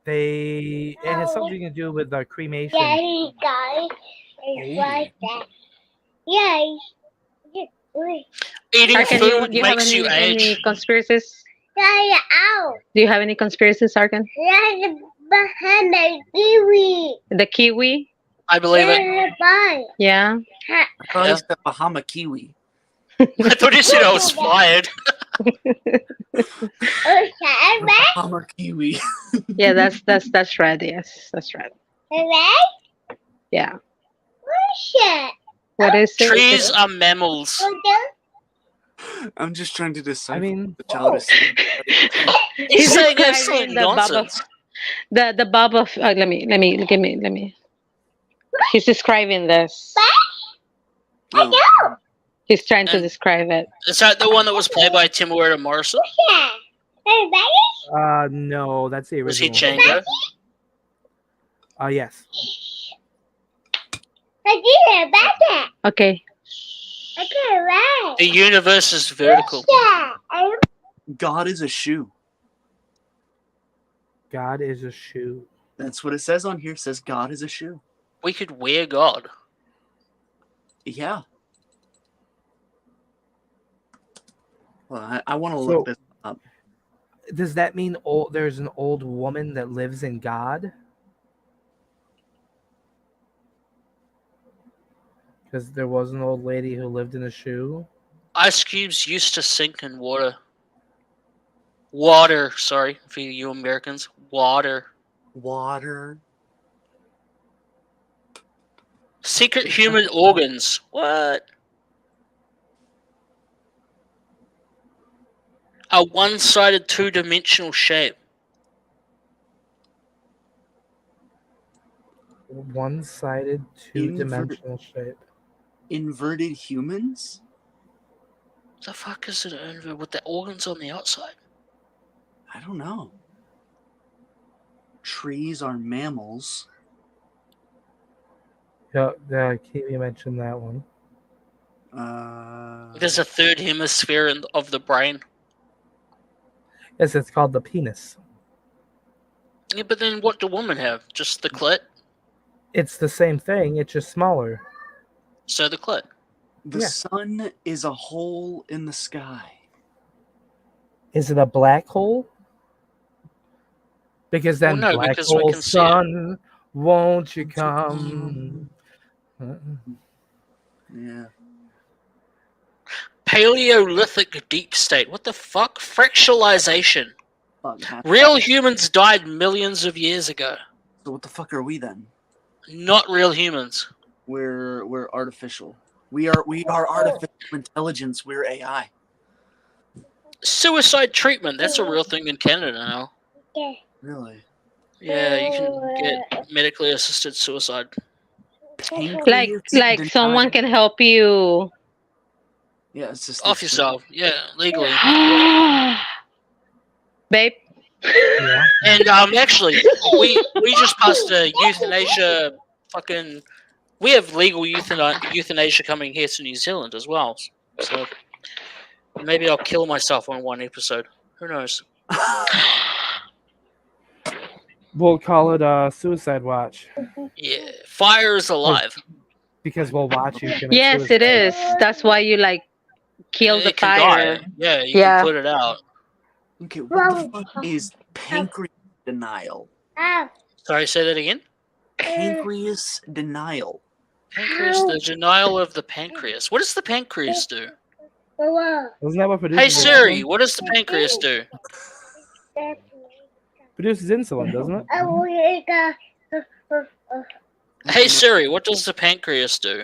it has something to do with cremation. Eating Arkin, food do you have makes you age. any conspiracies? Do you have any conspiracies, Arkin? The kiwi? I believe it. Yeah. I thought he said Bahama Kiwi. I thought you said I was fired. Bahama Kiwi. Yeah, that's right. Yes, that's right. Yeah. What is it? Trees are mammals. I'm just trying to decide. I mean, the child is saying. He's saying describing absolute the Baba, nonsense. the Baba. Let me. He's describing this. He's trying to describe it. Is that the one that was played by Timurata Morrison? No, that's the original. Was he Django? Yes. Okay. The universe is vertical. God is a shoe. God is a shoe. That's what it says on here. It says God is a shoe. We could wear God. Yeah. Well, I want to look this up. Does that mean there's an old woman that lives in God? Because there was an old lady who lived in a shoe. Ice cubes used to sink in water. Water, sorry, for you Americans. Water. Secret human organs. What? A one-sided two-dimensional shape. one-sided, two-dimensional shape. Inverted humans? The fuck is it with the organs on the outside? I don't know. Trees are mammals. Yeah, Kiwi mentioned that one. There's a third hemisphere of the brain. Yes, it's called the penis. Yeah, but then what do women have? Just the clit? It's the same thing, it's just smaller. So the clit. The Yeah. sun is a hole in the sky. Is it a black hole? Because then Well, no, black because we hole can see it. sun, won't you come? Yeah. Paleolithic deep state. What the fuck? Fractalization. Fuck. Real humans died millions of years ago. So what the fuck are we then? Not real humans. We're artificial. We are artificial intelligence. We're AI. Suicide treatment. That's a real thing in Canada now. Really? Yeah, you can get medically assisted suicide. Like someone can help you. Yeah, it's just Off yourself. Yeah, legally. Babe. And actually, we just passed a euthanasia fucking. We have legal euthanasia coming here to New Zealand as well. So maybe I'll kill myself on one episode. Who knows? We'll call it Suicide Watch. Yeah, fire is alive. Because we'll watch you. commit Yes, it suicide. is. That's why you like kill the It can fire. die. Yeah, you can put it out. Okay, what the fuck is pancreas denial? Sorry, say that again. Pancreas denial. Pancreas, the denial of the pancreas. What does the pancreas do? Isn't that what produces Hey Siri, insulin? what does the pancreas do? Produces insulin, doesn't it? Hey Siri, what does the pancreas do?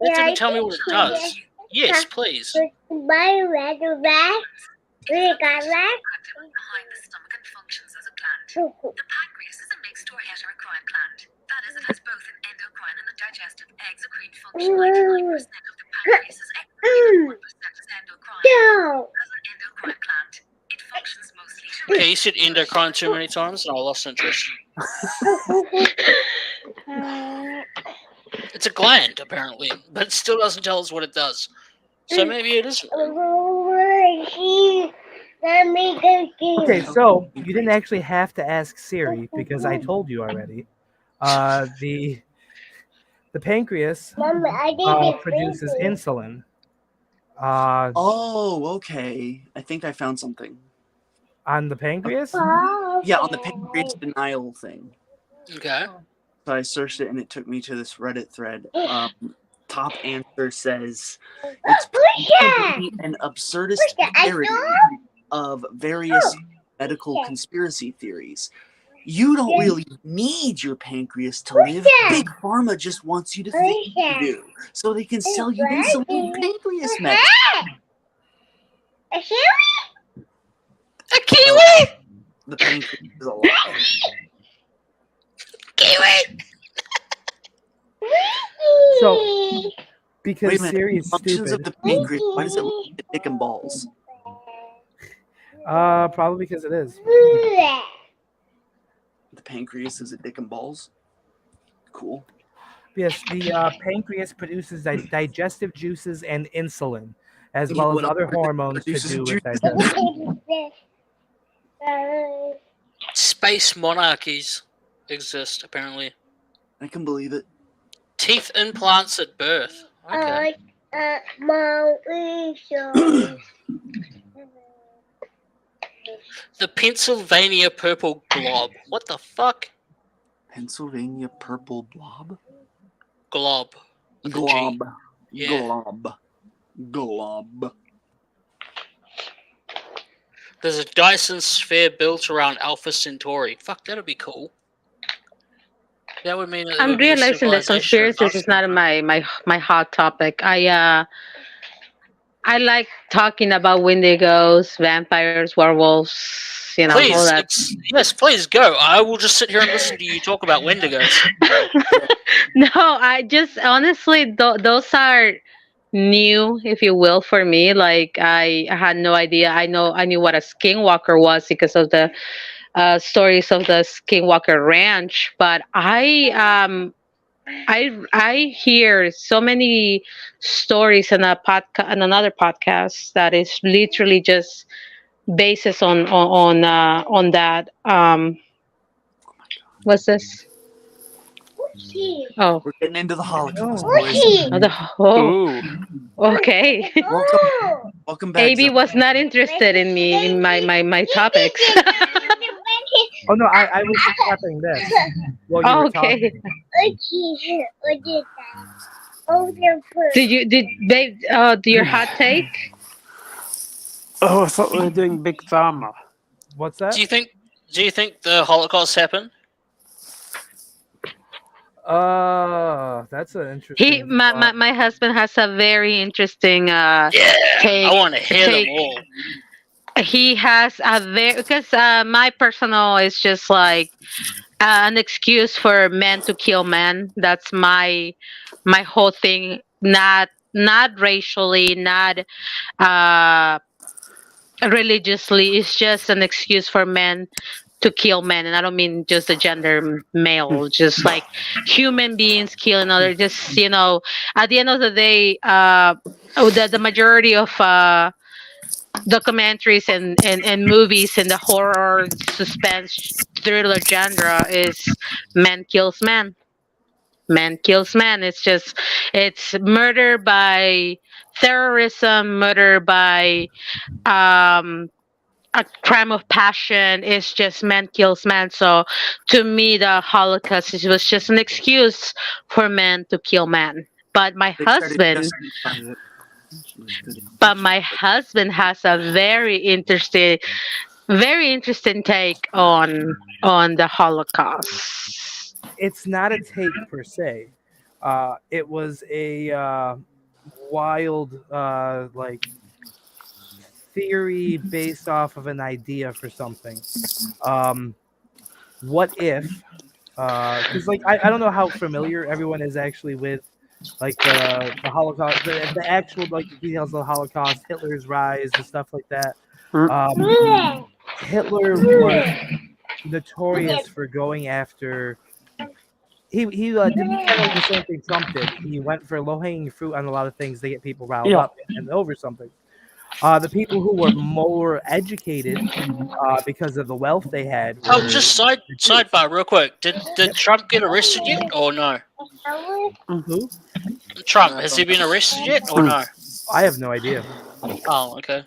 That didn't tell me what it does. Yes, please. Okay, you said endocrine too many times and I lost interest. It's a gland, apparently, but it still doesn't tell us what it does. So maybe it is. Okay, so you didn't actually have to ask Siri because I told you already. The pancreas produces insulin. Oh, okay. I think I found something. On the pancreas? Yeah, on the pancreas denial thing. Okay. So I searched it and it took me to this Reddit thread. Top answer says it's probably an absurdist parody of various medical conspiracy theories. You don't really need your pancreas to live. Big Pharma just wants you to think you do, so they can sell you insulin pancreas medicine. A kiwi? The pancreas is a lie. Kiwi! So, because Wait a minute. Siri is Functions stupid. of the pancreas. Why does it look like a dick and balls? Probably because it is. The pancreas is a dick and balls. Cool. Yes, the pancreas produces digestive juices and insulin, as Yeah, well as what other else hormones to produces do with juices? digestion. Space monarchies exist, apparently. I can believe it. Teeth implants at birth. Okay. The Pennsylvania purple glob. What the fuck? Pennsylvania purple blob? Glob. With a G. Glob. Yeah. Glob. Glob. There's a Dyson sphere built around Alpha Centauri. Fuck, that'd be cool. That would mean that there I'm would be a realizing that civilization conspiracies is not my hot topic. I like talking about Wendigos, vampires, werewolves, all Please, that. yes, please go. I will just sit here and listen to you talk about Wendigos. No, I just honestly, those are new, if you will, for me. Like I had no idea. I knew what a skinwalker was because of the stories of the Skinwalker Ranch, but I hear so many stories in another podcast that is literally just basis on that. What's this? Oh, We're getting into the Holocaust, oh, okay. Welcome back. AB was not interested in me in my topics. Oh no, I was just prepping this while you were Okay. talking. Did babe? Do your hot take? Oh, I thought we were doing Big Pharma. What's that? Do you think the Holocaust happened? That's an interesting. My husband has a very interesting take. I want to hear them take. all. He has a very because my personal is just like an excuse for men to kill men. That's my whole thing. Not racially, not religiously. It's just an excuse for men to kill men, and I don't mean just the gender male. Just like human beings killing other. Just at the end of the day, the majority of documentaries and movies and the horror, suspense, thriller genre is man kills man. Man kills man. It's murder by terrorism, murder by a crime of passion. It's just man kills man. So to me, the Holocaust was just an excuse for men to kill man. But my husband has a very interesting take on the Holocaust. It's not a take per se. It was a wild like theory based off of an idea for something. What if? Because I don't know how familiar everyone is actually with like the Holocaust, the actual like details of the Holocaust, Hitler's rise and stuff like that. Hitler was notorious for going after. He did kind of the same thing Trump did. He went for low-hanging fruit on a lot of things to get people riled up and over something. The people who were more educated because of the wealth they had. Oh, just sidebar real quick. Did Trump get arrested yet or no? Who? Trump, has he been arrested yet or no? I have no idea. Oh, okay.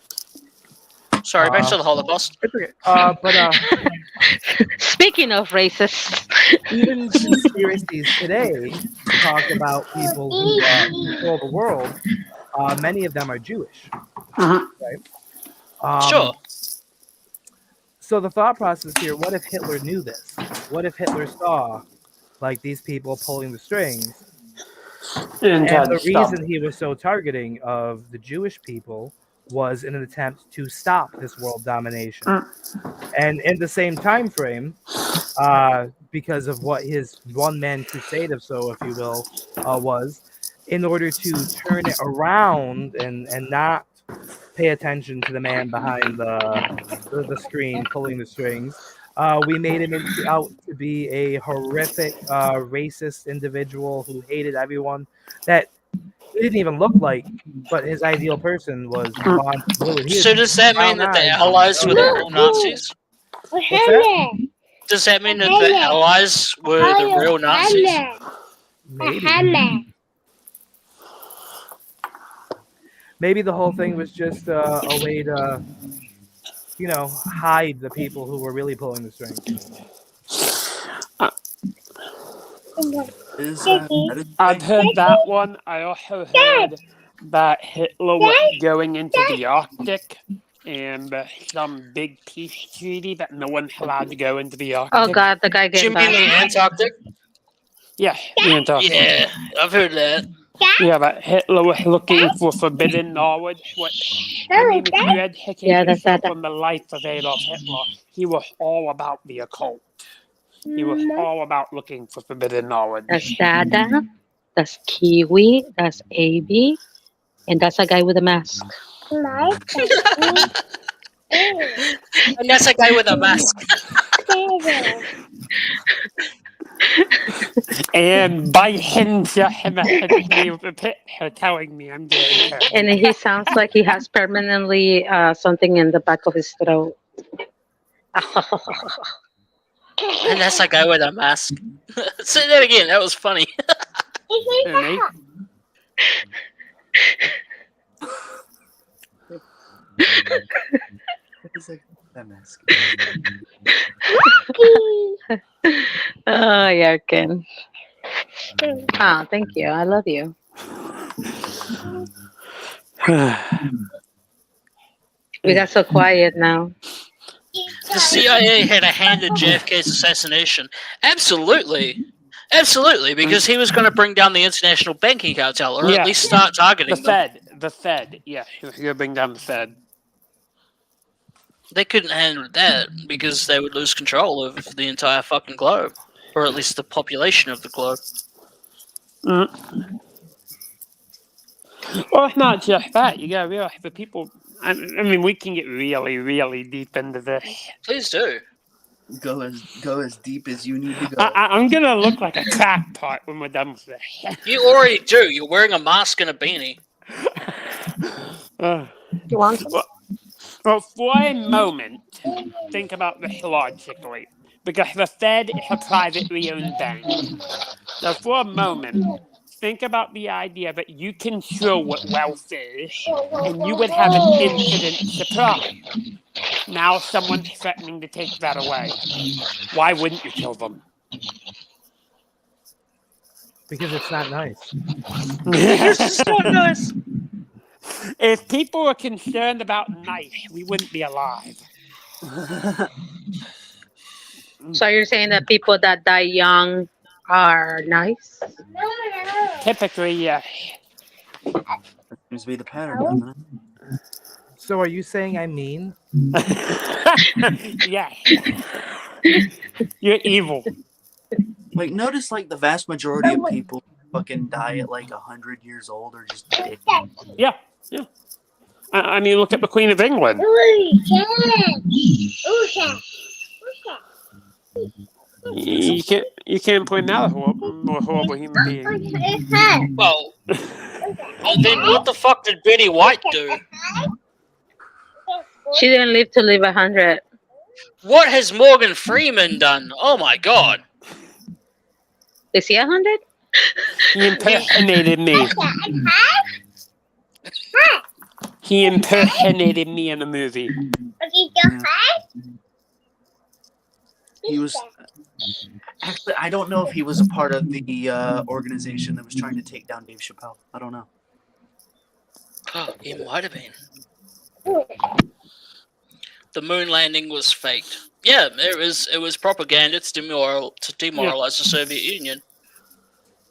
Sorry, back to the Holocaust. It's okay. Speaking of racists, even conspiracies today talk about people who control the world. Many of them are Jewish. Right? Sure. So the thought process here: what if Hitler knew this? What if Hitler saw like these people pulling the strings? And the reason he was so targeting of the Jewish people was in an attempt to stop this world domination. And in the same time frame, because of what his one-man crusade, if you will, was, in order to turn it around and not pay attention to the man behind the screen pulling the strings, we made him out to be a horrific racist individual who hated everyone that he didn't even look like, but his ideal person was blonde blue. So does that mean that the Allies were the real Nazis? Does that mean that the Allies were the real Nazis? Maybe the whole thing was just a way to, hide the people who were really pulling the strings. I've heard that one. I also heard that Hitler was going into the Arctic and some big peace treaty that no one's allowed to go into the Arctic. oh god, the guy Do you getting mean the back. Antarctic? Yeah, the Antarctic. Yeah, I've heard that. Yeah, but Hitler was looking for forbidden knowledge. I mean, if you educate yourself on the life of Adolf Hitler, he was all about the occult. He was all about looking for forbidden knowledge. That's Dada. That's Kiwi. That's AB. And that's a guy with a mask. And that's a guy with a mask. And by him telling me I'm doing her. And he sounds like he has permanently something in the back of his throat. And that's a guy with a mask. Say that again. That was funny. That mask. Oh, Yarkin. Oh, thank you. I love you. We got so quiet now. The CIA had a hand in JFK's assassination. Absolutely. Absolutely, because he was going to bring down the international banking cartel, or at least start targeting them. The Fed. Yeah, he was going to bring down the Fed. They couldn't handle that because they would lose control of the entire fucking globe, or at least the population of the globe. Well, it's not just that. You gotta realize the people. I mean, we can get really, really deep into this. Please do. Go as deep as you need to go. I'm gonna look like a crackpot when we're done with this. You already do. You're wearing a mask and a beanie. You want some? Well, for a moment, think about this logically, because the Fed is a privately owned bank. So for a moment, think about the idea that you control what wealth is, and you would have an infinite supply. Now someone's threatening to take that away. Why wouldn't you kill them? Because it's not nice. It's not nice. If people were concerned about nice, we wouldn't be alive. So you're saying that people that die young are nice? Typically, yeah. That seems to be the pattern, doesn't it? So are you saying I'm mean? Yeah. You're evil. Like, notice, like, the vast majority of people fucking die at, like, 100 years old or just dead. Yeah. I mean, look at the Queen of England. You can't point out a more horrible human being. Well, then what the fuck did Betty White do? She didn't live to live 100. What has Morgan Freeman done? Oh my god. Is he 100? He impersonated me. He impersonated me in the movie. He was... Actually, I don't know if he was a part of the organization that was trying to take down Dave Chappelle. I don't know. Oh, he might have been. The moon landing was faked. Yeah, it was propaganda to demoralize the Soviet Union.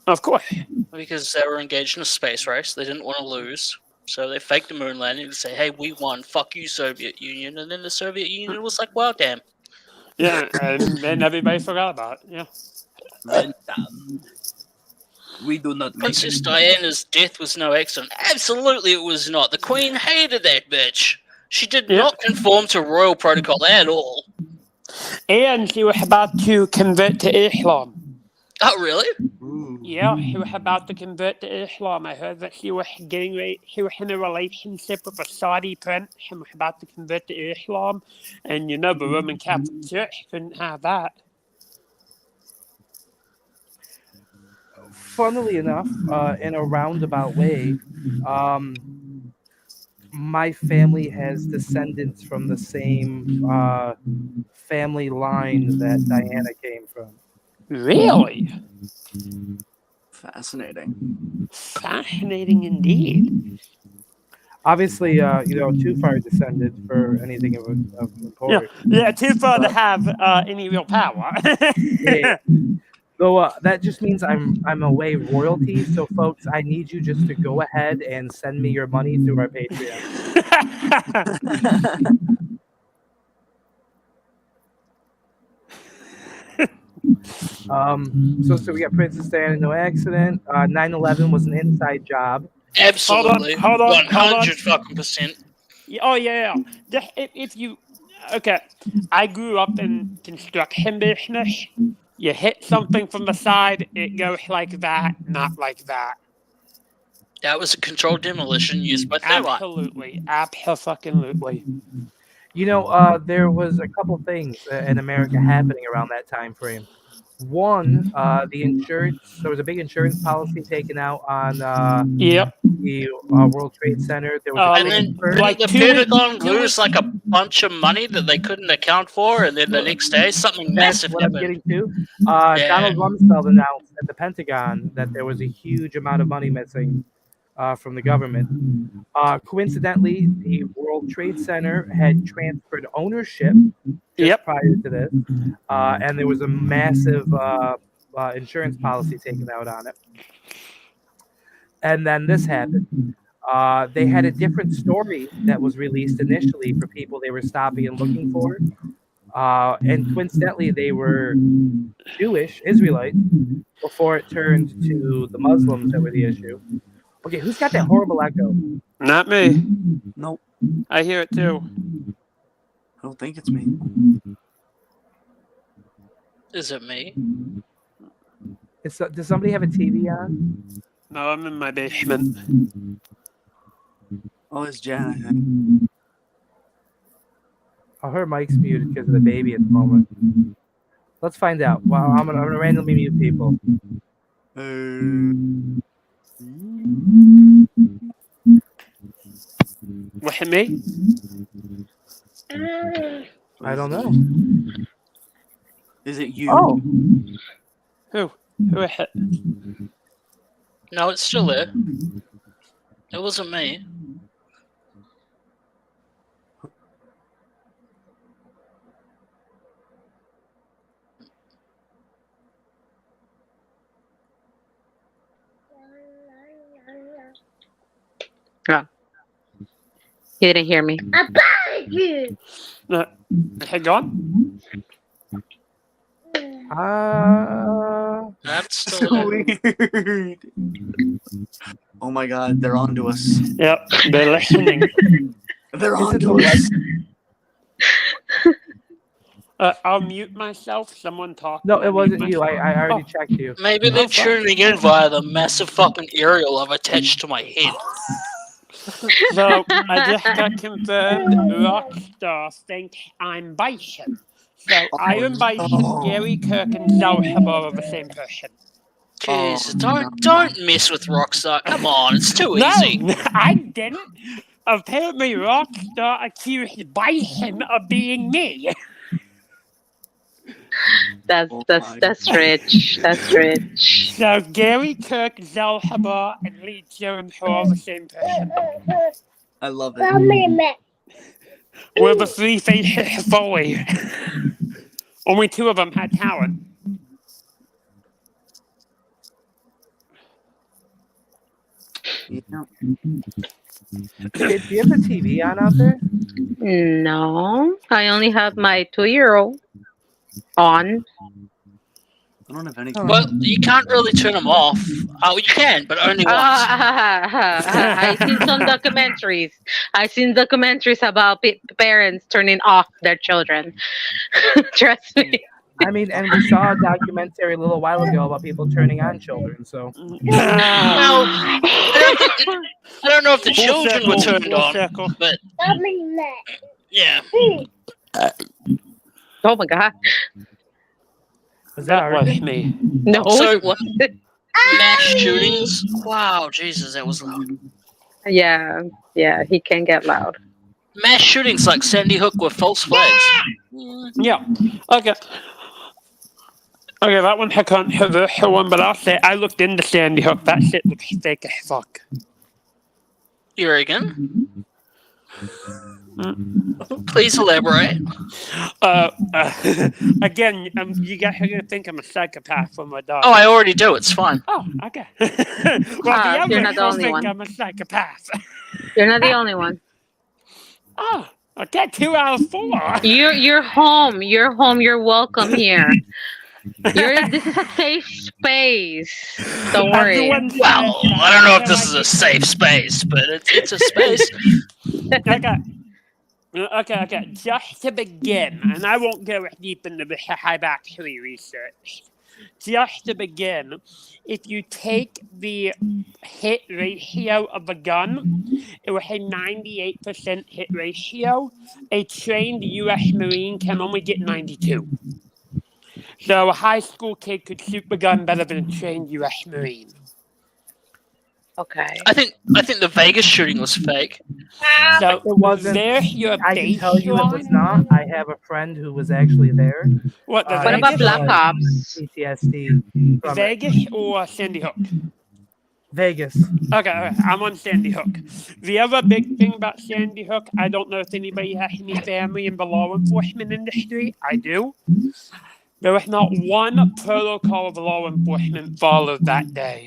Of course. Because they were engaged in a space race. They didn't want to lose. So they faked the moon landing to say, hey, we won. Fuck you, Soviet Union. And then the Soviet Union was like, well, damn. Yeah, and then everybody forgot about it. Yeah. We do not make Princess Diana's death was no accident. Absolutely it was not. The Queen hated that bitch. She did not conform to royal protocol at all. And she was about to convert to Islam. Oh, really? Yeah, she was about to convert to Islam. I heard that she was she was in a relationship with a Saudi prince and was about to convert to Islam. And you know, the Roman Catholic Church couldn't have that. Funnily enough, in a roundabout way, my family has descendants from the same family line that Diana came from. Really? Fascinating. Fascinating indeed. Obviously, too far descended for anything of importance. Yeah, too far to have any real power. Yeah. Though that just means I'm away royalty. So folks, I need you just to go ahead and send me your money through our Patreon. So we got Princess Diana, no accident. 9/11 was an inside job. Absolutely. Hold on. 100%. Oh yeah. Just if you, okay, I grew up in construction business. You hit something from the side, it goes like that, not like that. That was a controlled demolition used by Thermite. Absolutely. You know, there was a couple things in America happening around that time frame. One, the insurance. There was a big insurance policy taken out on the World Trade Center. There was a And big then insurance. the Pentagon lose like a bunch of money that they couldn't account for, and then the next day something massive What I'm happened. getting to. Donald Rumsfeld announced at the Pentagon that there was a huge amount of money missing from the government. Coincidentally, the World Trade Center had transferred ownership just prior to this, and there was a massive insurance policy taken out on it. And then this happened. They had a different story that was released initially for people they were stopping and looking for. And coincidentally, they were Jewish, Israelites, before it turned to the Muslims that were the issue. Okay, who's got that horrible echo? Not me. Nope. I hear it too. I don't think it's me. Is it me? Does somebody have a TV on? No, I'm in my basement. Oh, it's Jan, I think. Oh, her mic's muted because of the baby at the moment. Let's find out. Well, I'm gonna randomly mute people. Was it me? I don't know. Is it you? Oh. Who is it? No, it's still there. It wasn't me. Oh. You didn't hear me. Is it gone? That's So still weird. Oh my god, they're onto us. Yep, they're listening. They're onto us. I'll mute myself. Someone talk. No, it wasn't you. I already checked you. Maybe they're tuning in via the massive fucking aerial I've attached to my head. So I just got confirmed. Rockstar think I'm Bison. So Iron Bison, Gary Kirk, and Zalhabar are the same person. Jeez, don't mess with Rockstar. Come on, it's too easy. No, I didn't. Apparently, Rockstar accused Bison of being me. That's rich. That's rich. So Gary Kirk, Zalhabar, and Lee Jones are all the same person. I love it. We're the three faces of Foley. Only two of them had talent. Do you have the TV on out there? No, I only have my 2-year-old on. I don't have any. Well, you can't really turn them off. Oh, you can, but only once. I seen some documentaries. I seen documentaries about parents turning off their children. Trust me. I mean, and we saw a documentary a little while ago about people turning on children. So, Well, I don't know if the children were turned on, but yeah. Oh my god. Was that was me? No. So, mass shootings? Wow, Jesus, that was loud. Yeah, he can get loud. Mass shootings like Sandy Hook with false flags. Yeah. Okay. Okay, that one's a controversial one, but I'll say I looked into Sandy Hook. That shit looks fake as fuck. Here again? Please elaborate. Again, you guys are gonna think I'm a psychopath when we're done. Oh, I already do. It's fine. Oh, okay. Well, the you're others not the will only think one. I'm a psychopath. You're not the only one. Oh, okay, 2 out of 4. You're home. You're home. You're welcome here. This is a safe space. Don't worry. Well, I don't know if this is a safe space, but it's a space. Okay. Just to begin, and I won't go deep into the I've actually researched. Just to begin, if you take the hit ratio of a gun, it was a 98% hit ratio. A trained U.S. Marine can only get 92. So a high school kid could shoot the gun better than a trained U.S. Marine. Okay. I think the Vegas shooting was fake. So It wasn't. there's your I can tell you it was not. I have a friend who was actually there. What, the What about Vegas? Black Ops? PTSD. From Vegas or Sandy Hook? Vegas. Okay, I'm on Sandy Hook. The other big thing about Sandy Hook, I don't know if anybody has any family in the law enforcement industry. I do. There was not one protocol of law enforcement followed that day.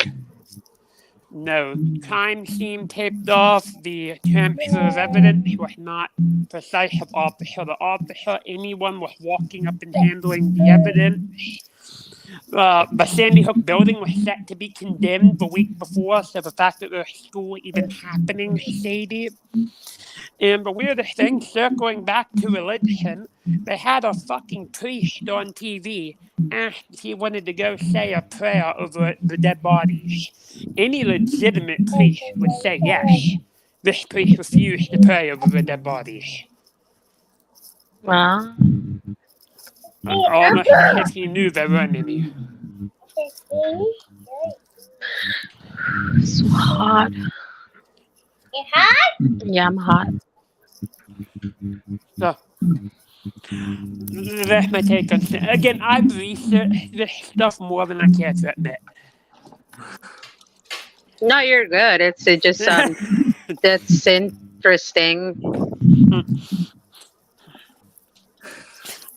No crime scene taped off. The transfer of evidence was not precise of officer to officer. Anyone was walking up and handling the evidence. The Sandy Hook building was set to be condemned the week before, so the fact that there's school even happening shady. And the weirdest thing, circling back to religion, they had a fucking priest on TV asked if he wanted to go say a prayer over the dead bodies. Any legitimate priest would say yes. This priest refused to pray over the dead bodies. Well, Almost as if he knew there weren't any. it's hot. You hot? Yeah, I'm hot. So, that's my take on it. Again, I've researched this stuff more than I care to admit. No, you're good. It's just that's interesting.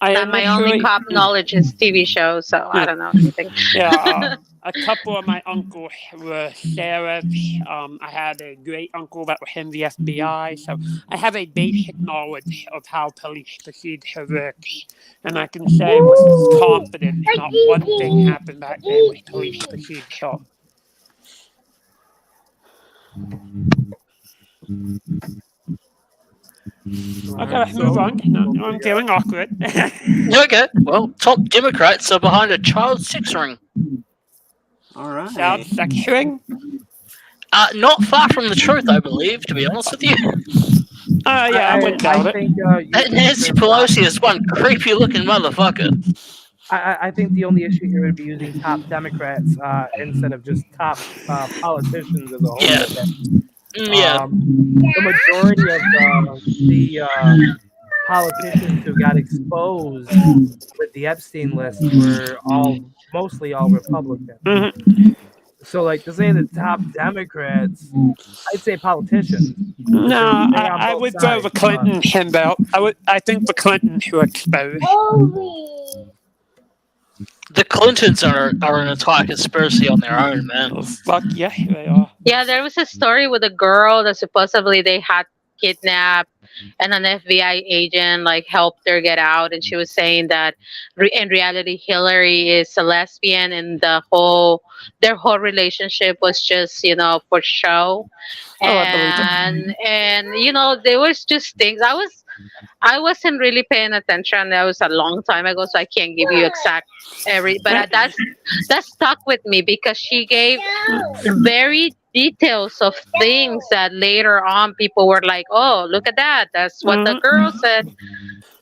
And my only cop knowledge is TV shows, so I don't know anything. Yeah, a couple of my uncles were sheriffs. I had a great uncle that was in the FBI, so I have a basic knowledge of how police procedure works. And I can say with confidence not one thing happened back then with police procedure. Okay, let's move on. No, I'm feeling awkward. Okay, well, top Democrats are behind a child sex ring. All right. Child sex ring? Not far from the truth, I believe, to be honest with you. Yeah, I wouldn't doubt it. think Nancy Pelosi is one creepy-looking motherfucker. I think the only issue here would be using top Democrats instead of just top politicians as a whole. Yeah. Yeah. The majority of the politicians who got exposed with the Epstein list were mostly all Republicans. Mm-hmm. So, like, to say the top Democrats, I'd say politicians. No, I would throw the Clinton handout. I think the Clintons were exposed. The Clintons are an entire conspiracy on their own, man. Oh, fuck yeah, they are. Yeah, there was a story with a girl that supposedly they had kidnapped, and an FBI agent like helped her get out, and she was saying that in reality Hillary is a lesbian, and their whole relationship was just for show. And there was just things I wasn't really paying attention. That was a long time ago, so I can't give you exact but that stuck with me because she gave very details of things that later on people were like, oh, look at that, that's what the girl said.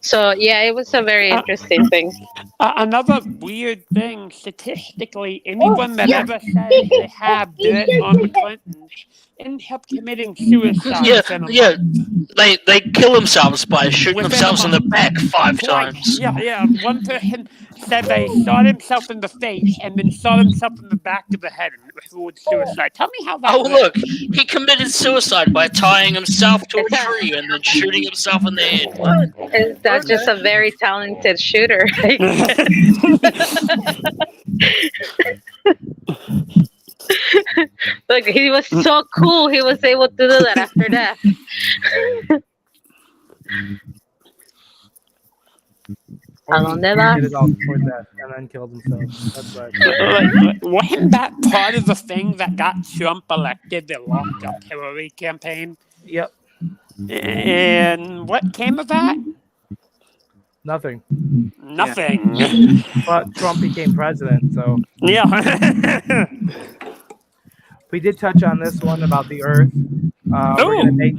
So yeah, it was a very interesting thing. Another weird thing, statistically, anyone that ever says they have dirt on the Clintons end up committing suicide. Yeah, within a yeah. month. They kill themselves by shooting Within a themselves in the month. back 5 Like, times. yeah. One person said they shot himself in the face and then shot himself in the back of the head and ruled suicide. Tell me how that Oh, works. look, he committed suicide by tying himself to a tree and then shooting himself in the head. What? That's just a very talented shooter. Look, he was so cool. He was able to do that after death. ¿A dónde vas? Did it all before death and then killed himself. That's right. Wasn't that part of the thing that got Trump elected, the locked up Hillary campaign? Yep. And what came of that? Nothing. Nothing. But Trump became president, so. Yeah. We did touch on this one about the Earth. We're gonna make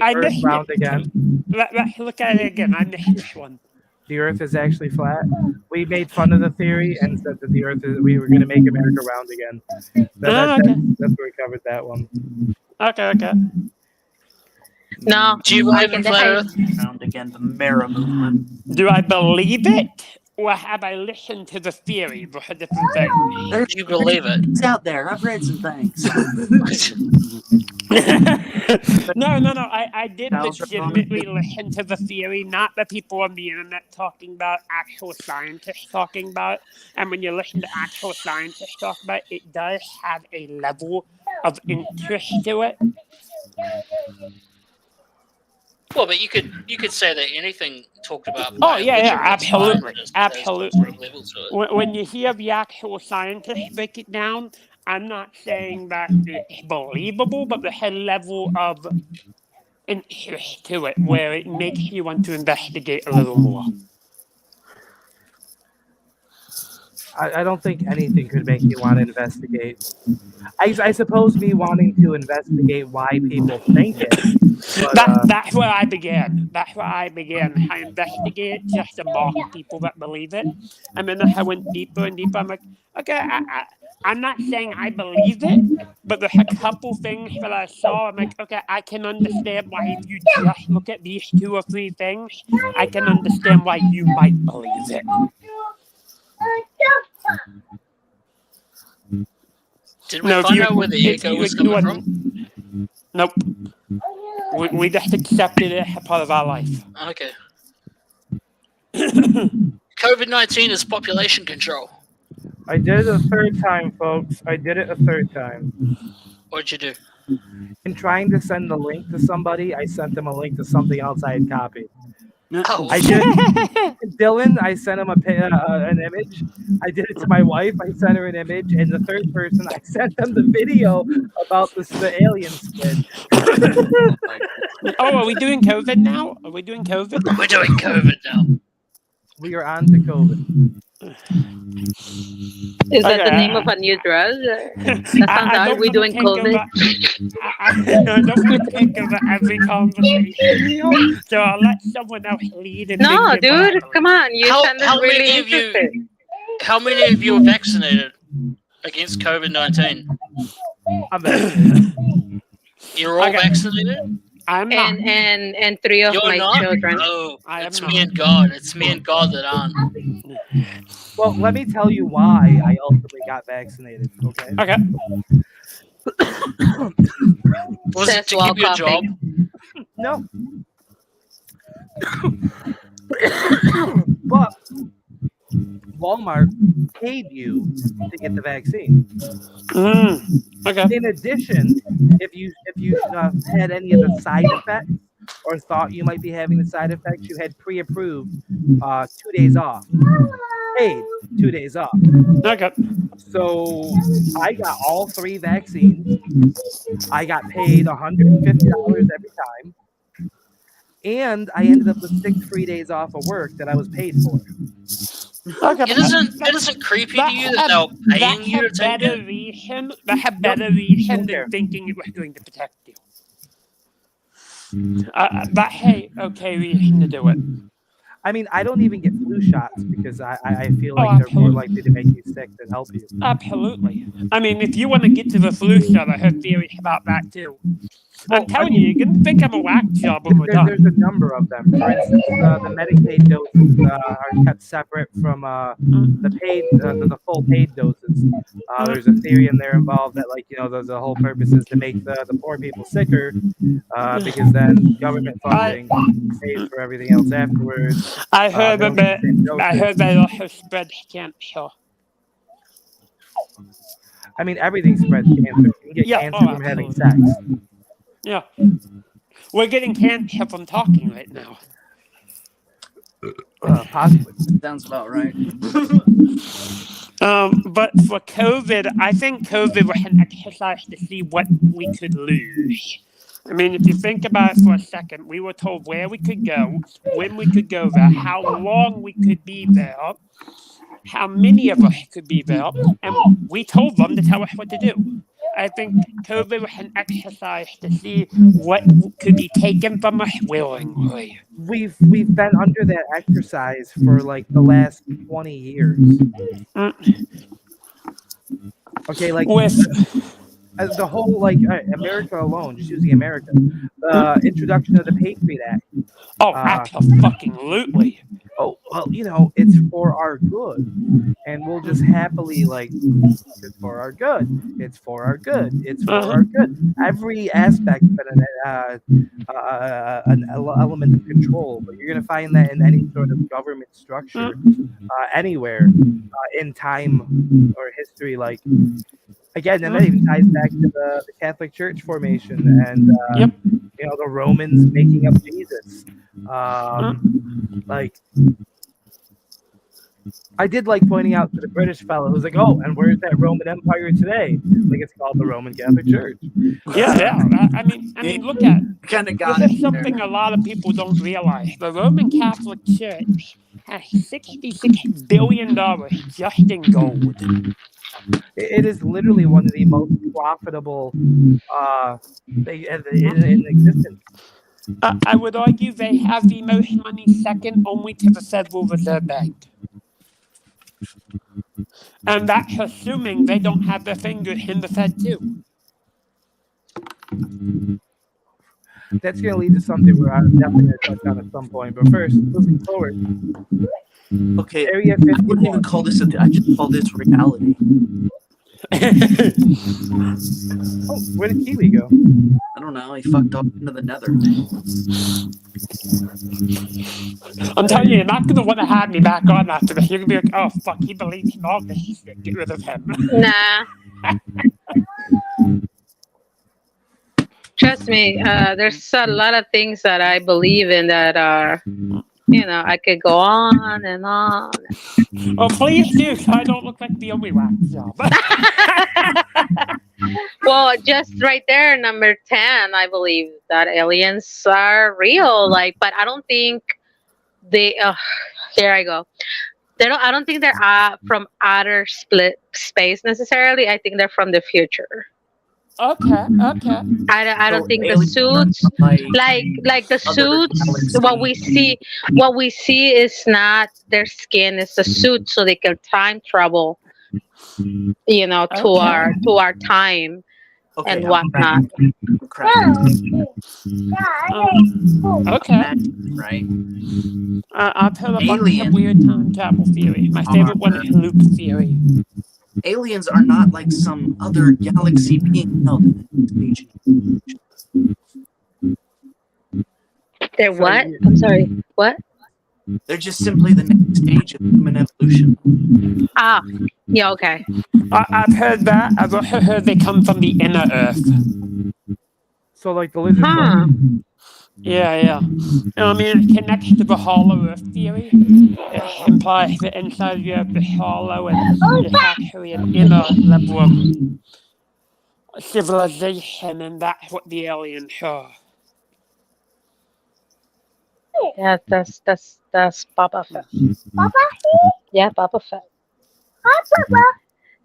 I Earth missed round it. again. Let's look at it again. I missed this one. The Earth is actually flat. We made fun of the theory and said that the Earth is. We were gonna make America round again. That's where we covered that one. Okay. No. Do you believe in flat Earth? Round again, the Mara movement. Do I believe it? Or have I listened to the theory for a different thing? There's Do you believe it? It's out there. I've read some things. No. I did Charles legitimately listen to the theory, not the people on the internet talking about, actual scientists talking about. And when you listen to actual scientists talk about it, it does have a level of interest to it. Well, but you could say that anything talked about. Oh yeah, absolutely, has absolutely. different levels to it. When you hear the actual scientists break it down, I'm not saying that it's believable, but there's a level of interest to it where it makes you want to investigate a little more. I don't think anything could make you want to investigate. I suppose me wanting to investigate why people think it. But, That's where I began. I investigated just to mock people that believe it. And then I went deeper and deeper. I'm like, okay, I'm not saying I believe it, but there's a couple things that I saw. I'm like, okay, I can understand why if you just look at these 2 or 3 things, I can understand why you might believe it. Did we find out where the echo was coming from? Nope. We just accepted it as a part of our life. Okay. COVID-19 is population control. I did it a 3rd time, folks. I did it a 3rd time. What'd you do? In trying to send the link to somebody, I sent them a link to something else I had copied. Oh. I did. Dylan, I sent him an image. I did it to my wife. I sent her an image, and the 3rd person, I sent them the video about the alien squid. Oh, are we doing COVID now? We're doing COVID now. We are on to COVID. Is that the name of a new drug? That sounds are we doing COVID? I don't want to think of every conversation, so I'll let someone else lead. And No, then get dude, come on. You sounded really interested. How many of you are vaccinated against COVID-19? I'm vaccinated. You're all vaccinated? I'm not. And 3 of You're my not? children. Oh, it's me and God. It's me and God that aren't. Well, let me tell you why I ultimately got vaccinated. Okay. Okay. Was it to keep your job? No. But Walmart paid you to get the vaccine. Okay. In addition, if you had any of the side effects or thought you might be having the side effects, you had pre-approved 2 days off. Paid 2 days off. Okay. So I got all 3 vaccines. I got paid $150 every time. And I ended up with 6 free days off of work that I was paid for. Okay. It isn't creepy to you that they're paying you to take it? That had better reason than thinking it was going to protect you. But hey, okay reason to do it. I mean, I don't even get flu shots because I feel Oh, like they're more absolutely. likely to make you sick than help you. Absolutely. I mean, if you want to get to the flu shot, I have theories about that too. I'm telling you, you're gonna think I'm a whack job when we're There's done. a number of them. For instance, the Medicaid doses are kept separate from the full paid doses. There's a theory in there involved that, like, the whole purpose is to make the poor people sicker, because then government funding pays for everything else afterwards. I heard They don't that. get the same I doses. heard they also spread cancer. I mean, everything spreads cancer. You can get Yeah, cancer from having sex. Yeah. We're getting cancer from talking right now. Possibly. Sounds about right. But for COVID, I think COVID was an exercise to see what we could lose. I mean, if you think about it for a second, we were told where we could go, when we could go there, how long we could be there, how many of us could be there, and we told them to tell us what to do. I think COVID was an exercise to see what could be taken from us willingly. We've been under that exercise for like the last 20 years. Okay, like the whole America alone, just using America, the introduction of the Patriot Act. Oh, absolutely. Oh, well, it's for our good, and we'll just happily it's for our good. It's for our good. It's for our good. Every aspect's been an element of control, but you're gonna find that in any sort of government structure, anywhere in time or history. Like, again, and that even ties back to the Catholic Church formation and the Romans making up Jesus. Like, I did like pointing out to the British fellow who's like, "Oh, and where's that Roman Empire today?" Like, it's called the Roman Catholic Church. Yeah. I mean, look at kind of got this is it something a lot of people don't realize. The Roman Catholic Church has $66 billion just in gold. It is literally one of the most profitable in existence. I would argue they have the most money second only to the Federal Reserve Bank. And that's assuming they don't have their fingers in the Fed too. That's going to lead to something where I'm definitely going to touch on at some point. But first, moving forward. Okay, Area I wouldn't even call this I just call this reality. Oh, where did Kiwi go? I don't know. He fucked off into the nether. I'm telling you, you're not going to want to have me back on after this. You're going to be like, oh, fuck, he believes in all this shit. Get rid of him. Nah. Trust me, there's a lot of things that I believe in that are, I could go on and on. Oh, please do, so I don't look like the only whack job. Well, just right there, number 10, I believe that aliens are real. But I don't think they. Here I go. I don't think they're from outer space necessarily. I think they're from the future. Okay. I don't think the suits, like the suits, what we see is not their skin, it's the suit, so they can time travel, to our time and whatnot. Okay. Right. I've heard a bunch of weird time travel theory. My favorite one is loop theory. Aliens are not like some other galaxy being. No, They're what? I'm sorry. What? they're just simply the next stage of human evolution. Ah, yeah, okay. I've heard that. I've also heard they come from the inner Earth. So, like the lizard. Huh. Yeah. I mean, it connects to the hollow Earth theory. It implies that inside the Earth is hollow and there's actually an inner level of civilization, and that's what the aliens are. Yeah, that's Boba Fett. Yeah, Boba Fett.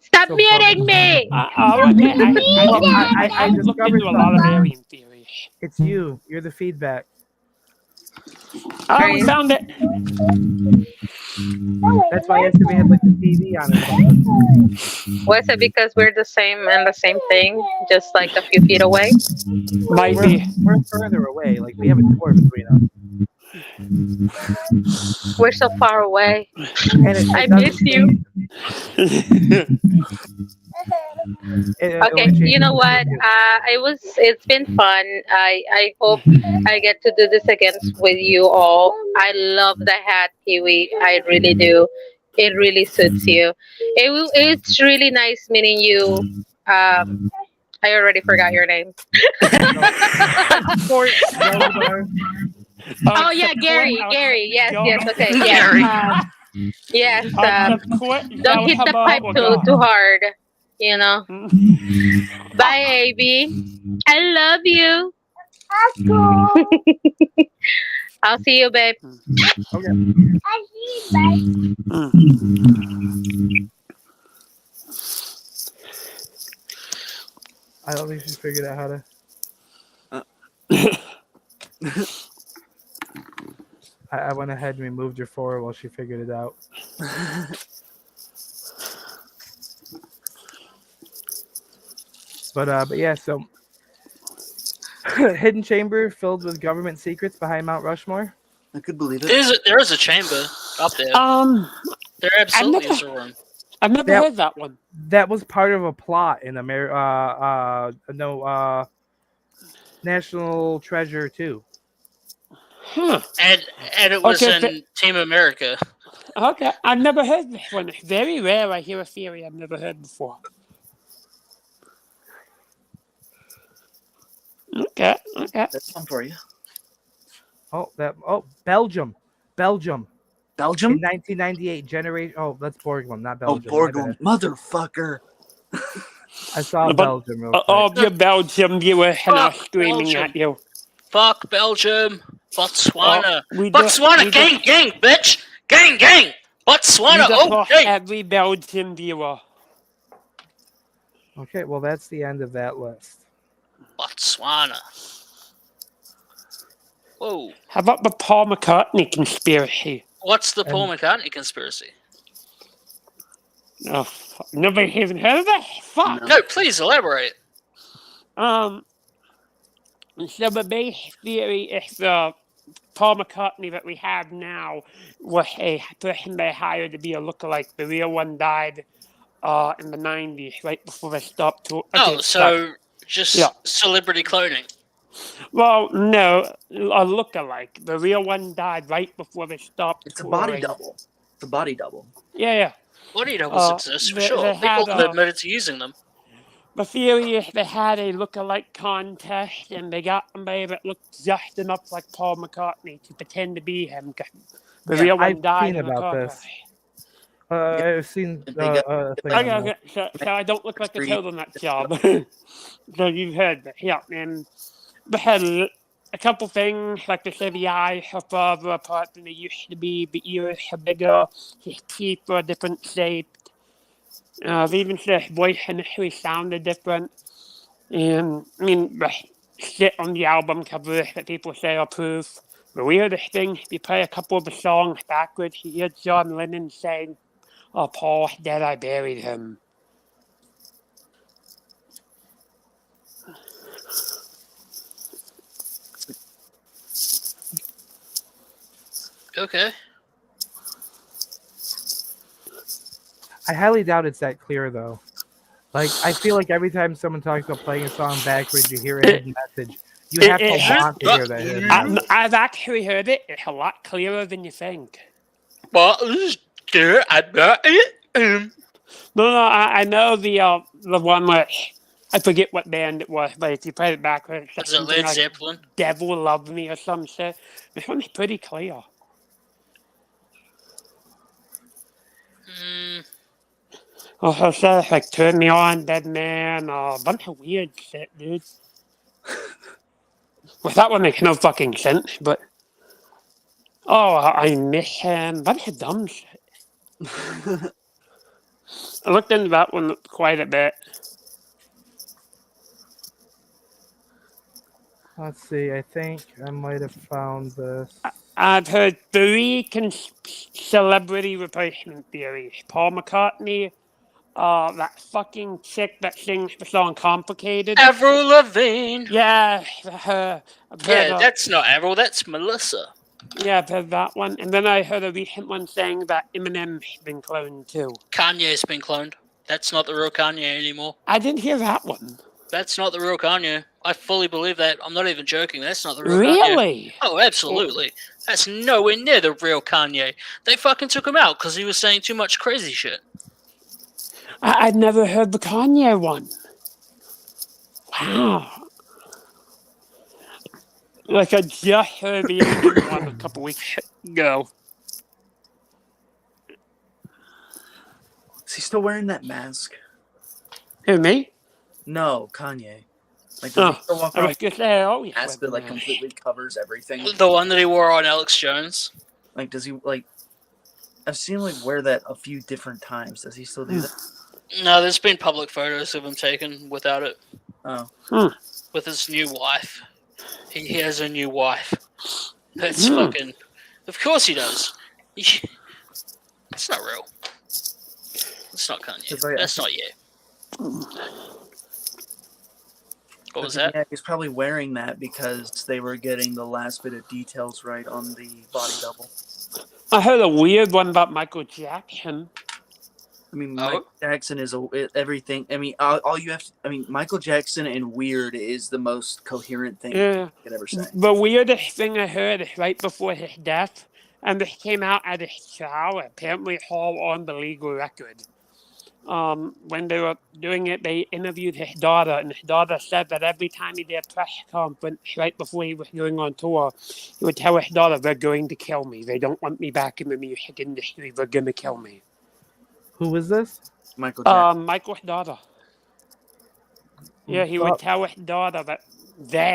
Stop So muting me! I looked into a lot of alien theories. It's you. You're the feedback. Oh, we found it. That's why yesterday had like the TV on it. Was it because we're the same and the same thing, just like a few feet away? Might be. We're further away. Like we have a door between us. We're so far away. And I miss you. Okay, you know what? It's been fun. I hope I get to do this again with you all. I love the hat, Kiwi. I really do. It really suits you. It's really nice meeting you. I already forgot your name. Oh yeah, Gary. Yes. Okay. Yeah. Yes. Don't hit the pipe too hard. You know. Bye, AB. I love you. I'll see you, babe. Okay. I don't think she figured out how to. I went ahead and removed her forward while she figured it out. But yeah, so hidden chamber filled with government secrets behind Mount Rushmore. I could believe it. There is a chamber up there. There absolutely is a room. I've never heard that one. That was part of a plot in National Treasure 2. Huh. And it was Okay, in Team America. Okay, I've never heard this one. It's very rare I hear a theory I've never heard before. Okay. That's one for you. Belgium. Belgium? In 1998, generation. Oh, that's Borglum, not Belgium. Oh, Borglum, motherfucker. I saw Belgium real quick. Oh, your Belgium viewers are screaming Belgium. at you. Fuck Belgium. Botswana. We Botswana, we gang, gang, bitch. Gang, gang. Botswana, oh, gang. Every Belgian viewer. Okay, well, that's the end of that list. Botswana. Whoa. How about the Paul McCartney conspiracy? What's the Paul McCartney conspiracy? Oh, fuck. Never even heard of it? Fuck. No, please elaborate. So the base theory is the Paul McCartney that we have now was a person they hired to be a lookalike. The real one died in the 90s, right before they stopped. Celebrity cloning. Well, no, a lookalike. The real one died right before they stopped. It's a body touring. double. It's a body double. Yeah. Body doubles exist for sure. they People had, have admitted to using them. The theory is they had a lookalike contest and they got somebody that looked just enough like Paul McCartney to pretend to be him. The real one I've died seen in the about car this. I've seen. Okay, so I don't look like a total nut job. So you've heard that, yeah. And they had a couple things, like they say the eyes are farther apart than they used to be, the ears are bigger, his teeth are a different shape. They even said his voice initially sounded different. And, I mean, the shit on the album covers that people say are proof. The weirdest thing, if you play a couple of the songs backwards, you hear John Lennon saying, "Oh, Paul's dead, I buried him." Okay. I highly doubt it's that clear, though. Like, I feel like every time someone talks about playing a song backwards, you hear a hidden message. You have to want to hear that hidden message. I've actually heard it. It's a lot clearer than you think. No, I know the one where I forget what band it was, but if you play it backwards, Was it Led Zeppelin? "Devil Love Me" or some shit. This one's pretty clear. Also says like "Turn Me On," "Dead Man," a bunch of weird shit, dude. Well, that one makes no fucking sense, but I miss him. Bunch of dumb shit. I looked into that one quite a bit. Let's see. I think I might have found this. I've heard 3 celebrity replacement theories. Paul McCartney, that fucking chick that sings the song "Complicated." Avril Lavigne. Yeah, her. I've heard Yeah, of- that's not Avril. That's Melissa. Yeah, I've heard that one. And then I heard a recent one saying that Eminem's been cloned too. Kanye's been cloned. That's not the real Kanye anymore. I didn't hear that one. That's not the real Kanye. I fully believe that. I'm not even joking. That's not the real Kanye. Really? Oh, absolutely. That's nowhere near the real Kanye. They fucking took him out because he was saying too much crazy shit. I'd never heard the Kanye one. Wow. Like I just heard the Eminem one a couple weeks ago. Is he still wearing that mask? Who, me? No, Kanye. Like, Oh, does he still walk I was around gonna say, oh, with a mask that like completely covers everything? The one that he wore on Alex Jones. Like, does he like? I've seen him like wear that a few different times. Does he still do that? No, there's been public photos of him taken without it. Oh. With his new wife. He has a new wife. That's Hmm. fucking... Of course he does. It's not real. It's not Kanye. That's not you. What was that? Yeah, he's probably wearing that because they were getting the last bit of details right on the body double. I heard a weird one about Michael Jackson. I mean, Michael Jackson is everything. I mean, all you have to. I mean, Michael Jackson and weird is the most coherent thing Yeah. you could ever say. The weirdest thing I heard is right before his death, and this came out at his trial. Apparently, it's all on the legal record. When they were doing it, they interviewed his daughter, and his daughter said that every time he did a press conference right before he was going on tour, he would tell his daughter, "They're going to kill me. They don't want me back in the music industry. They're going to kill me." Who was this? Michael Jackson. Michael's daughter. Yeah, he would tell his daughter that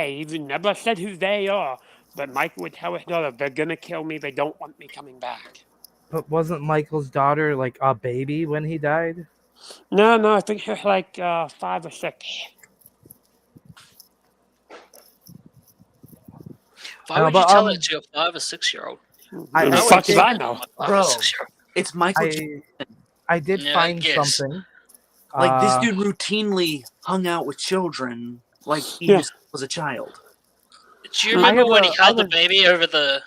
he never said who they are, but Michael would tell his daughter, "They're going to kill me. They don't want me coming back." But wasn't Michael's daughter like a baby when he died? No, I think she was like 5 or 6. Why would you tell that to a 5 or 6 year old? I Bro, it's Michael. I did Yeah, I find guess. something. Like this dude routinely hung out with children like he was a child. Do you remember when he held the other- baby over the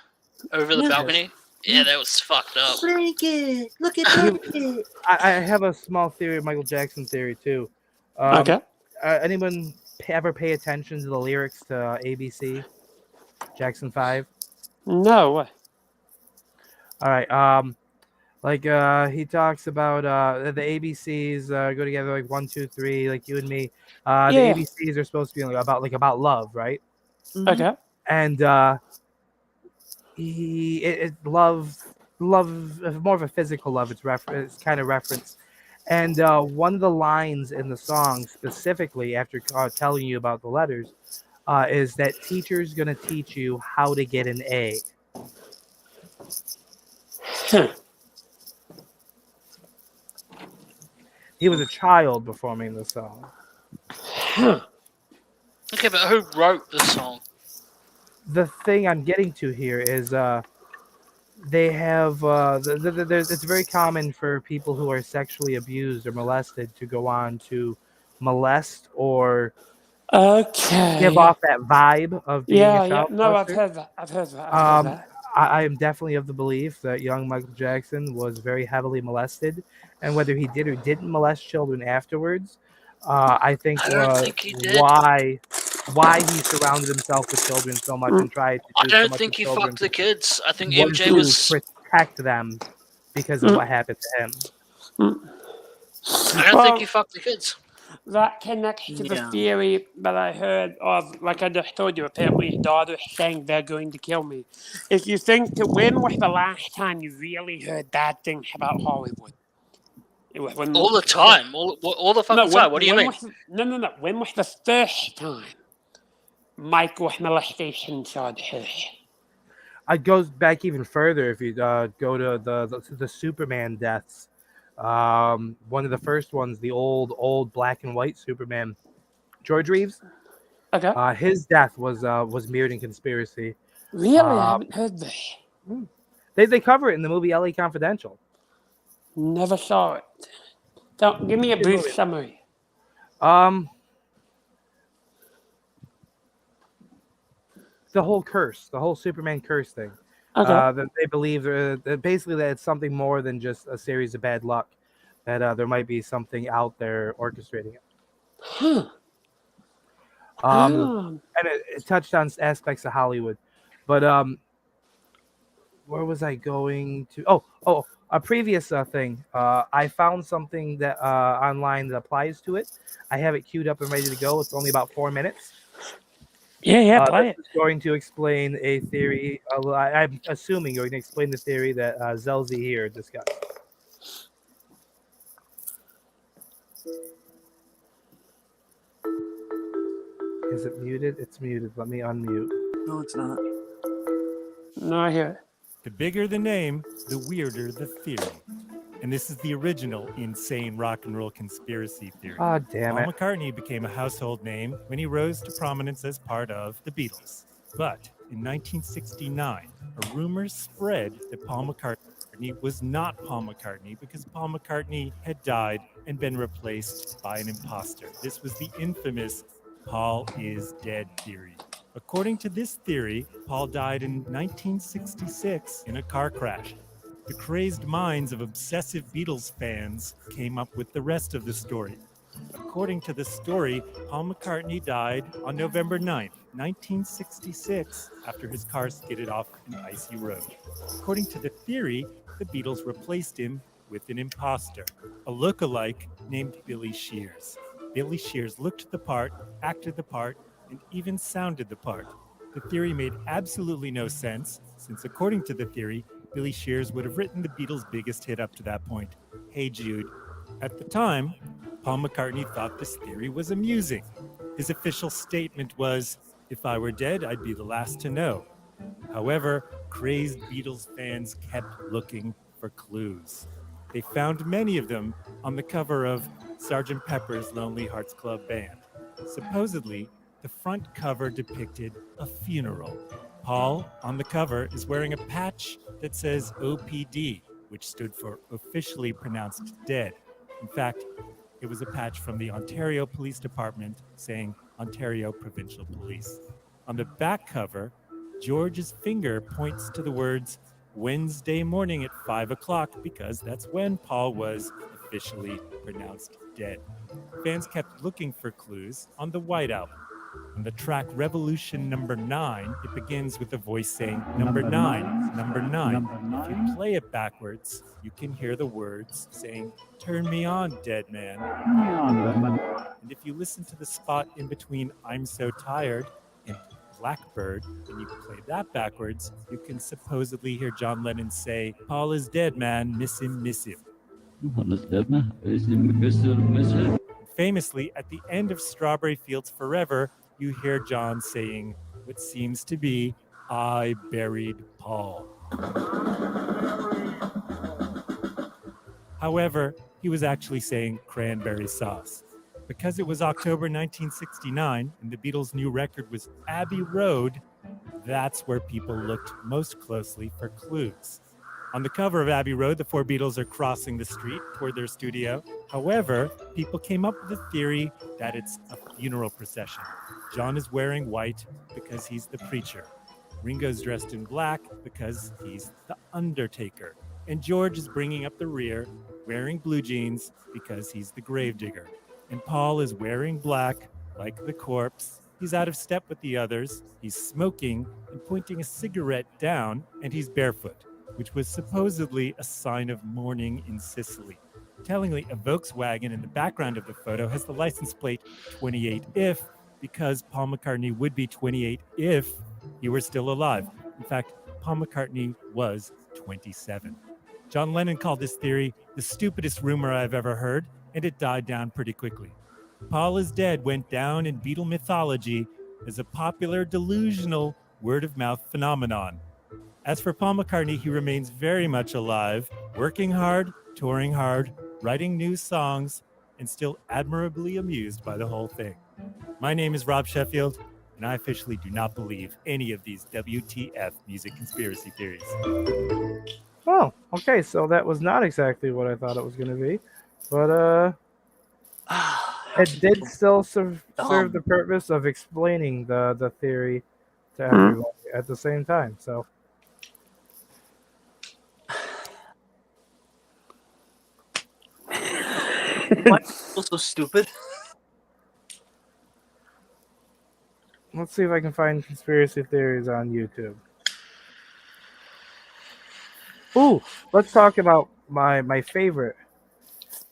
Yes. balcony? Yeah, that was fucked up. Blanket, look at You- I have a small theory, Michael Jackson theory too. Okay. Anyone ever pay attention to the lyrics to ABC, Jackson 5? No. All right. He talks about the ABCs go together like 1, 2, 3, like you and me. The Yeah. ABCs are supposed to be about love, right? Okay. And love, more of a physical love. It's kind of reference. And one of the lines in the song, specifically after telling you about the letters, is that teacher's gonna teach you how to get an A. He was a child performing the song. Okay, but who wrote the song? The thing I'm getting to here is they have it's very common for people who are sexually abused or molested to go on to molest or give off that vibe of being a child No, I've molester. heard that. I've heard that. I am definitely of the belief that young Michael Jackson was very heavily molested, and whether he did or didn't molest children afterwards, I think, I don't think he did. why he surrounded himself with children so much and tried to I do so don't much think with he children fucked the kids. I think was MJ to was. protect them because of what happened to him. I don't think he fucked the kids. That connects to the Yeah. theory that I heard of, like I just told you, apparently his daughter saying they're going to kill me. If you think that when was the last time you really heard bad things about Hollywood? It was when All the time. All the fucking time. What do you mean? No. When was the first time Michael's molestation charges? It goes back even further if you go to the Superman deaths. One of the first ones, the old black and white Superman, George Reeves. Okay. His death was mirrored in conspiracy. Really, I haven't heard this. They cover it in the movie LA Confidential. Never saw it. Don't give me a Good brief movie. summary. The whole curse, the whole Superman curse thing. Okay. That they believe that basically that it's something more than just a series of bad luck. That there might be something out there orchestrating it. Huh. And it touched on aspects of Hollywood, but where was I going to? Oh, a previous thing. I found something that online that applies to it. I have it queued up and ready to go. It's only about 4 minutes. Yeah, play it. This is going to explain a theory. I'm assuming you're going to explain the theory that Zelzy here discussed. Is it muted? It's muted. Let me unmute. No, it's not. No, I hear it. The bigger the name, the weirder the theory. And this is the original insane rock and roll conspiracy theory. Ah, damn Paul it. McCartney became a household name when he rose to prominence as part of the Beatles. But in 1969, a rumor spread that Paul McCartney was not Paul McCartney because Paul McCartney had died and been replaced by an imposter. This was the infamous Paul is dead theory. According to this theory, Paul died in 1966 in a car crash. The crazed minds of obsessive Beatles fans came up with the rest of the story. According to the story, Paul McCartney died on November 9th, 1966, after his car skidded off an icy road. According to the theory, the Beatles replaced him with an imposter, a look-alike named Billy Shears. Billy Shears looked the part, acted the part, and even sounded the part. The theory made absolutely no sense, since according to the theory, Billy Shears would have written the Beatles' biggest hit up to that point, Hey Jude. At the time, Paul McCartney thought this theory was amusing. His official statement was, "If I were dead, I'd be the last to know." However, crazed Beatles fans kept looking for clues. They found many of them on the cover of Sgt. Pepper's Lonely Hearts Club Band. Supposedly, the front cover depicted a funeral. Paul, on the cover, is wearing a patch that says OPD, which stood for Officially Pronounced Dead. In fact, it was a patch from the Ontario Police Department saying Ontario Provincial Police. On the back cover, George's finger points to the words Wednesday morning at 5 o'clock because that's when Paul was officially pronounced dead. Fans kept looking for clues on the White Album. On the track Revolution Number 9, it begins with a voice saying, Number 9, Number 9. If you play it backwards, you can hear the words saying, Turn me on, dead man. And if you listen to the spot in between I'm So Tired and Blackbird, and you play that backwards, you can supposedly hear John Lennon say, Paul is dead, man, miss him, miss him. Famously, at the end of Strawberry Fields Forever, you hear John saying what seems to be, I buried Paul. However, he was actually saying cranberry sauce. Because it was October 1969 and the Beatles' new record was Abbey Road, that's where people looked most closely for clues. On the cover of Abbey Road, the four Beatles are crossing the street toward their studio. However, people came up with a theory that it's a funeral procession. John is wearing white because he's the preacher. Ringo's dressed in black because he's the undertaker. And George is bringing up the rear, wearing blue jeans because he's the gravedigger. And Paul is wearing black, like the corpse. He's out of step with the others. He's smoking and pointing a cigarette down, and he's barefoot, which was supposedly a sign of mourning in Sicily. Tellingly, a Volkswagen in the background of the photo has the license plate 28 if, because Paul McCartney would be 28 if he were still alive. In fact, Paul McCartney was 27. John Lennon called this theory the stupidest rumor I've ever heard, and it died down pretty quickly. Paul is dead went down in Beatle mythology as a popular delusional word-of-mouth phenomenon. As for Paul McCartney, he remains very much alive, working hard, touring hard, writing new songs, and still admirably amused by the whole thing. My name is Rob Sheffield, and I officially do not believe any of these WTF music conspiracy theories. Oh, okay, so that was not exactly what I thought it was going to be, but it did still serve the purpose of explaining the theory to everyone at the same time. So, Why are people so stupid? let's see if I can find conspiracy theories on YouTube. Ooh, let's talk about my favorite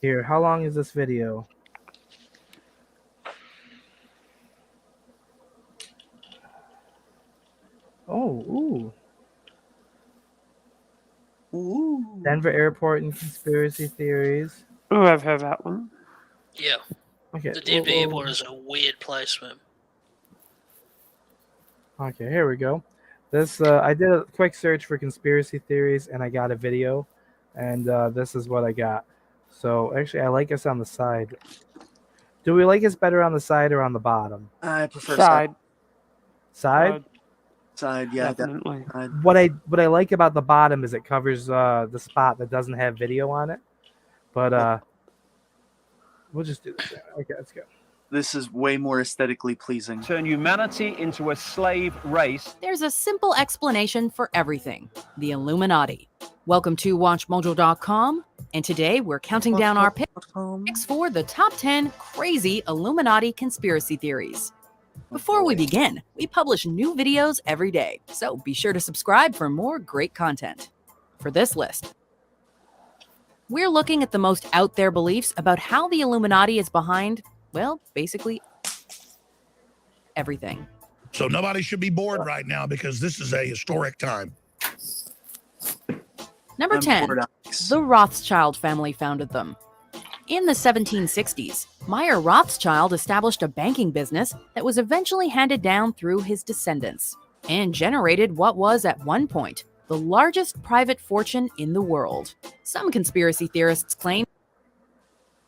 here. How long is this video? Oh, ooh. Denver Airport and conspiracy theories. Oh, I've heard that one. Yeah. Okay. The Denver airport is a weird place, man. Okay, here we go. This I did a quick search for conspiracy theories, and I got a video, and this is what I got. So actually, I like us on the side. Do we like us better on the side or on the bottom? I prefer Side. Side? Side, yeah, Definitely. What I like about the bottom is it covers the spot that doesn't have video on it. But we'll just do this. Okay, let's go. This is way more aesthetically pleasing. Turn humanity into a slave race. There's a simple explanation for everything: the Illuminati. Welcome to WatchMojo.com, and today we're counting down our picks for the top 10 crazy Illuminati conspiracy theories. Before we begin, we publish new videos every day, so be sure to subscribe for more great content. For this list, we're looking at the most out there beliefs about how the Illuminati is behind, well, basically everything. So nobody should be bored right now because this is a historic time. Number 10, the Rothschild family founded them. In the 1760s, Meyer Rothschild established a banking business that was eventually handed down through his descendants and generated what was at one point the largest private fortune in the world. Some conspiracy theorists claim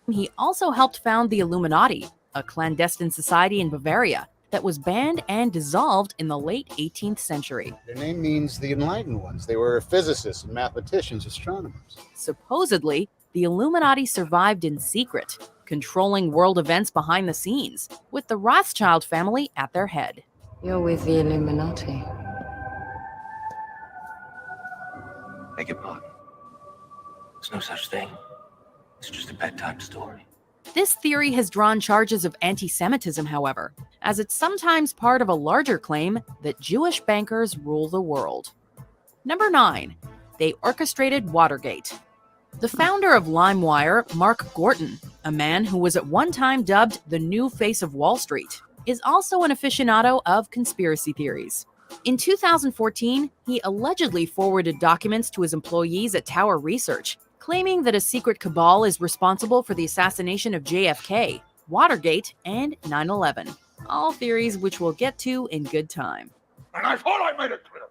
he also helped found the Illuminati, a clandestine society in Bavaria that was banned and dissolved in the late 18th century. Their name means the enlightened ones. They were physicists and mathematicians, astronomers. Supposedly, the Illuminati survived in secret, controlling world events behind the scenes, with the Rothschild family at their head. You're with the Illuminati. Beg your pardon. There's no such thing. It's just a bedtime story. This theory has drawn charges of anti-Semitism, however, as it's sometimes part of a larger claim that Jewish bankers rule the world. Number 9, they orchestrated Watergate. The founder of LimeWire, Mark Gorton, a man who was at one time dubbed the new face of Wall Street, is also an aficionado of conspiracy theories. In 2014, he allegedly forwarded documents to his employees at Tower Research, claiming that a secret cabal is responsible for the assassination of JFK, Watergate, and 9/11. All theories which we'll get to in good time. And I thought I made it clear.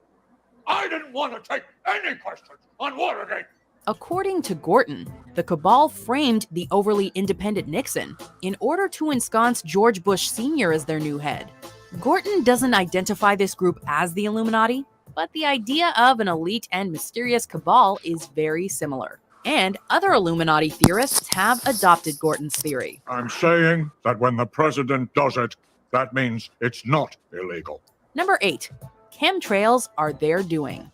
I didn't want to take any questions on Watergate. According to Gorton, the cabal framed the overly independent Nixon in order to ensconce George Bush Sr. as their new head. Gorton doesn't identify this group as the Illuminati, but the idea of an elite and mysterious cabal is very similar. And other Illuminati theorists have adopted Gorton's theory. I'm saying that when the president does it, that means it's not illegal. Number 8, chemtrails are their doing.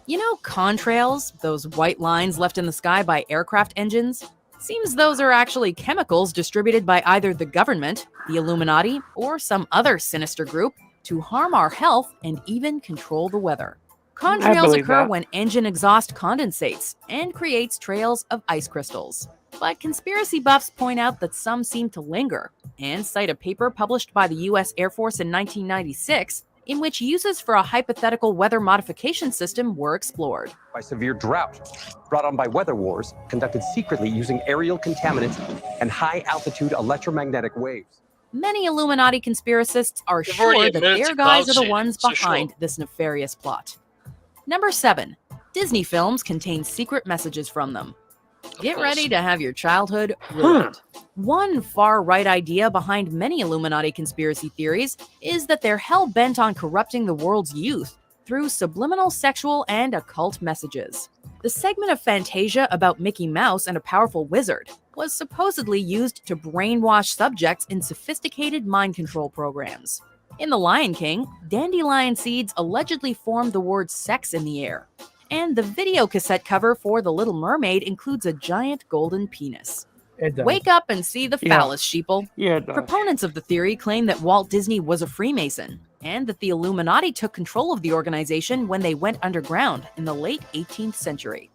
You know contrails, those white lines left in the sky by aircraft engines? Seems those are actually chemicals distributed by either the government, the Illuminati, or some other sinister group to harm our health and even control the weather. Contrails occur when engine exhaust condensates and creates trails of ice crystals. But conspiracy buffs point out that some seem to linger and cite a paper published by the U.S. Air Force in 1996 in which uses for a hypothetical weather modification system were explored. By severe drought, brought on by weather wars, conducted secretly using aerial contaminants and high-altitude electromagnetic waves. Many Illuminati conspiracists are They've already sure that admitted their to guys are cloud the ones seeding, so behind sure. this nefarious plot. Number 7, Disney films contain secret messages from them. Get ready to have your childhood ruined. One far-right idea behind many Illuminati conspiracy theories is that they're hell-bent on corrupting the world's youth through subliminal sexual and occult messages. The segment of Fantasia about Mickey Mouse and a powerful wizard was supposedly used to brainwash subjects in sophisticated mind control programs. In The Lion King, dandelion seeds allegedly formed the word sex in the air. And the video cassette cover for The Little Mermaid includes a giant golden penis. It does. Wake up and see the phallus, sheeple. Yeah, it does. Proponents of the theory claim that Walt Disney was a Freemason, and that the Illuminati took control of the organization when they went underground in the late 18th century.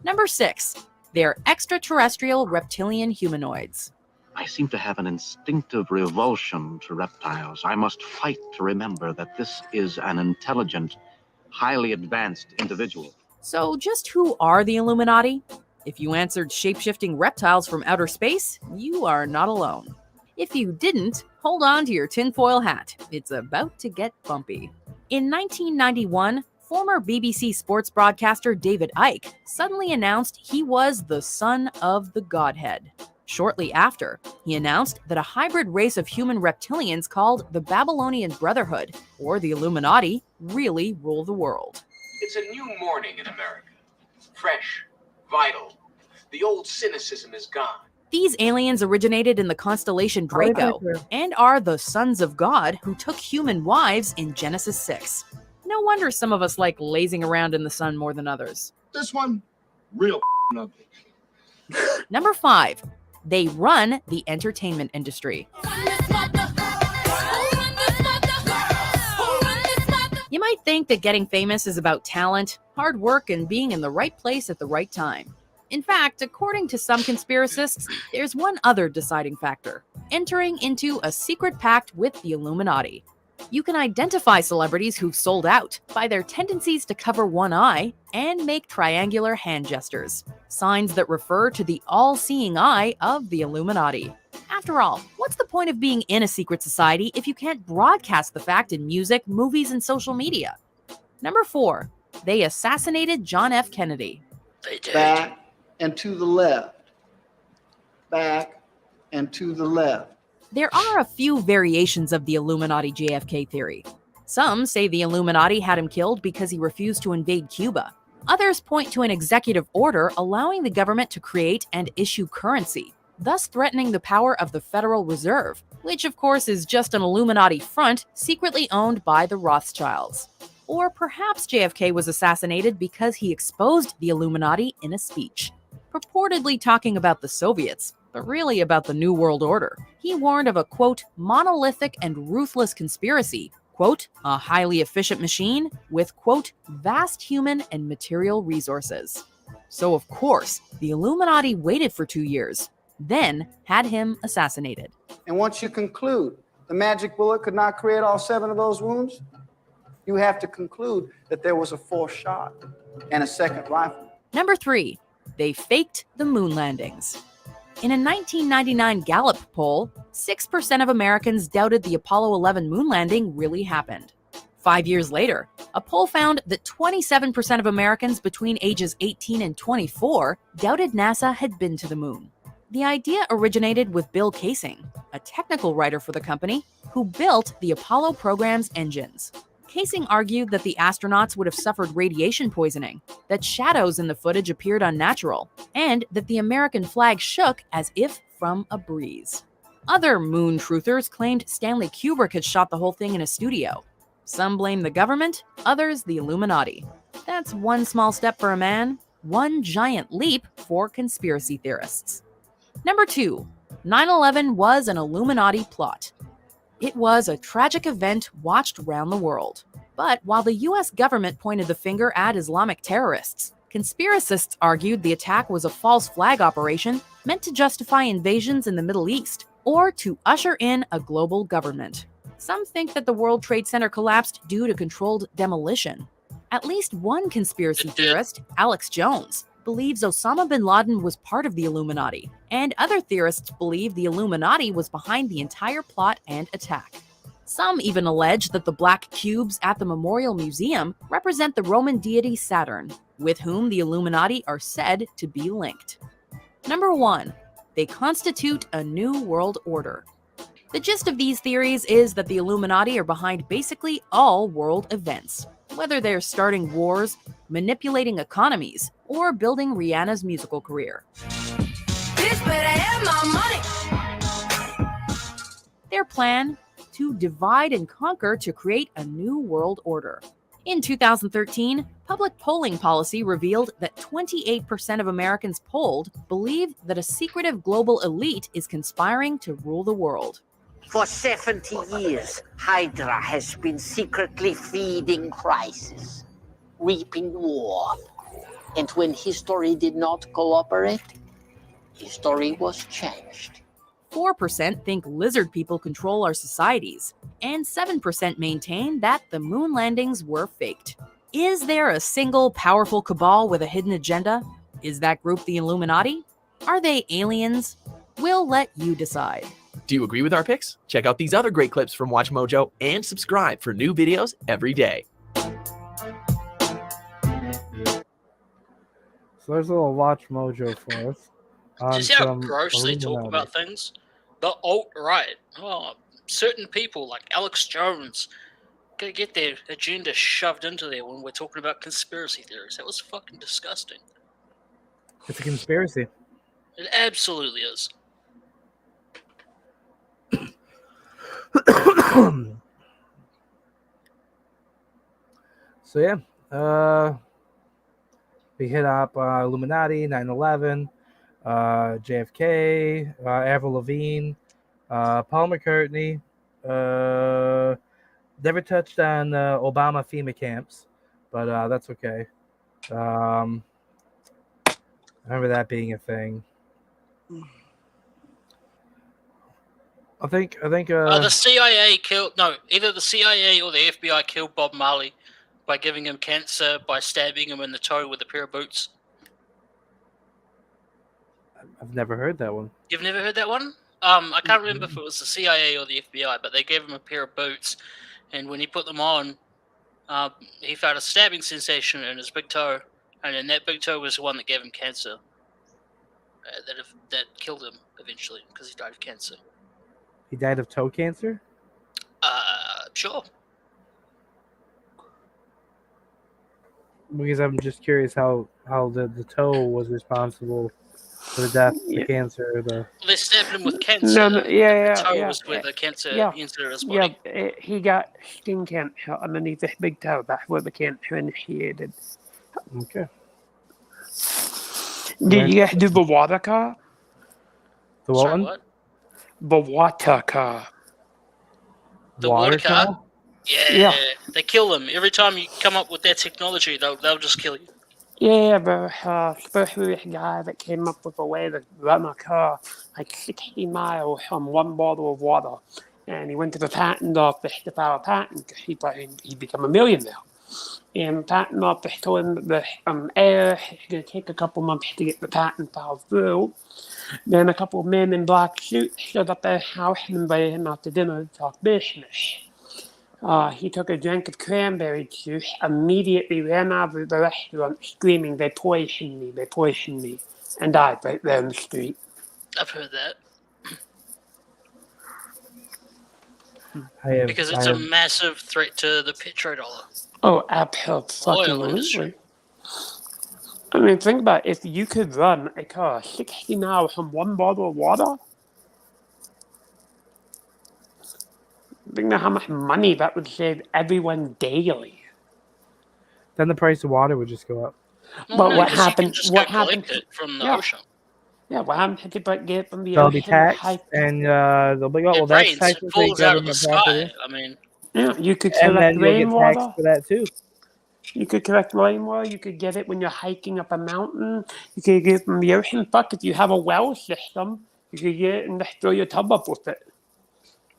Number 6. They're extraterrestrial reptilian humanoids. I seem to have an instinctive revulsion to reptiles. I must fight to remember that this is an intelligent, highly advanced individual. So just who are the Illuminati? If you answered shape-shifting reptiles from outer space, you are not alone. If you didn't, hold on to your tinfoil hat. It's about to get bumpy. In 1991, former BBC sports broadcaster David Icke suddenly announced he was the son of the Godhead. Shortly after, he announced that a hybrid race of human reptilians called the Babylonian Brotherhood, or the Illuminati, really rule the world. It's a new morning in America. Fresh, vital. The old cynicism is gone. These aliens originated in the constellation Draco and are the sons of God who took human wives in Genesis 6. No wonder some of us like lazing around in the sun more than others. This one, real ugly. Number 5. They run the entertainment industry. You might think that getting famous is about talent, hard work, and being in the right place at the right time. In fact, according to some conspiracists, there's one other deciding factor: entering into a secret pact with the Illuminati. You can identify celebrities who've sold out by their tendencies to cover one eye and make triangular hand gestures, signs that refer to the all-seeing eye of the Illuminati. After all, what's the point of being in a secret society if you can't broadcast the fact in music, movies, and social media? Number 4. They assassinated John F. Kennedy. They did. Back and to the left. Back and to the left. There are a few variations of the Illuminati JFK theory. Some say the Illuminati had him killed because he refused to invade Cuba. Others point to an executive order allowing the government to create and issue currency, thus threatening the power of the Federal Reserve, which of course is just an Illuminati front secretly owned by the Rothschilds. Or perhaps JFK was assassinated because he exposed the Illuminati in a speech, purportedly talking about the Soviets, but really about the New World Order. He warned of a, quote, monolithic and ruthless conspiracy, quote, a highly efficient machine with, quote, vast human and material resources. So of course, the Illuminati waited for 2 years, then had him assassinated. And once you conclude the magic bullet could not create all 7 of those wounds, you have to conclude that there was a 4th shot and a second rifle. Number 3. They faked the moon landings. In a 1999 Gallup poll, 6% of Americans doubted the Apollo 11 moon landing really happened. 5 years later, a poll found that 27% of Americans between ages 18 and 24 doubted NASA had been to the moon. The idea originated with Bill Kaysing, a technical writer for the company, who built the Apollo program's engines. Kaysing argued that the astronauts would have suffered radiation poisoning, that shadows in the footage appeared unnatural, and that the American flag shook as if from a breeze. Other moon truthers claimed Stanley Kubrick had shot the whole thing in a studio. Some blame the government, others the Illuminati. That's one small step for a man, one giant leap for conspiracy theorists. Number 2. 9/11 was an Illuminati plot. It was a tragic event watched around the world. But while the US government pointed the finger at Islamic terrorists, conspiracists argued the attack was a false flag operation meant to justify invasions in the Middle East or to usher in a global government. Some think that the World Trade Center collapsed due to controlled demolition. At least one conspiracy theorist, Alex Jones, believes Osama bin Laden was part of the Illuminati, and other theorists believe the Illuminati was behind the entire plot and attack. Some even allege that the black cubes at the Memorial Museum represent the Roman deity Saturn, with whom the Illuminati are said to be linked. Number 1. they constitute a new world order. The gist of these theories is that the Illuminati are behind basically all world events, whether they're starting wars, manipulating economies, or building Rihanna's musical career. Bitch better have my money. Their plan? To divide and conquer to create a new world order. In 2013, public polling policy revealed that 28% of Americans polled believe that a secretive global elite is conspiring to rule the world. For 70 years, Hydra has been secretly feeding crisis, reaping war. And when history did not cooperate, history was changed. 4% think lizard people control our societies, and 7% maintain that the moon landings were faked. Is there a single powerful cabal with a hidden agenda? Is that group the Illuminati? Are they aliens? We'll let you decide. Do you agree with our picks? Check out these other great clips from Watch Mojo and subscribe for new videos every day. So there's a little Watch Mojo for us. Do you see how gross they talk about things? The alt-right. Oh, certain people like Alex Jones gonna get their agenda shoved into there when we're talking about conspiracy theories. That was fucking disgusting. It's a conspiracy. It absolutely is. So yeah, we hit up Illuminati, 9/11, JFK, Avril Lavigne, Paul McCartney. Never touched on Obama FEMA camps, but that's okay. I remember that being a thing. I think the CIA killed, no, either the CIA or the FBI killed Bob Marley by giving him cancer by stabbing him in the toe with a pair of boots. I've never heard that one. You've never heard that one? I can't remember if it was the CIA or the FBI, but they gave him a pair of boots, and when he put them on, he felt a stabbing sensation in his big toe, and then that big toe was the one that gave him cancer. That killed him eventually because he died of cancer. He died of toe cancer? Sure. Because I'm just curious how the toe was responsible for the death, the cancer, the. They stabbed him with cancer. No, the toe was where the cancer entered his body. Yeah, he got skin cancer underneath his big toe. That's where the cancer initiated. Okay. Did you guys do the water car? The what one? What? The water car. The water car? Yeah. They kill them. Every time you come up with that technology, they'll just kill you. Yeah, but especially this guy that came up with a way to run a car like 60 miles on one bottle of water. And he went to the patent office to file a patent because he thought he'd become a millionaire. And the patent office told him that the air is going to take a couple months to get the patent filed through. Then a couple of men in black suits showed up at his house and invited him out to dinner to talk business. He took a drink of cranberry juice, immediately ran out of the restaurant screaming, they poisoned me, and died right there in the street. I've heard that. I Because it's a massive threat to the petrodollar. Oh, absolutely. I mean, think about it. If you could run a car 60 miles from one bottle of water, think about how much money that would save everyone daily. Then the price of water would just go up. Well, But no, what 'cause you can happened? just What go happened? collect it from the Yeah. ocean. Yeah, what happened if people get it from the They'll be ocean? taxed, and they'll be, oh, well, It that's rains, it technically falls out of the government sky. property. I mean, Yeah, you could And collect then you'll get rainwater. taxed for that too. You could collect rainwater. You could get it when you're hiking up a mountain. You could get it from the ocean. Fuck, if you have a well system, you could get it and just fill your tub up with it.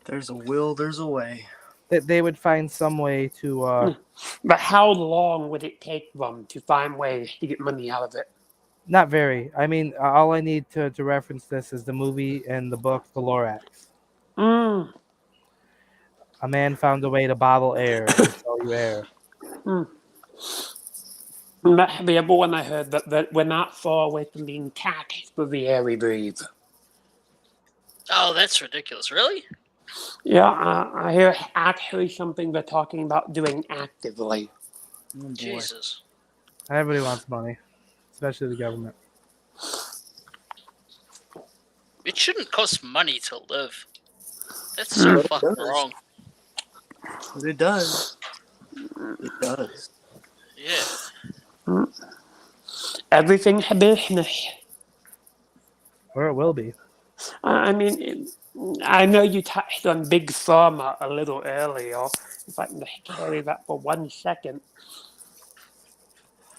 There's a will, there's a way. That they would find some way to. But how long would it take them to find ways to get money out of it? Not very. I mean, all I need to reference this is the movie and the book, The Lorax. Mm. A man found a way to bottle air and sell you air. Mm. And the other one I heard that we're not far away from being taxed for the air we breathe. Oh, that's ridiculous. Really? Yeah, I hear actually something they're talking about doing actively. Jesus. Everybody wants money, especially the government. It shouldn't cost money to live. That's so fucking wrong. But it does. It does. Yeah. Everything's a business. Or it will be. I mean, I know you touched on Big Pharma a little earlier. If I can carry that for 1 second.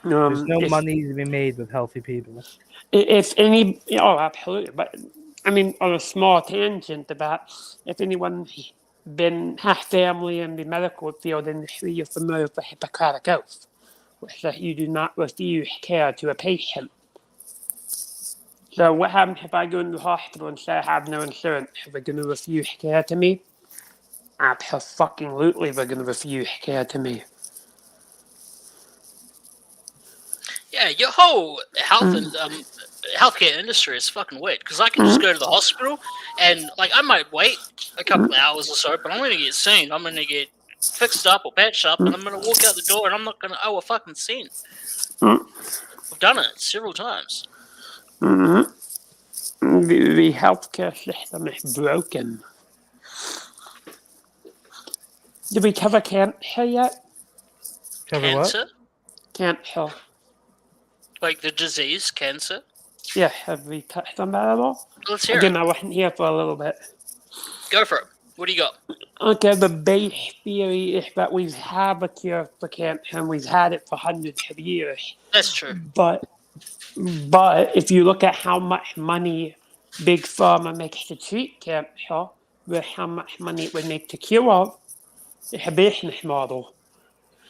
There's no if- money to be made with healthy people. If any, oh, absolutely. But I mean, on a small tangent about if anyone's been half family in the medical field industry, you're familiar with the Hippocratic Oath, which says you do not refuse care to a patient. So what happens if I go into the hospital and say I have no insurance? Are they going to refuse care to me? Absolutely, they're going to refuse care to me. Yeah, your whole health and healthcare industry is fucking weird. Because I can just go to the hospital and, like, I might wait a couple of hours or so, but I'm going to get seen. I'm going to get fixed up or patched up, and I'm going to walk out the door, and I'm not going to owe a fucking cent. I've done it several times. Mm-hmm. The healthcare system is broken. Did we cover cancer yet? Cover Cancer? Cancer. Like the disease, cancer? Yeah, have we touched on that at all? Let's hear Again, it. I wasn't here for a little bit. Go for it. What do you got? Okay, the base theory is that we've had a cure for cancer and we've had it for hundreds of years. That's true. But if you look at how much money Big Pharma makes to treat cancer with how much money it would make to cure, it's a business model.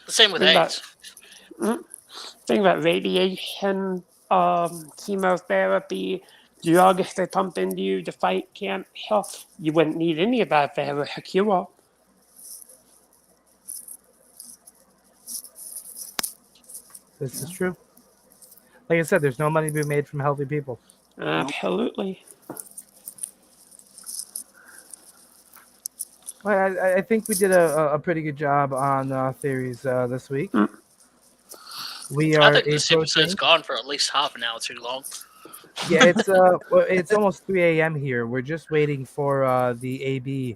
The same with Think AIDS. Think about radiation, chemotherapy, drugs they pump into you to fight cancer. You wouldn't need any of that if there was a cure. This is true. Like I said, there's no money to be made from healthy people. Absolutely. Well, I think we did a pretty good job on theories this week. We I are think this approaching. episode's gone for at least half an hour too long. Yeah, it's almost 3 a.m. here. We're just waiting for the AB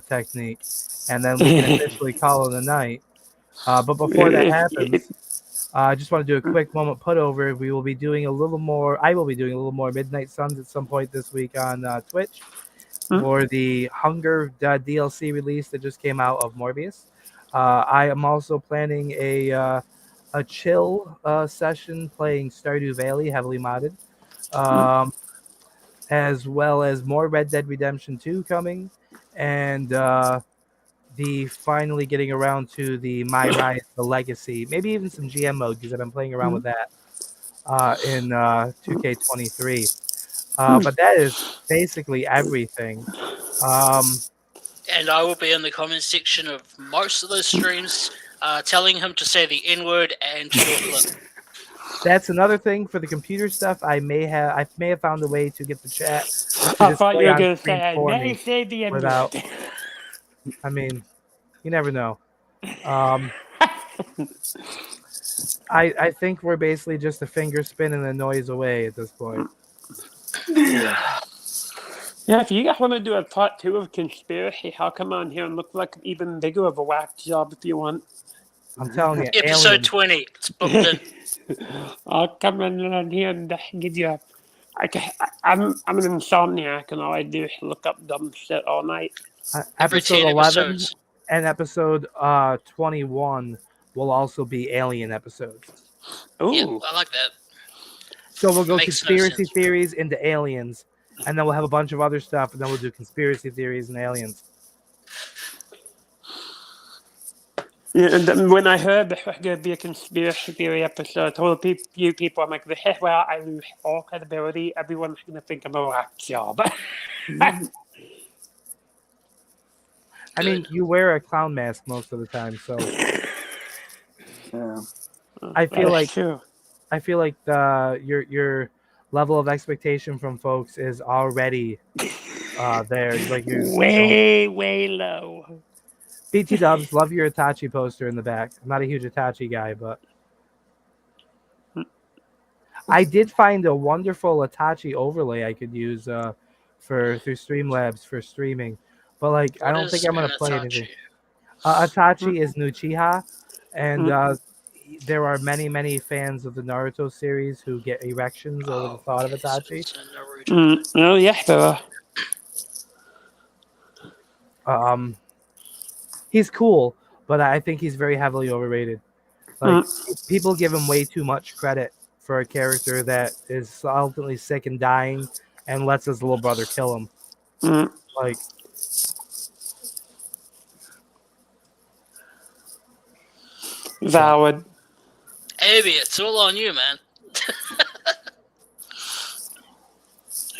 technique, and then we can officially call it a night. But before that happens, I just want to do a quick moment put over. We will be doing a little more. I will be doing a little more Midnight Suns at some point this week on Twitch for the Hunger DLC release that just came out of Morbius. I am also planning a chill session playing Stardew Valley, heavily modded. As well as more Red Dead Redemption 2 coming, and the finally getting around to the My Rise, the Legacy, maybe even some GM mode because I've been playing around with that in 2K23. But that is basically everything. And I will be in the comment section of most of those streams telling him to say the N-word and chocolate. That's another thing for the computer stuff. I may have found a way to get the chat. I thought you were going to say, I may say the N-word. Without, I mean, you never know. I think we're basically just a finger spin and a noise away at this point. Yeah, if you guys want to do a part 2 of conspiracy, I'll come on here and look like an even bigger of a whack job if you want. I'm telling you, Episode aliens. 20. It's booked in. I'll come in on here and give you I'm an insomniac and all I do is look up dumb shit all night. Episode 11 and episode 21 will also be alien episodes. Ooh. Yeah, I like that. So we'll go Makes no conspiracy sense. theories into aliens, and then we'll have a bunch of other stuff, and then we'll do conspiracy theories and aliens. Yeah, and then when I heard there was going to be a conspiracy theory episode, I told a few people, I'm like, this is where I lose all credibility. Everyone's going to think I'm a whack job. I mean, you wear a clown mask most of the time, so Yeah. I feel like true. your level of expectation from folks is already there. Like you're Way low. BT Dubs, love your Itachi poster in the back. I'm not a huge Itachi guy, but I did find a wonderful Itachi overlay I could use through Streamlabs for streaming. But like, I don't think I'm gonna play anything. Itachi is Nuchiha, and there are many fans of the Naruto series who get erections over the thought of Itachi. Oh yeah, there are. He's cool, but I think he's very heavily overrated. Like people give him way too much credit for a character that is ultimately sick and dying, and lets his little brother kill him. Like, valid. Abby, it's all on you, man.